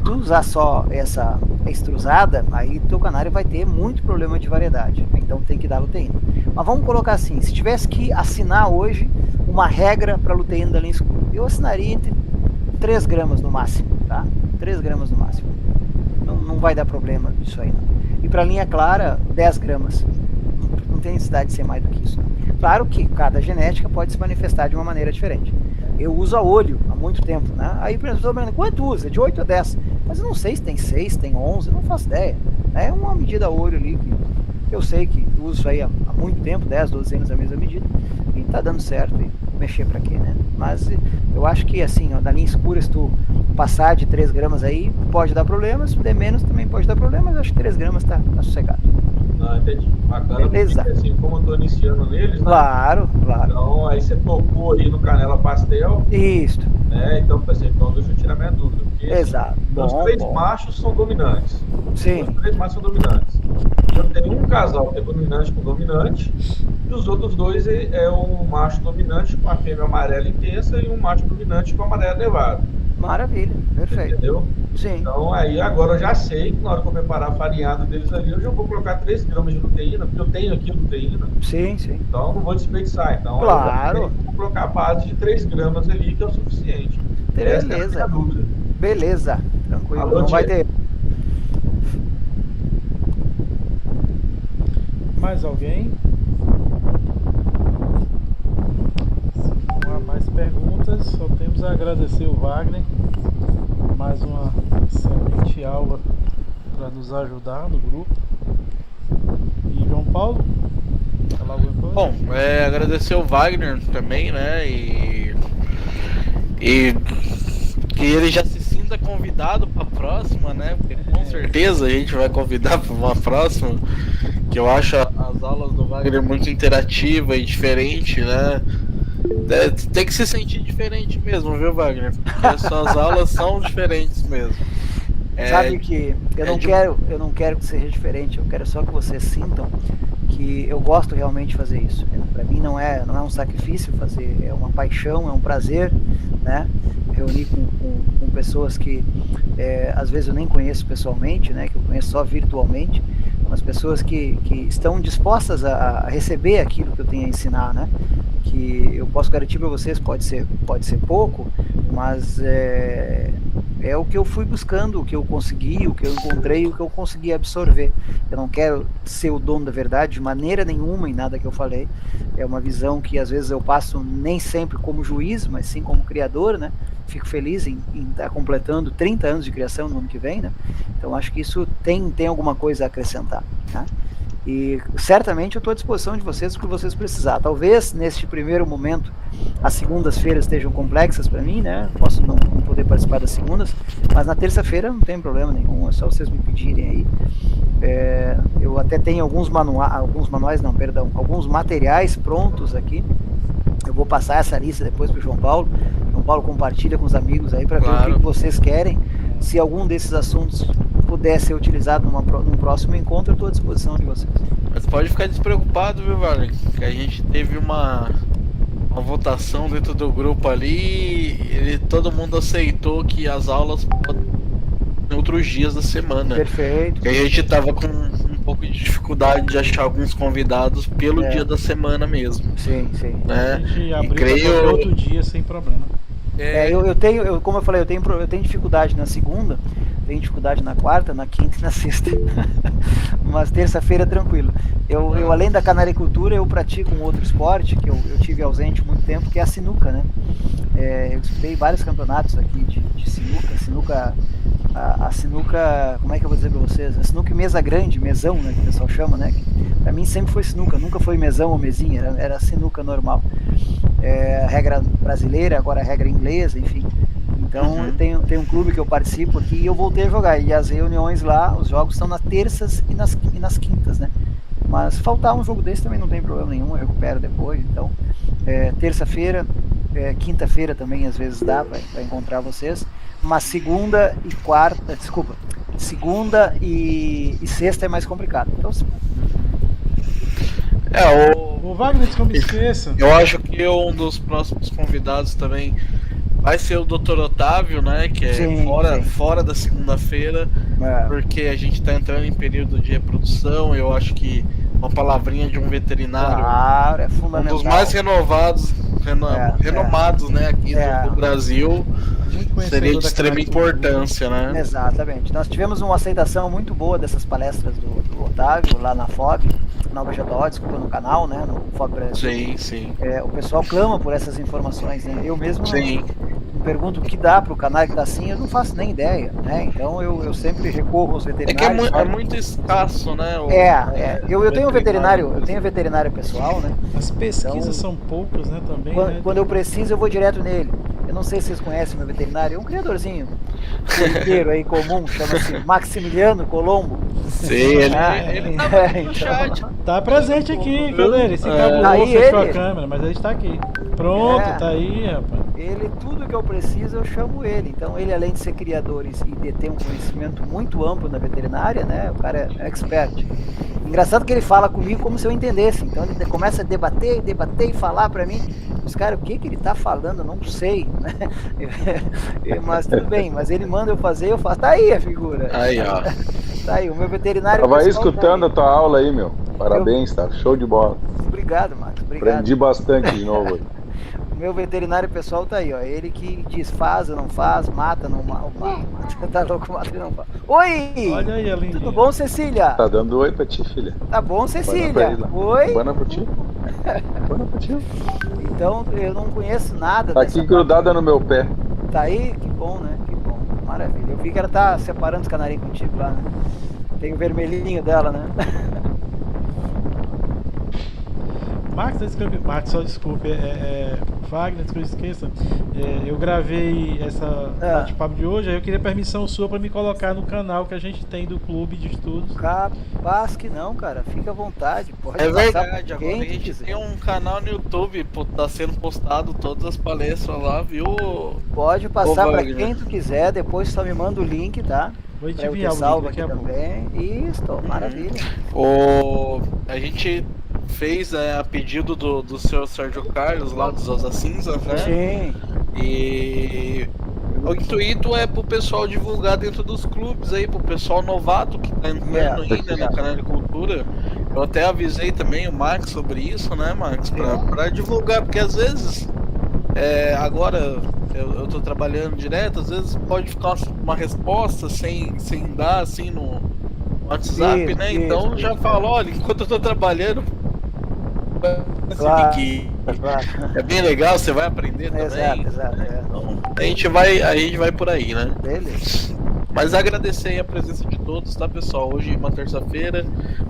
Tu usar só essa extrusada, aí teu canário vai ter muito problema de variedade, então tem que dar luteína. Mas vamos colocar assim, se tivesse que assinar hoje uma regra para luteína da linha escura, eu assinaria entre 3 gramas no máximo, tá? 3 gramas no máximo. Não vai dar problema isso aí, não. E para linha clara, 10 gramas. Não tem necessidade de ser mais do que isso. Claro que cada genética pode se manifestar de uma maneira diferente. Eu uso a olho há muito tempo, né? Aí, por exemplo, quanto usa? De 8 a 10. Mas eu não sei se tem 6, tem 11, não faço ideia. É uma medida a olho ali que eu sei que uso isso aí há muito tempo, 10, 12 anos a mesma medida, e tá dando certo. E mexer para quê, né? Mas eu acho que assim, na linha escura, se tu passar de 3 gramas aí, pode dar problema. Se der menos, também pode dar problema, mas eu acho que 3 gramas tá sossegado. Entendi. Bacana, beleza. Porque, assim, como eu tô iniciando neles, né? Claro. Então, aí você tocou aí no canela pastel. Isso. Né? Então, deixa eu tirar minha dúvida. Porque, exato. Os 3 machos são dominantes. Sim. Os 3 machos são dominantes. Eu tenho um casal que é dominante com dominante, e os outros 2 é um macho dominante com a fêmea amarela intensa e um macho dominante com amarela nevada. Maravilha, perfeito. Entendeu? Sim. Então aí agora eu já sei que na hora que eu preparar a farinhada deles ali, eu já vou colocar 3 gramas de luteína, porque eu tenho aqui luteína. Sim. Então eu não vou desperdiçar. Então claro. Eu vou colocar a base de 3 gramas ali, que é o suficiente. Beleza. Essa é a minha dúvida. Beleza, tranquilo. Alô, não vai ter. Mais alguém? Se não há mais perguntas, só temos a agradecer o Wagner. Mais uma excelente aula para nos ajudar no grupo. E João Paulo? Falar alguma coisa? Bom, agradecer o Wagner também, né? E que ele já se sinta convidado para a próxima, né? Porque com certeza a gente vai convidar para uma próxima. Que eu acho as aulas do Wagner muito interativa e diferente, né? Tem que se sentir diferente mesmo, viu, Wagner? Porque suas aulas são diferentes mesmo. Sabe que eu não quero que seja diferente, eu quero só que vocês sintam que eu gosto realmente de fazer isso. Para mim não é um sacrifício fazer, é uma paixão, é um prazer, né? Reunir com pessoas que às vezes eu nem conheço pessoalmente, né? Que eu conheço só virtualmente, mas pessoas que estão dispostas a receber aquilo que eu tenho a ensinar, né? Que eu posso garantir para vocês, pode ser pouco, mas é o que eu fui buscando, o que eu consegui, o que eu encontrei, o que eu consegui absorver. Eu não quero ser o dono da verdade de maneira nenhuma em nada que eu falei. É uma visão que às vezes eu passo nem sempre como juiz, mas sim como criador, né? Fico feliz em estar completando 30 anos de criação no ano que vem, né? Então acho que isso tem alguma coisa a acrescentar, né? E certamente eu estou à disposição de vocês, o que vocês precisar. Talvez neste primeiro momento as segundas-feiras estejam complexas para mim, né? Posso não poder participar das segundas, mas na terça-feira não tem problema nenhum, é só vocês me pedirem aí. Eu até tenho alguns materiais prontos aqui. Eu vou passar essa lista depois para o João Paulo. João Paulo compartilha com os amigos aí para ver o que vocês querem. Se algum desses assuntos puder ser utilizado num próximo encontro, eu estou à disposição de vocês. Mas pode ficar despreocupado, viu, Wagner? Que a gente teve uma votação dentro do grupo ali, todo mundo aceitou que as aulas podem em outros dias da semana. Perfeito. E a gente tava com um pouco de dificuldade de achar alguns convidados pelo dia da semana mesmo. Sim. A gente abriu outro dia sem problema. Como eu falei, eu tenho dificuldade na segunda, tenho dificuldade na quarta, na quinta e na sexta. Mas terça-feira tranquilo. Eu além da canaricultura, eu pratico um outro esporte que eu tive ausente muito tempo, que é a sinuca, né? Eu disputei vários campeonatos aqui de sinuca. A sinuca, como é que eu vou dizer pra vocês? A sinuca mesa grande, mesão, né, que o pessoal chama, né? Pra mim sempre foi sinuca, nunca foi mesão ou mesinha, era sinuca normal. A regra brasileira, agora a regra inglesa, enfim. Então eu tenho um clube que eu participo aqui e eu voltei a jogar. E as reuniões lá, os jogos são nas terças e nas quintas, né? Mas faltar um jogo desse também não tem problema nenhum, eu recupero depois. Então, terça-feira, quinta-feira também às vezes dá pra encontrar vocês. Mas segunda e sexta é mais complicado. Então, o Wagner, que eu me esqueça. Eu acho que um dos próximos convidados também vai ser o Dr. Otávio, né? Que é fora da segunda-feira, porque a gente tá entrando em período de reprodução. Eu acho que uma palavrinha de um veterinário, é fundamental. Um dos mais renomados, né, aqui do Brasil, seria de extrema importância, né? Exatamente. Nós tivemos uma aceitação muito boa dessas palestras do Otávio, lá na FOB, na UBJO, desculpa, no canal, né, no FOB Brasil. Sim. O pessoal clama por essas informações, né? Eu mesmo me pergunto o que dá pro canal que tá assim, eu não faço nem ideia, né? Então eu sempre recorro aos veterinários. É muito escasso, né? Eu tenho veterinário pessoal, né? As pesquisas são poucas, né, também. Quando eu preciso, eu vou direto nele. Eu não sei se vocês conhecem meu veterinário, é um criadorzinho corriqueiro aí comum, chama-se Maximiliano Colombo. Sim, ele tá no chat. Tá presente aqui, cadê ele? Esse cabulou, fechou a câmera, mas ele está aqui. Pronto, tá aí, rapaz. Tudo que eu preciso, eu chamo ele. Então, ele, além de ser criador e de ter um conhecimento muito amplo na veterinária, né? O cara é expert. Engraçado que ele fala comigo como se eu entendesse. Então, ele começa a debater e falar pra mim. Os caras, o que ele tá falando? Eu não sei, né? Mas tudo bem, mas ele manda eu fazer, eu faço. Tá aí a figura. Aí, ó. Tá aí, o meu veterinário... Tava aí escutando a tua aula aí, meu. Parabéns, tá? Show de bola. Obrigado, Marcos. Obrigado. Aprendi bastante de novo aí. O meu veterinário pessoal tá aí, ó. Ele que diz faz ou não faz, mata, não mata. Tá louco, mata e não faz. Oi! Olha aí, Aline. Tudo bom, Cecília? Tá dando oi pra ti, filha. Tá bom, Cecília? Oi? Bana pra ti. Bana pra ti. Então, eu não conheço nada. Tá aqui grudada no meu pé. Tá aí? Que bom, né? Que bom. Maravilha. Eu vi que ela tá separando os canarinhos contigo lá, né? Tem o vermelhinho dela, né? Marcos, só desculpe, Wagner, que eu esqueça, eu gravei essa bate-papo de hoje, aí eu queria permissão sua para me colocar no canal que a gente tem do Clube de Estudos. Capaz que não, cara, fica à vontade, pode passar. É verdade, agora a gente tem um canal no YouTube, tá sendo postado todas as palestras lá, viu? Pode passar para quem tu quiser, depois só me manda o link, tá? Vou te enviar o link daqui a pouco. Isso, maravilha. A gente fez a pedido do senhor Sérgio Carlos lá dos Osa Cinza, né? Sim. E o intuito é pro pessoal divulgar dentro dos clubes aí, pro pessoal novato que tá entrando ainda na canaricultura. Eu até avisei também o Max sobre isso, né, Max? Pra divulgar, porque às vezes agora eu tô trabalhando direto, às vezes pode ficar uma resposta sem dar assim no WhatsApp, né? Então já falo, olha, enquanto eu tô trabalhando, é bem legal, você vai aprender também. Exato. Então, a gente vai por aí, né? Beleza. Mas agradecer aí a presença de todos, tá, pessoal? Hoje, uma terça-feira,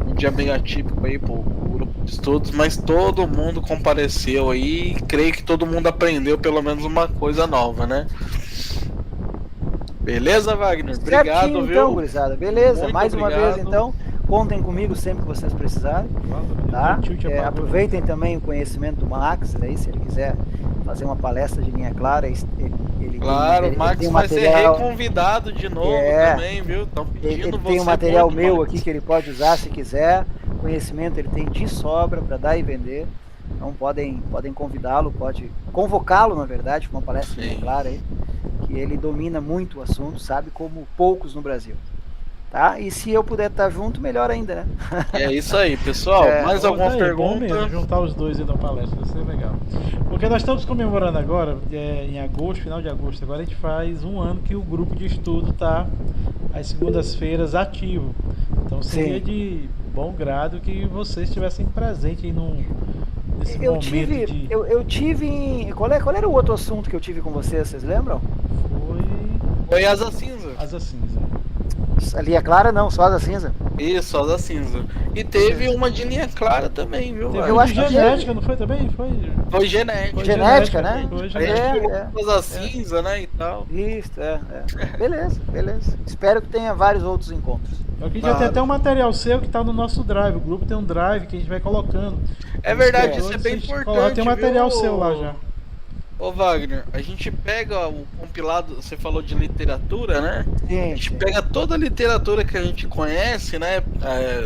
um dia bem atípico aí pro grupo de estudos, mas todo mundo compareceu aí, creio que todo mundo aprendeu pelo menos uma coisa nova, né? Beleza, Wagner? Obrigado, certinho, viu? então, gurizada. Beleza, Muito mais obrigado. uma vez, então. Contem comigo sempre que vocês precisarem. Tá? Aproveitem também o conhecimento do Max, aí, se ele quiser fazer uma palestra de linha clara. Claro, o Max vai ser reconvidado de novo também, viu? Estão pedindo ele tem um material meu aqui que ele pode usar se quiser. Conhecimento ele tem de sobra para dar e vender. Então podem convidá-lo, pode convocá-lo, na verdade, para uma palestra de linha clara aí, que ele domina muito o assunto, sabe, como poucos no Brasil. Tá? E se eu puder estar junto, melhor ainda, né? É isso aí, pessoal. Mais alguma pergunta? Bom mesmo, juntar os dois aí na palestra, vai ser legal. Porque nós estamos comemorando agora, em agosto, final de agosto, agora a gente faz um ano que o grupo de estudo está às segundas-feiras ativo. Então seria de bom grado que vocês estivessem presentes aí nesse momento eu tive... Qual era o outro assunto que eu tive com vocês lembram? Foi Asa Cinza. Asa Cinza. A linha clara não, só Asa Cinza. Isso, Asa Cinza. E teve uma de linha clara também, viu? Eu acho que genética, não foi também? Foi genética. Genética, né? Foi genética. Asa Cinza, né, e tal. Isso, Beleza. Espero que tenha vários outros encontros. Eu queria ter até um material seu que está no nosso drive. O grupo tem um drive que a gente vai colocando. É verdade, isso é bem importante. Tem um material seu lá já. Ô Wagner, a gente pega o compilado, você falou de literatura, né? Sim, a gente pega toda a literatura que a gente conhece, né?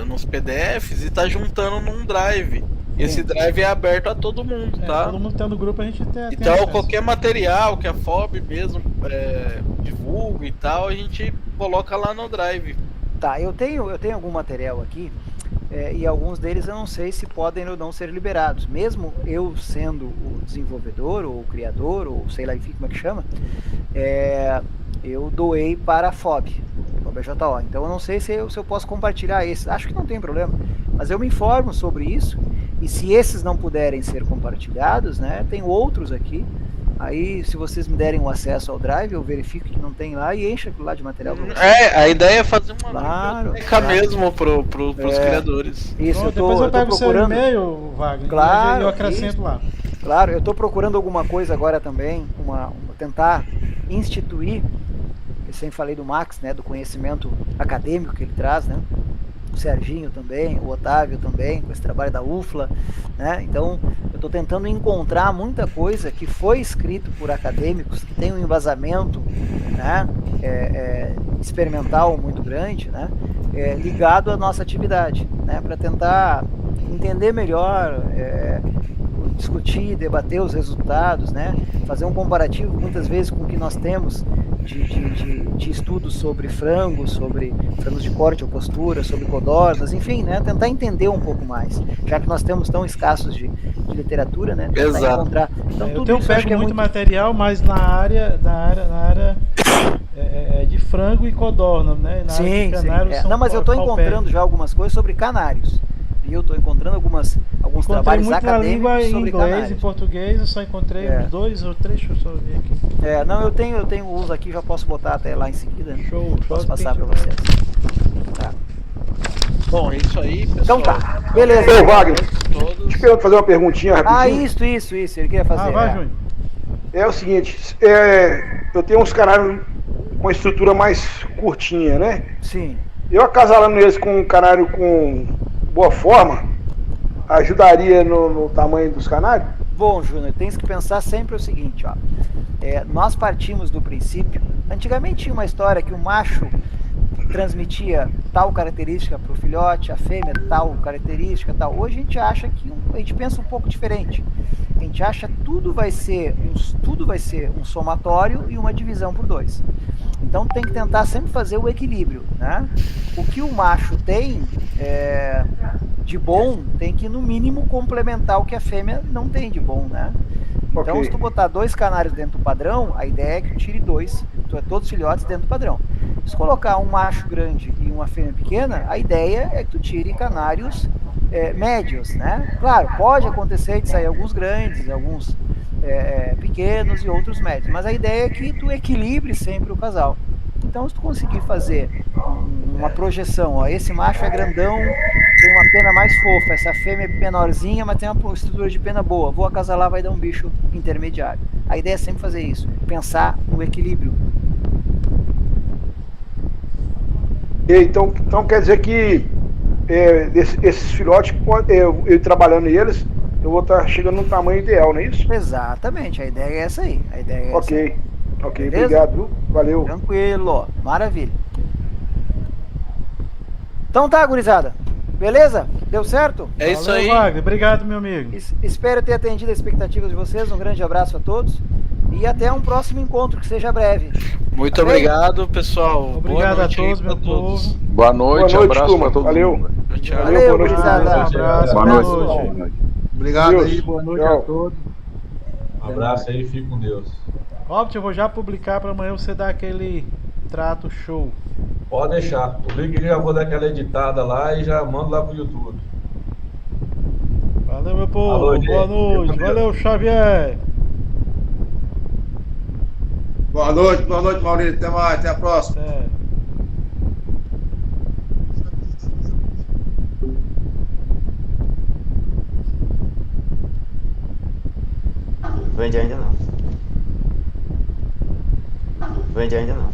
Nos PDFs e tá juntando num drive. E esse drive é aberto a todo mundo, tá? Todo mundo que tá no grupo a gente tem. Então qualquer material que a FOB mesmo divulga e tal, a gente coloca lá no drive. Tá, eu tenho algum material aqui. E alguns deles eu não sei se podem ou não ser liberados. Mesmo eu sendo o desenvolvedor, ou o criador, ou sei lá, enfim, como é que chama, eu doei para a FOB, o BJO. Então eu não sei se eu posso compartilhar esses. Acho que não tem problema. Mas eu me informo sobre isso. E se esses não puderem ser compartilhados, né, tem outros aqui. Aí, se vocês me derem o acesso ao drive, eu verifico que não tem lá e encho aquilo lá de material. A ideia é fazer uma biblioteca mesmo pros criadores. Isso, depois eu pego o seu e-mail, Wagner, claro, e eu acrescento lá. Claro, eu estou procurando alguma coisa agora também, tentar instituir, eu sempre falei do Max, né, do conhecimento acadêmico que ele traz, né? O Serginho também, o Otávio também, com esse trabalho da UFLA, né? Então, eu estou tentando encontrar muita coisa que foi escrito por acadêmicos, que tem um embasamento, né? Experimental muito grande, né? Ligado à nossa atividade, né? Para tentar entender melhor, discutir, debater os resultados, né? Fazer um comparativo muitas vezes com o que nós temos de estudos sobre frangos de corte ou postura, sobre codornas, enfim, né? Tentar entender um pouco mais, já que nós temos tão escassos de literatura, né? Tentar encontrar. Então, eu pego muito material, mas na área de frango e codorna, né? Na área de canários não, mas eu estou encontrando já algumas coisas sobre canários. E eu estou encontrando alguns trabalhos acadêmicos na língua sobre em inglês canários. E português, eu só encontrei uns 2 ou 3, deixa eu só ver aqui. Não, eu tenho uns aqui, já posso botar até lá em seguida. Show, posso passar para vocês. Tá. Bom, é isso aí, pessoal. Então tá, beleza. Ô, Wagner, te quero fazer uma perguntinha rapidinho. Isso, ele queria fazer. Vai, Júnior. É o seguinte, eu tenho uns canários com estrutura mais curtinha, né? Sim. Eu acasalando eles com um canário com boa forma, ajudaria no tamanho dos canários? Bom, Júnior, tens que pensar sempre o seguinte, ó. Nós partimos do princípio, antigamente tinha uma história que o macho transmitia tal característica para o filhote, a fêmea tal característica, tal. Hoje a gente acha que a gente pensa um pouco diferente. A gente acha que tudo vai ser um somatório e uma divisão por 2. Então tem que tentar sempre fazer o equilíbrio, né? O que o macho tem de bom tem que no mínimo complementar o que a fêmea não tem de bom, né? Então se tu botar 2 canários dentro do padrão, a ideia é que tu tire 2, todos filhotes dentro do padrão. Se colocar um macho grande e uma fêmea pequena, a ideia é que tu tire canários médios, né? Claro, pode acontecer de sair alguns grandes, alguns pequenos e outros médios, mas a ideia é que tu equilibre sempre o casal. Então, se tu conseguir fazer uma projeção, ó, esse macho é grandão, tem uma pena mais fofa, essa fêmea é menorzinha, mas tem uma estrutura de pena boa, vou acasalar, vai dar um bicho intermediário. A ideia é sempre fazer isso, pensar no equilíbrio. Então quer dizer que esses filhotes, eu trabalhando eles, eu vou estar chegando no tamanho ideal, não é isso? Exatamente, a ideia é essa aí. Ok, Beleza? obrigado, viu? Valeu. Tranquilo, maravilha. Então tá, gurizada. Beleza? Deu certo? É isso aí. Wagner. Obrigado, meu amigo. Espero ter atendido as expectativas de vocês. Um grande abraço a todos. E até um próximo encontro, que seja breve. Muito obrigado, pessoal. Obrigado a todos, meu povo. Boa noite, abraço turma. pra todo Valeu. mundo. Tchau. Valeu, gurizada. Um abraço. Boa Boa noite. noite. Obrigado Deus. aí, boa noite Tchau. a todos. Um abraço aí, fique com Deus. Óbvio, eu vou já publicar para amanhã você dar aquele trato show. Pode deixar. O link eu já vou dar aquela editada lá e já mando lá pro YouTube. Valeu, meu povo. Alô, Boa noite. Valeu, Xavier. Boa noite, Maurício. Até mais, até a próxima. É. Vende ainda não. Vende ainda não.